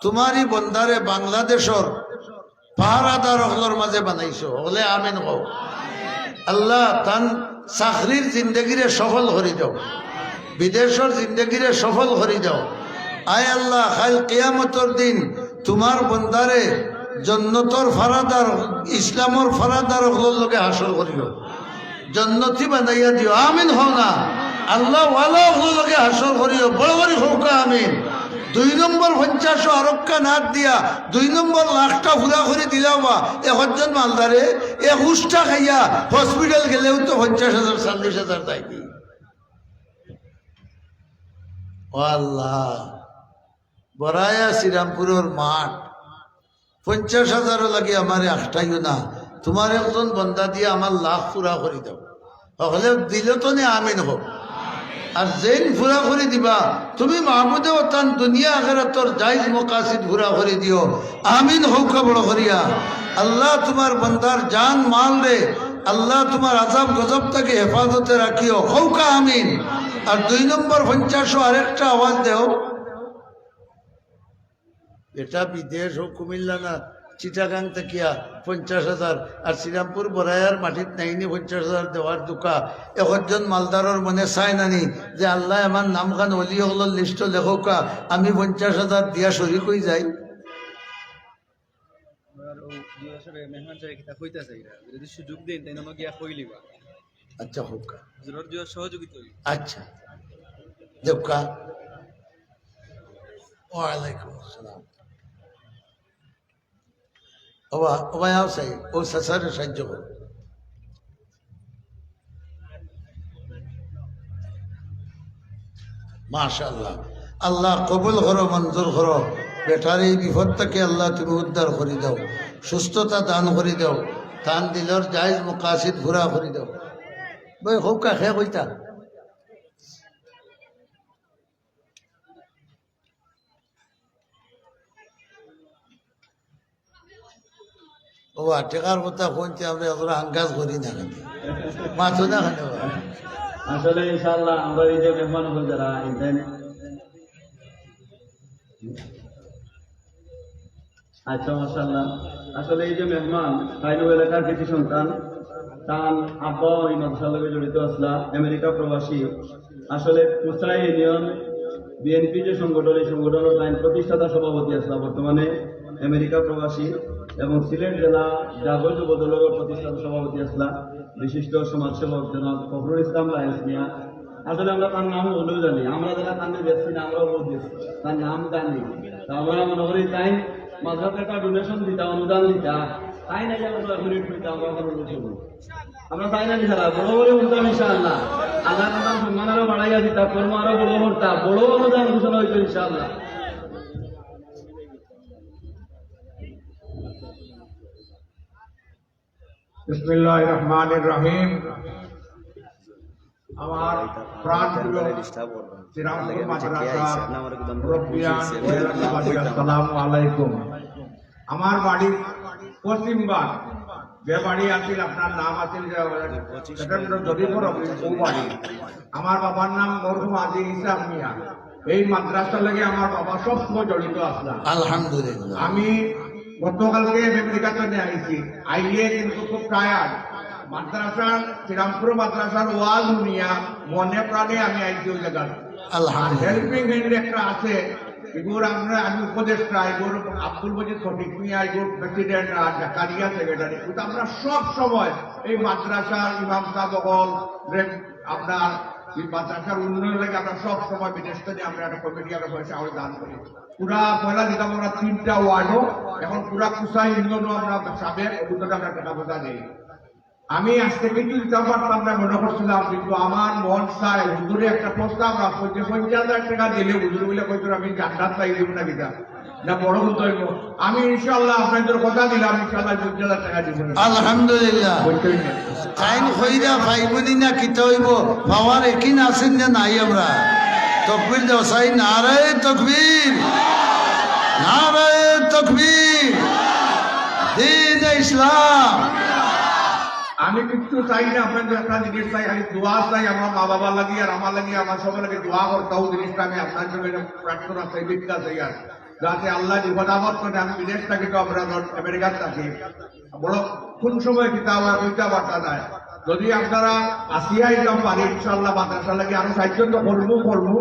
তোমারই বন্দারে বাংলাদেশর পাহারাদার হলর মাঝে বানাইছো। হলে আমিন কও। আল্লাহ তান চাকরির জিন্দগিরে সফল করে দাও, বিদেশের জিন্দগিরে সফল করে দাও। আয় আল্লাহ কাল কিয়ামতের দিন তোমার বন্দারে জন্নতর ফারাদার ইসলামর ফারাদার হলর লগে হাসর করিও, জন্নতি বানাইয়া দিও। আমিন হও না। আল্লাহ ওয়ালা হলর লগে হাসর করিও। বড় বড় হোক আমিন। 2 নম্বর 50 আরক্কা নাথ দিয়া 2 নম্বর লাখটা ফুরা করে দিলাও বা একজন মালদারে এ হুসটা খাইয়া হসপিটাল গেলেও তো 50,000 40,000 তাই কি। ও আল্লাহ বড়ায়া শ্রীরামপুরের মাঠ 50,000 লাগে আমার একটাইও না। তোমার একজন বন্দা দিয়ে আমার লাখ পুরা করে দাও। হলে দিলে তো নে আমিন হোক। আর যেন পুরা করে দিবা তুমি মাহমুদে ওতান দুনিয়া আখিরাতর জায়েজ মাকাসিদ পুরা করে দিও। আমিন হোক বড় করিয়া। আল্লাহ তোমার বন্দার জান মাল রে আল্লাহ তোমার আযাব গজব থেকে হেফাজতে রাখিও। হোক আমিন। আর 2 নম্বর 50 আরেকটা আওয়াজ দেও। এটা বিদেশ হোক কুমিল্লা না চিটাগাং থেকে 50,000 আর শ্রীরামপুর বড়াইয়ার মাটিত নাইনি 50,000 দেওয়ার দুকা। একজন মালদারর মনে চাই নানি যে আল্লাহ আমার নাম খান অলি হলর লিস্ট লেখকা আমি 50,000 দিয়া শরিক হয়ে যাই। আচ্ছা হোক। আচ্ছা দেউকা ওয়ালাইকুম আসসালাম। ওবা ওবা আও সাই ও সাসারে সাহায্য করো। মাশাআল্লাহ, আল্লাহ কবুল করো, মঞ্জুর করো। বেটার এই বিপদ থেকে আল্লাহ তুমি উদ্ধার করে দাও, সুস্থতা দান করে দাও, দান দিলর জায়েজ মুকাসিদ ঘুরা করে দাও। বই হোকা খেয়ে কইতা ও টেকার কথা শুনছি আমরা এগুলো আঙ্গাজ করি না কেন মাথো না কেন আসলে ইনশাআল্লাহ আমরা এই যে মেহমান হল যারা এখানে, আচ্ছা মাশাআল্লাহ, আসলে এই যে মেহমান কাইনু এলাকার কিছু সন্তান, তার আব্বা এই মাদ্রাসার লগে জড়িত আসলা, আমেরিকা প্রবাসী। আসলে কুসরা ইউনিয়ন বিএনপি যে সংগঠন, এই সংগঠনের আইন প্রতিষ্ঠাতা সভাপতি আসলা, বর্তমানে আমেরিকা প্রবাসী, এবং সিলেট জেলা জাগর যুব দলের প্রতিষ্ঠাতা সভাপতি আসলা, বিশিষ্ট সমাজসেবক জনাব ফখরুল ইসলাম লায়েন্স মিয়া। আসলে আমরা তার নাম বলেও জানি, আমরা যারা তার নিয়ে যাচ্ছি না, আমরাও বল দিচ্ছি, তার নাম জানি। তা আমরা মনে করি তাই মাদ্রাসা একটা ডোনেশন দিতা, অনুদান দিতা, তাই না যে আমরা মিনিট হইতে আমরা অনুরোধ করবো। আমরা চাই না নিশালা বড় বড় বলতাম ইনশাআল্লাহ, আল্লাহ নাম সম্মান আরো বাড়াইয়া দিতা, কর্ম আরো বড় করতাম, বড় অনুদান ঘোষণা হইতো ইনশাআল্লাহ। বিসমিল্লাহির রহমানির রহিম। আমার প্রাণপ্রিয় শ্রীরামপুর মাদ্রাসা মুরব্বিয়ান, আসসালামু আলাইকুম। আমার বাড়ি পশ্চিমবাগ, যে বাড়ি আছিল আপনার নাম আছিল জদিপুর ও বাড়ি। আমার বাবার নাম মরহুম আজি ইসলাম মিয়া। এই মাদ্রাসা লাগে আমার বাবা সবসময় জড়িত আসলাম। আলহামদুলিল্লাহ। আমি গতকালকে আমেরিকাতে নিয়ে আইছি, আইয়ে কিন্তু খুব টায়ার্ড। মাদ্রাসার শ্রীরামপুর মাদ্রাসার ওয়াজ শুনিয়া মনে প্রাণে আমি আইছি ওই জায়গায়। আলহামদুলিল্লাহ। হেল্পিং হ্যান্ড একটা আছে, এগুলো আমরা আমি উপদেষ্টা, এগুলো আব্দুল মজিদ ফটিক মিয়া, এগুলো প্রেসিডেন্ট আর জাকারিয়া সেক্রেটারি। কিন্তু আমরা সব সময় এই মাদ্রাসার ইমাম সাহেবগণ আপনার এই মাদ্রাসার উন্নয়ন লাগে আমরা সব সময় বিদেশ থেকে আমরা একটা কমিটি আমরা পয়সা আমরা দান করি। পুরা পয়লা দিতাম আমরা 3টা ওয়ার্ডও, এখন পুরা কুসা ইউনিয়নও আমরা সাবেক অভিজ্ঞতা আমরা টাকা পয়সা নেই। আমি আজ থেকে কিছু দিতাম পারতাম না মনে করছিলাম, কিন্তু আমার মন চায় হুজুরে একটা প্রস্তাব রাখবো যে 50,000 টাকা দিলে হুজুর বলে কইতো আমি জান্নাত পাই দিব না দিতাম না, বড় হুজুর হইব। আমি ইনশাআল্লাহ আপনাদের কথা দিলাম, ইনশাআল্লাহ 50,000 টাকা দিব। আলহামদুলিল্লাহ। টাইম হইরা ভাইবনি না কিতা হইব পাওয়ার একই না আছেন না নাই। আমরা তকবীর দেও সাই, নারায়ে তকবীর, নারায়ে তকবীর, দ্বীন ইসলাম। আমি কিন্তু চাই না আপনাদের একটা জিনিস চাই, আমি দোয়া চাই আমার মা বাবা লাগি আর আমার লাগি, আমার সবার লাগে দোয়া করতাম। জিনিসটা আমি আপনার সঙ্গে প্রার্থনা চাই, ভিক্ষা চাই, আর যাতে আল্লাহ বিপদামত করে। আমি বিদেশ থাকি তো আমরা আমেরিকার থাকি, বড় কোন সময় কিতাব আর দুইটা বার্তা দেয়। যদি আপনারা আসিয়া দিতাম পারি ইনশাআল্লাহ মাদ্রাসা লাগে আরো সাহায্য তো করবো,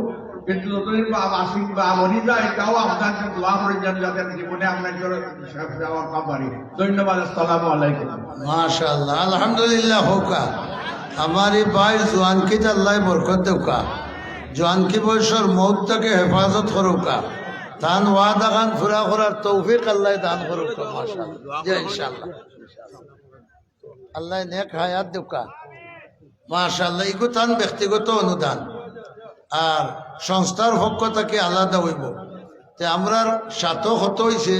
কিন্তু যতদিন আসি বা মরি যায় এটাও আপনার দোয়া করে যান যাতে জীবনে আপনার যাওয়ার কাম পারি। ধন্যবাদ। আসসালামু আলাইকুম। মাশাআল্লাহ, আলহামদুলিল্লাহ। হোকা আমার এই ভাইয়ের জোয়ানকে আল্লাহ বরকত দেউকা, জোয়ানকি বয়সের মৌতটাকে হেফাজত করুকা, তান ওয়াদা খান ফুরা করার তৌফিক আল্লাহ দান করুকা। মাশাআল্লাহ, জি ইনশাআল্লাহ। আল্লাহ নেক হায়াত দেউকা। মাশাআল্লাহ। এগু তান ব্যক্তিগত অনুদান আর সংস্থার পক্ষ থেকে আলাদা হইব। তে আমরার সাথও হত হইছে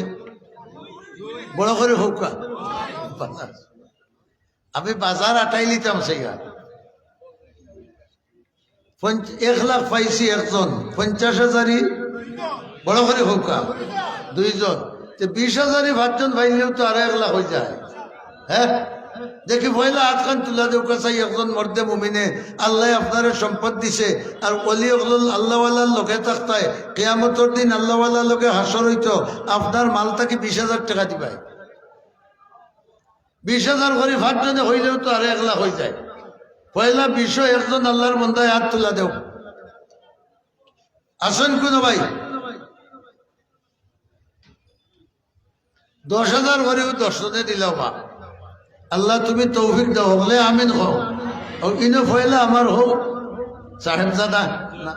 বড় করে হোকা। আমি বাজার আটাই লিতাম সেগা 1 লাখ পাইছি একজন, 50,000 বড় করে হোকা দুইজন, 20,000 5জন পাইলেও তো আর 1 লাখ হয়ে যায়। হ্যাঁ দেখি পয়লা হাতখান তুলা দেও কাছাই একজন মর্দে মুমিনে আল্লাহ আপনার সম্পদ দিছে, আর অলি আল্লাহওয়ালার লোকে থাকতায় কেয়ামতর দিন আল্লাহওয়ালার লোকে হাসর হইতো, আপনার মালটাকে 20,000 টাকা দিবাই। 20,000 করে 5জনে হইলেও তো আর 1 লাখ হয়ে যায়। পয়লা 20 একজন আল্লাহর মন্দায় হাত তুলা দেও। আসেন কোন ভাই 10,000 করেও 10জনে দিলাও বা আল্লাহ তুমি তৌফিক দাও। হলে আমিন হও। ইনো পয়লা আমার হোক সাহেবজাদা না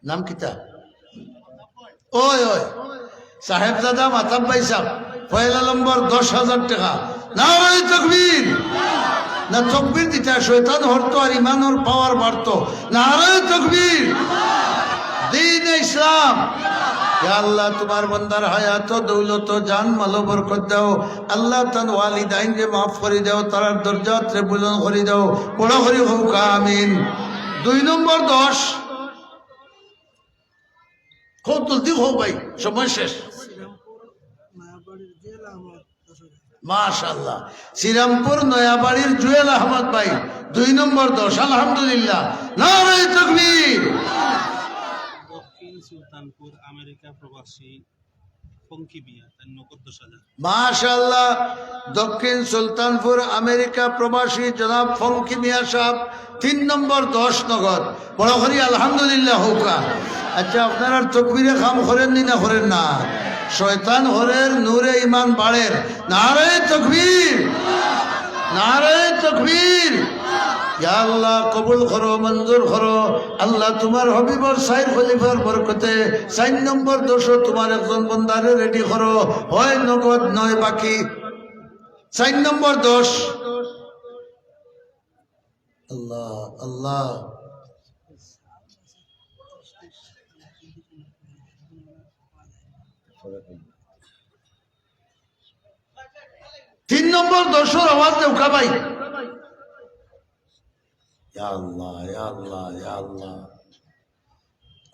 নাম কিতা ওই ওই সাহেবজাদা মাতাব ভাই সাহেব পয়লা নম্বর 10,000 টাকা। নারায়ে তাকবীর। না তকবীর দিতা শয়তান হরতো আর ইমানের পাওয়ার বাড়তো। নারায়ে তাকবীর। দ্বীন ইসলাম। ইয়া আল্লাহ তোমার বান্দার হায়াত দৌলত জান মাল বরকত দাও। আল্লাহ তান ওয়ালিদাইন রে মাফ করে দাও, তার দরজাত রে বুলন্দ করে দাও। বড় করে হোক আমিন। 2 নম্বর 10 খুব তুলতি হোক ভাই, সময় শেষ। শ্রীরামপুর নয়াবাড়ির জুয়েল আহমদ 10,000। মাশাআল্লাহ। শ্রীরামপুর নয়াবাড়ির জুয়েল আহমদ ভাই 2 নম্বর 10। আলহামদুলিল্লাহ। নারায়ে তাকবীর। দক্ষিণ সুলতানপুর আমেরিকা প্রবাসী ফঙ্কি বিয়া তার নগদ 10,000। মাশাআল্লাহ। দক্ষিণ সুলতানপুর আমেরিকা প্রবাসী জনাব ফঙ্কি মিয়া সাহেব 3 নম্বর 10 নগদ। বড় করি আলহামদুলিল্লাহ হোকা। আচ্ছা আপনারা তকবীরে কাম করেন নি না করেন না? শয়তান হরের নূরে ইমান বাড়ের। নারায়ে তাকবীর। নারায়ে তাকবীর। ইয়া আল্লাহ কবুল করো, মঞ্জুর করো। আল্লাহ তোমার হবিবর সাইর খলিফার বরকতে 4 নম্বর 10 তোমার একজন বান্দারে রেডি করো, হয় নগদ নয় বাকি। 4 নম্বর 10। আল্লাহ আল্লাহ। তিন নম্বর 10 আওয়াজ দেও কা ভাই। ইয়া আল্লাহ ইয়া আল্লাহ ইয়া আল্লাহ।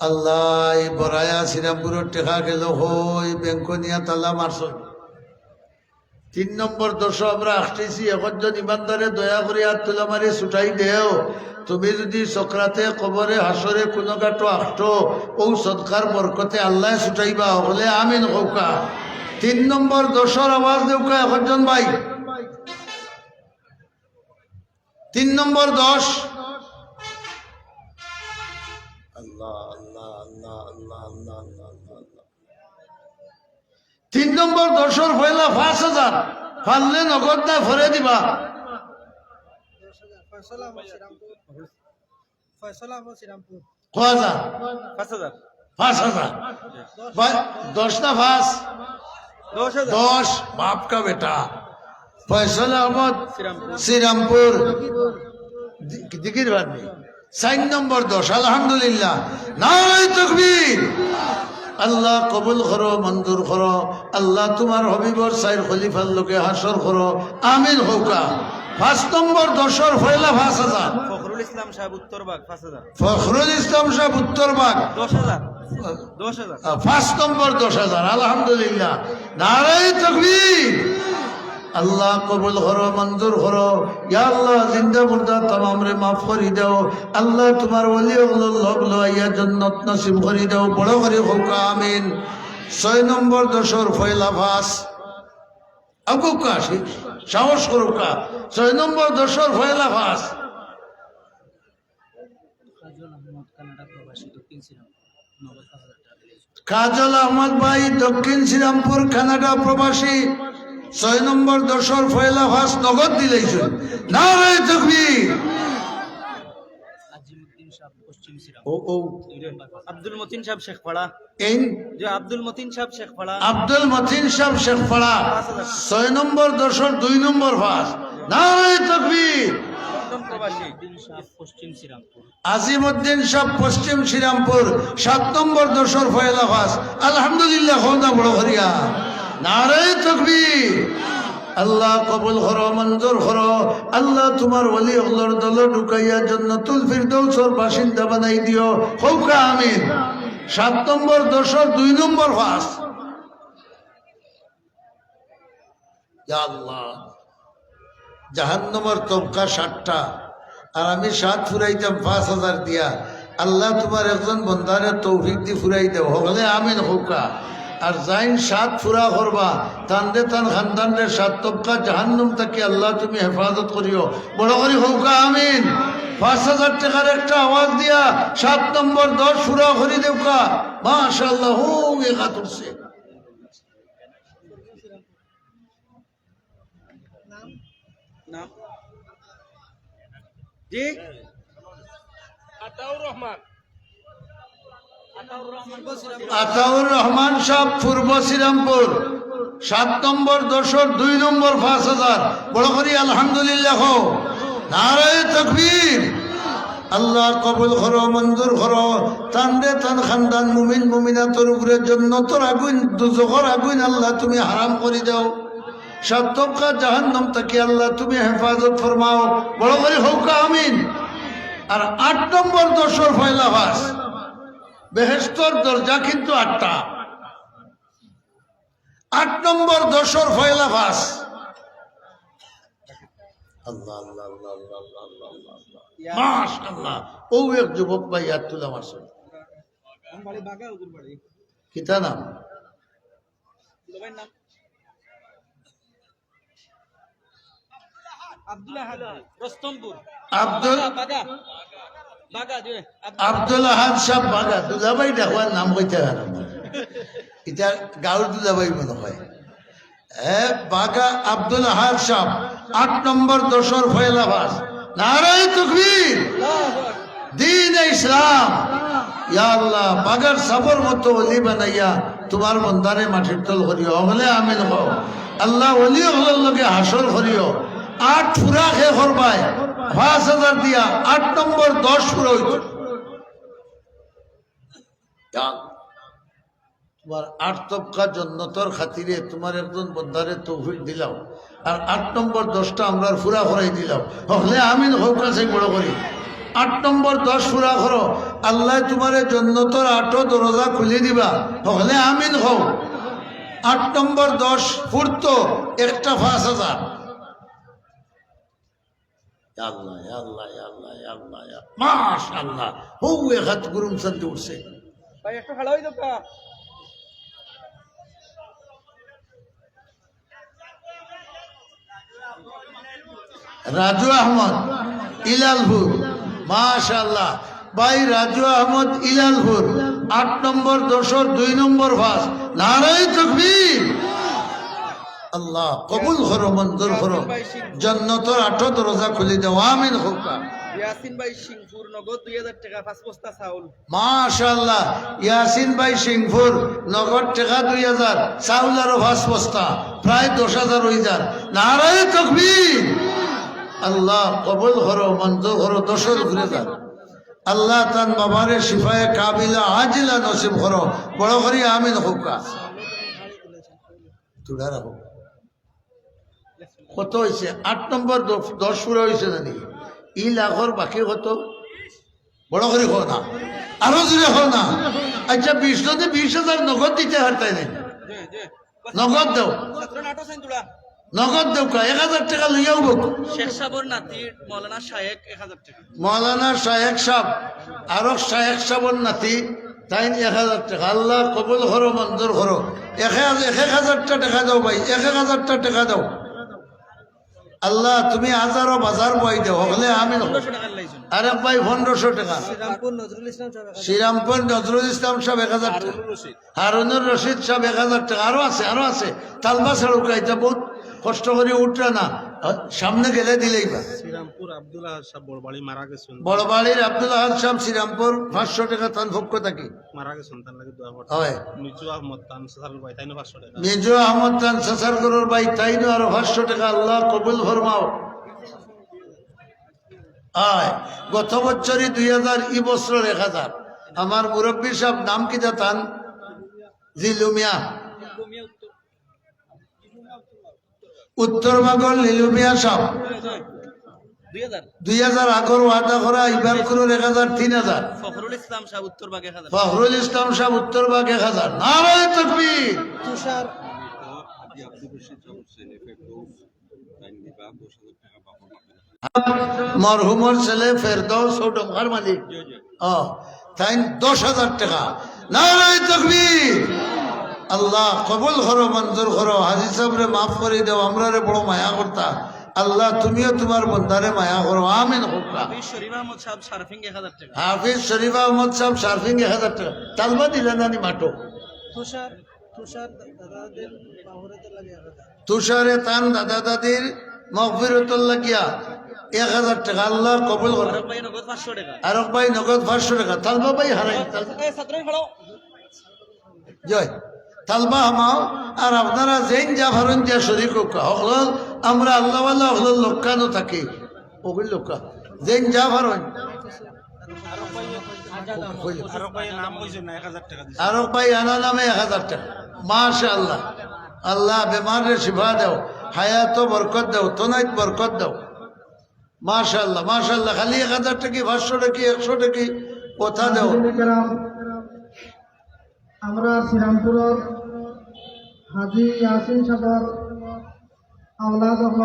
আল্লাহ এই বড়ায়া শ্রীরামপুরের টেকা গেল হই বেঙ্কনিয়া তালা মারছ। 3 নম্বর 10 আমরা আসতেছি। একজন ইমানদারে দয়া করে হাত তোলা মারি ছুটাই দেও। তুমি যদি চক্রাতে কবরে হাসরে কোনো গাটো আটো ও সদকার বরকতে আল্লাহ ছুটাইবা হলে আমিন হৌকা। 3 নম্বর 10 আওয়াজ দেউকা একজন ভাই। 3 নম্বর 10। আল্লাহ আল্লাহ আল্লাহ আল্লাহ আল্লাহ আল্লাহ আল্লাহ। 3 নম্বর 10 পয়লা 5,000 ফাললে নগদ না ভরে দিবা। 10,000 ফয়সাল আহমদ শ্রীরামপুর। ফয়সাল আহমদ শ্রীরামপুর 5,000 5,000। 5,000 10 না 5 10 बाप का बेटा फैसल अहमद श्रीरामपुर दिगिर बानी 4 নম্বর 10। আলহামদুলিল্লাহ। নারায়ে তাকবীর। আল্লাহ কবুল করো, মঞ্জুর করো। আল্লাহ তোমার হবিবর সাইর খলিফার লোকে হাসর করো আমিন হোকা। 5 নম্বর 10 পয়লা 5,000 ফখরুল ইসলাম সাহেব উত্তরবাগ 5,000। ফখরুল ইসলাম সাহেব উত্তরবাগ 10,000। 10,000। 5 নম্বর 10,000। আলহামদুলিল্লাহ। নারায়ে তাকবীর। আল্লাহ কবুল করো, মঞ্জুর করো। ইয়া আল্লাহ জিন্দা মুর্দা तमाम রে মাফ করে দাও। আল্লাহ তোমার ওলি ওগুলো লগ লইয়া জান্নাত নসিব করে দাও। বড় করে হোক আমিন। 6 নম্বর 10 পয়লা ভাস আবু কাশি সাহস করুকা। 6 নম্বর 10 পয়লা ভাস কাজল আহমদ কানাডা প্রবাসী দক্ষিণ শ্রীরামপুর 90,000 টাকা দিয়েছে। কাজল আহমদ ভাই দক্ষিণ শ্রীরামপুর কানাডা প্রবাসী 6 নম্বর 10 পয়লা ভাস নগদ দিলেছেন। নারায়ে তাকবীর। আজিমউদ্দিন সাহেব পশ্চিম ও শ্রীরামপুর ও 2 নম্বর। আব্দুল মতিন সাহেব শেখপাড়া। এই যে আব্দুল মতিন সাহেব শেখপাড়া। আব্দুল মতিন সাহেব শেখপাড়া 6 নম্বর 10 2 নম্বর ভাস। নারায়ে তাকবীর। লন্ডন প্রবাসী। দিন সাহেব পশ্চিম শ্রীরামপুর আজিমউদ্দিন সাহেব পশ্চিম শ্রীরামপুর 7 নম্বর 10 পয়লা ভাস। আলহামদুলিল্লাহ খোদা বড় হরিয়া। নারায়ে তাকবীর। আল্লাহ কবুল করো, মঞ্জুর করো। আল্লাহ তোমার ওলি ওগুলোর দল ঢুকাইয়া জান্নাতুল ফিরদৌসের বাসিন্দা বানাই দিও হোকা আমিন। 7 নম্বর 10 2 নম্বর ভাস। ইয়া আল্লাহ জাহান্নামের তবকা 60টা আর আমি 7 ফুরাইতাম 5,000 দিয়া। আল্লাহ তোমার একজন বন্দারে তৌফিক দি ফুরাই দেও হলে আমিন হোকা। আর যাইন 7 ফুরা করবা তানরে তান খানদানরে 7 তবকা জাহান্নাম থেকে আল্লাহ তুমি হেফাজত করিও। বড় করে হোকা আমিন। 5,000 টাকার একটা আওয়াজ দিয়া 7 নম্বর 10 ফুরা করি দেউকা। মাশাআল্লাহ হো একা তুলছে। নাম জি আতাউর রহমান। আতাউর রহমান সাহেব পূর্ব শ্রীরামপুর 7 নম্বর 2 নম্বর 5000 বড় করি আলহামদুলিল্লাহ নারায়ে তাকবীর আল্লাহ কবুল করো মঞ্জুর করো তানরে তান খানদান মুমিন মুমিনাতের উপরে জান্নাতের আগুন দুজখের আগুন আল্লাহ তুমি হারাম করে দাও সত্যকা জাহান্নাম থেকে আল্লাহ তুমি হেফাজত ফরমাও বড় করে হোক আমিন আর 8 নম্বর 10 পয়লা ভাস বেহেশতর দরজা কিন্তু 8টা 8 নম্বর 10 পয়লা ভাস আল্লাহ আল্লাহ আল্লাহ আল্লাহ আল্লাহ আল্লাহ আল্লাহ মাশাআল্লাহ ও এক যুবক ভাই আতুল্লাহ মারছেন বাড়ি বাগা ওদের বাড়ি কিতা নাম দুবাইয়ের নাম আব্দুল আহাদ রস্তমপুর আব্দুল বাগা বাগা যে আব্দুল আহাদ সাহেব বাগা দুলাভাই দেখবার নাম কইতে আর এটা গাঁর দুলাভাই মনে হয় বাগা আব্দুল আহাদ সাহেব 8 নম্বর 10 পয়লা ভাস নারায়ে তাকবীর দ্বীন ইসলাম ইয়া আল্লাহ বাগার সবর মতো ওলি বানাইয়া তোমার বন্দারে মাটির তল করিও হলে আমিন হও আল্লাহ ওলি হলার লগে হাসর করিও 8 ফুরা খে করবাই 5000 দিয়া 8 নম্বর 10 ফুরা হইতো তোমার 8 তবকা জন্নতর খাতিরে তোমার একজন বন্দারে তৌফিক দিলাম আর 8 নম্বর 10টা আমরা ফুরা করাই দিলাম হলে আমিন হোক কাছে বড় করি 8 নম্বর 10 ফুরা করো আল্লাহ তোমারে জন্নতর 8 দরজা খুলে দিবা হলে আমিন হও 8 নম্বর 10 ফুরতো একটা 5000 আল্লাহ আল্লাহ আল্লাহ আল্লাহ মাশাআল্লাহ হো এক হাত গুরুম সন্তে উঠছে ভাই একটু ভালো হই দোকা রাজু আহমদ ইলালপুর মাশাআল্লাহ ভাই রাজু আহমদ ইলালপুর 8 নম্বর 2 নম্বর ভাস নারায়ে তাকবীর আল্লাহ কবুল করো মঞ্জুর করো জান্নাতের 8 দরজা খুলে দাও আমিন হোক ইয়াসিন ভাই সিংপুর নগদ 2000 টাকা 5 বস্তা চাউল মাশাআল্লাহ ইয়াসিন ভাই সিংপুর নগদ টাকা 2000 চাউল আর 5 বস্তা প্রায় 10000 হয়ে যান নারায়ে তাকবীর আল্লাহ কবুল করো মঞ্জুর করো 10 ঘুরে যান আল্লাহ তান বাবারে শিফায়ে কাবিলা আজিলা নসিব করো বড় করি আমিন হোক তুলা রাখো কত হয়েছে 8 নম্বর 10 পুরো হয়েছে জানি ই লাখর বাকি কত বড় করে হো না আরো জুড়ে হো না আচ্ছা 20 জনে 20,000 নগদ দিতে হারতাই নাই নগদ দাও ছাত্র নাটো সাইন তুলা নগদ দাও 1000 টাকা লইয়াও বক শেখ সাবর নাতি মাওলানা শায়েক 1000 টাকা মৌলানা শায়েক সাহেব আরো শায়েক সাহেবের নাতি তাই 1000 টাকা আল্লাহ কবুল করো মঞ্জুর করো 1000 টাকা দাও ভাই 1000 টাকা দাও আল্লাহ তুমি হাজারো বাজার বই দাও হলে আমি 1500 টাকা লাইছেন আরে ভাই 1500 টাকা শ্রীরামপুর নজরুল ইসলাম সাহেব শ্রীরামপুর নজরুল ইসলাম সাহেব 1000 টাকা হারুনুর রশিদ সাহেব 1000 টাকা আরো আছে তালবা ছাড়ুকা এটা বহুত কষ্ট করে উঠরা না সামনে গেলে দিলেই বা শ্রীরামপুর আব্দুল আহাদ সাহেব বড় বাড়ি মারা গেছেন বড় বাড়ির আব্দুল আহাদ সাহেব শ্রীরামপুর 500 টাকা তান ভোগ থাকি মারা গেছেন তার লাগে দোয়া করতে হয় মিজু আহমদ তান সাসারুল ভাই তাইনো 500 টাকা মেজো আহমদ খান সাসারগরের ভাই তাইনো আরো 500 টাকা আল্লাহ কবুল ফরমাও আয় গত বছরই 2000 এই বছর 1000 আমার মুরব্বী সাহেব নাম কি জাতান জিলুমিয়া উত্তর বাগল লিলুমিয়া সাহেব 2000 2000 আগর ওয়াদা করা ইবার করুন 1000 3000 ফখরুল ইসলাম সাহেব উত্তর বাগে 1000 ফখরুল ইসলাম সাহেব উত্তরবাগ 1000 নারায়ে তাকবীর তুষার মরহুমর ছেলে ফেরদৌস ও ডোমখার মালিক তাই 10,000 টাকা নারায়ে তাকবীর আল্লাহ কবুল করো মঞ্জুর করো হাজি সাহেবরে মাফ করে দাও আমরা রে বড় মায়া করতা আল্লাহ তুমিও তোমার বন্দারে মায়া করো আমিন হোকা হাফিজ শরীফ আহমদ সাহেব সার্ফিং 1000 টাকা হাফিজ শরীফ আহমদ সাহেব সার্ফিং 1000 টাকা তালবা দিলেন নানি মাটো তুষার দাদাদের পাহরেতে লাগে 1000 তুষারে তান দাদা দাদির মগফিরতুল্লাহ কিয়া 1000 টাকা আল্লাহ কবুল করে। আরব ভাই নগদ 500 টাকা আরব ভাই নগদ 500 টাকা। তালবা ভাই হারাই এই ছাত্রই ভালো জয় তালবা হামাও। আর আপনারা যেন যা ভারণ যা শরীর হল আমরা আল্লাহ আল্লাহ হল লোকানো থাকি ওগুলি লোকা যেন যা ভারণ আরো ভাই নাম কইছে না 1000 টাকা দিছে আরব ভাই আনা নামে 1000 টাকা। মাশা আল্লাহ আল্লাহ বেমারে শিফা দেও হায়াত বরকত দেও তনাইত বরকত দেও। মাশা আল্লাহ মাশা আল্লাহ। খালি 1000 টাকি 500 টাকি 100 টাকি কথা দেও। আমরা শ্রীরামপুরের হাজি ইয়াসিন সাহেবের আওলাদ হল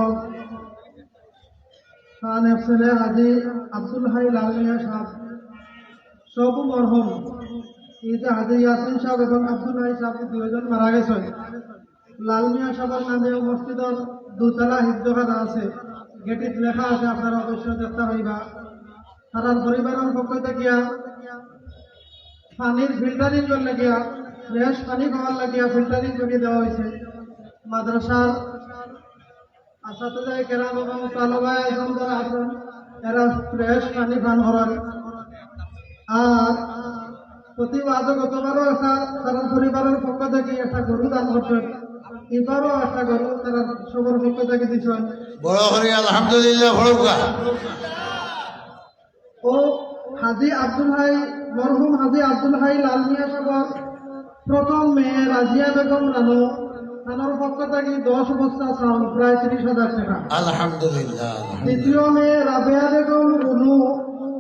খান এফসেলে হাজি আব্দুল হাই লাল মিয়া সাহেব সব মরহুম। এই যে হাজি ইয়াসিন সাহেব এবং আব্দুল হাই সাহেব দুজন মারা গেছে। লাল মিয়া সাহেবের নামে মসজিদের দুতলা হিজখানা আছে, গেটিত লেখা আছে, আপনারা অবশ্যই দেখতে পাইবা। তার পরিবারের পক্ষ থেকে পানির ফিল্টারিং করে লাগিয়া ফ্রেশ পানি খাওয়ার লাগিয়া ফিল্টারিং করে দেওয়া হয়েছে। মাদ্রাসার আসাতে কেরাম এবং তালবা একজন যারা আছেন এরা ফ্রেশ পানি পান করেন। আর প্রতি মাসে গতবারও একটা তারা পরিবারের পক্ষ থেকে একটা গরু দান করছেন, এবারও একটা গরু তারা সবার পক্ষ থেকে দিচ্ছেন। বড় করে আলহামদুলিল্লাহ বড়কা। ও হাজি আব্দুল হাই মরহুম হাজি আব্দুল হাই লাল মিয়া সাহেবের প্রথম মেয়ে রাজিয়া বেগম রানু তার পক্ষ থেকে 10 বস্তা চাউল প্রায় 30,000 টাকা। আলহামদুলিল্লাহ দ্বিতীয় মেয়ে রাবেয়া বেগম রুনু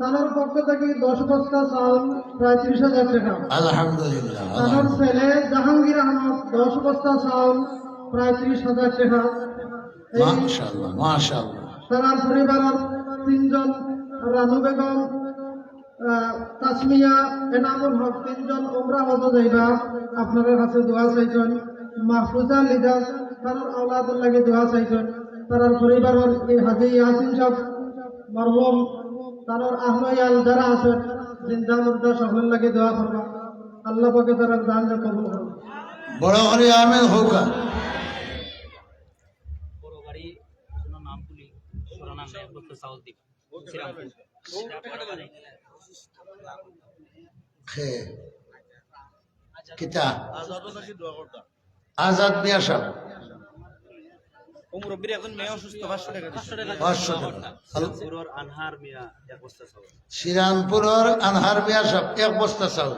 তার পক্ষ থেকে 10 বস্তা চাউল প্রায় 30,000 টাকা। আলহামদুলিল্লাহ তার ছেলে জাহাঙ্গীর আহমদ 10 বস্তা চাউল প্রায় 30,000 টাকা। এই মাশাআল্লাহ মাশাআল্লাহ। তার পরিবারের 3 জন রানু বেগম তাসমিয়া এনামুল হক 3 জন উমরা হজ যাইবা আপনাদের কাছে দোয়া চাইছেন। মাহফুজা লিদাস তার আওলাদের লাগে দোয়া চাইছেন। তার পরিবারের এই হাজি ইয়াসিন সাহেব মরহুম তার আহমায়াল যারা আছেন জিন্দা মুর্দা সকলের লাগে দোয়া করবা। আল্লাহ পাকে তারা দান কবুল করুন। বড় করে আমিন হোকা। বড় বাড়ি নাম পুলি নামে বলতে সাউথ দ্বীপ শ্রীরামপুর খে কিতা আজাদ নাকি দোয়া করতা আজাদ মিয়া সাহেব ও মুরব্বির এখন মেয়ে অসুস্থ 500 টাকা 500 টাকা। পুরোর আনহার মিয়া এক বস্তা চাউল শ্রীরামপুরের আনহার মিয়া সাহেব 1 বস্তা চাউল।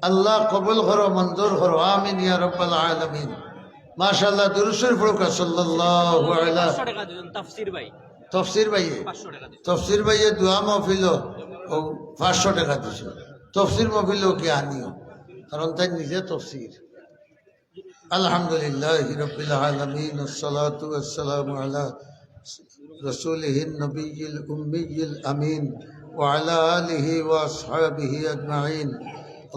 আল্লাহ কবুল করো মঞ্জুর করো আমিন ইয়া রাব্বাল আলামিন। মাশাআল্লাহ দুরূদ শরীফ পড়ো সাল্লাল্লাহু আলাইহি 500 টাকা দিবেন তাফসীর ভাই তফসির ভাইয়ে 500 টাকা দিবেন তফসির ভাইয়ে দোয়া মাহফিল ও 500 টাকা দিছে। তফসির মাহফিল কে আনিও কারণ তাই নিজে তফসির। আলহামদুলিল্লাহ রাব্বিল আলামিন আসসালাতু ওয়াসসালামু আলা রাসূলিহিন নবিয়্যিল উম্মিয়্যিল আমিন ওয়া আলা আলিহি ওয়া আসহাবিহি আজমাইন।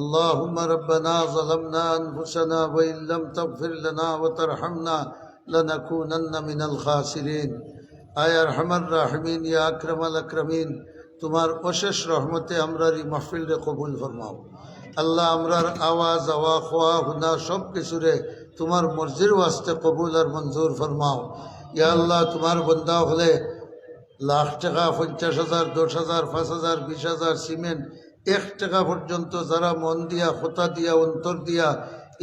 اللهم ربنا ظلمنا أنفسنا وإن لم تغفر لنا وترحمنا لنكونن من الخاسرين। আয় আরহামার রাহিমিন ইয়া আকরামাল আকরামিন তোমার অশেষ রহমতে আমরার এই মাহফিলরে কবুল ফরমাও। আল্লাহ আমরার আওয়াজ আওয়া খোয়া হুনা সব কিছুরে তোমার মর্জির ওয়াস্তে কবুল আর মঞ্জুর ফরমাও। ইয়া আল্লাহ তোমার বন্দা হলে লাখ টাকা 50,000 10,000 5,000 20,000 সিমেন্ট 1 টাকা পর্যন্ত যারা মন দিয়া খোতা দিয়া অন্তর দিয়া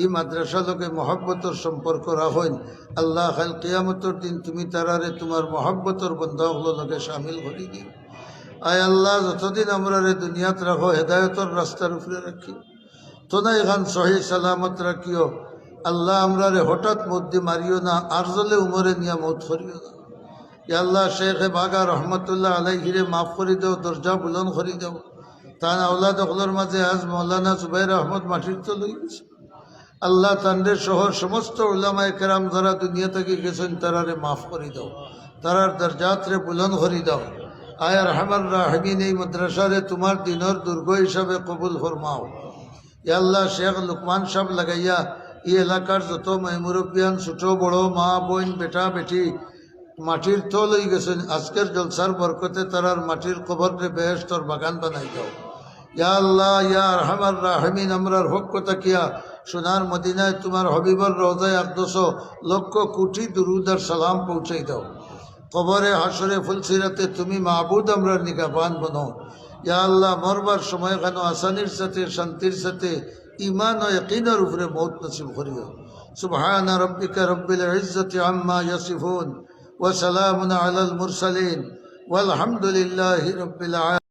এই মাদ্রাসা লোকে মহব্বতর সম্পর্ক রাখেন আল্লাহ কাল কিয়ামতের দিন তুমি তারারে তোমার মহব্বতর বন্ধাগুলো লোকে সামিল করে দিও। আয় আল্লাহ যতদিন আমরা রে দুনিয়াত রাখো হেদায়তর রাস্তার উপরে রাখিও তোনা এখান সহি সালামত রাখিও। আল্লাহ আমরা রে হঠাৎ মধ্যে মারিও না আর জলে উমরে নিয়া মত করিও না। ইয়া আল্লাহ শেখ বাগা রহমতুল্লাহ আলাইহিরে মাফ করে দাও দরজা বুলন্দ করে দাও। তার আওলাদ হলর মাঝে আজ মৌলানা জুবাইর আহমদ মাটির তো লই গেছে। আল্লাহ তান্ডের শহর সমস্ত উলামায়ে কেরাম যারা দুনিয়া থেকে গেছেন তারারে মাফ করে দাও, তারার দরজাতরে বুলন্দ করে দাও। আয় রহমান রাহিমিন এই মাদ্রাসারে তোমার দিনের দুর্গ হিসাবে কবুল ফরমাও। ইয়া আল্লাহ শেখ লুকমান সাহেব লাগাইয়া এই এলাকার যত মুরব্বিয়ান ছোট বড় মা বোন বেটা বেটি মাটির তো লই গেছেন আজকের জলসার বরকতে তারার মাটির কবরে বেহেশতর বাগান বানাই দাও। ইয়া আল্লাহ ইয়া রহমান রাহিমিন আমরার হক কথা কিয়া সোনার মদিনায় তোমার হবিবর রওজায় আকদস লক্ষ কোটি দুরুদ আর সালাম পৌঁছাই দাও। কবরে হাসরে ফুলসিরাতে তুমি মাহবুদ আমরা নিকাবান বনো। ইয়া আল্লাহ মরবার সময় কেন আসানির সাথে শান্তির সাথে ইমান ও ইয়াকিনের উপরে মৌত নসিব করিও। সুবহান রাব্বিকা রব্বিল ইজ্জতি আম্মা ইয়াসিফুন ওয়া সালামুন আলাল মুরসালিন ওয়ালহামদুলিল্লাহি রাব্বিল আলামিন।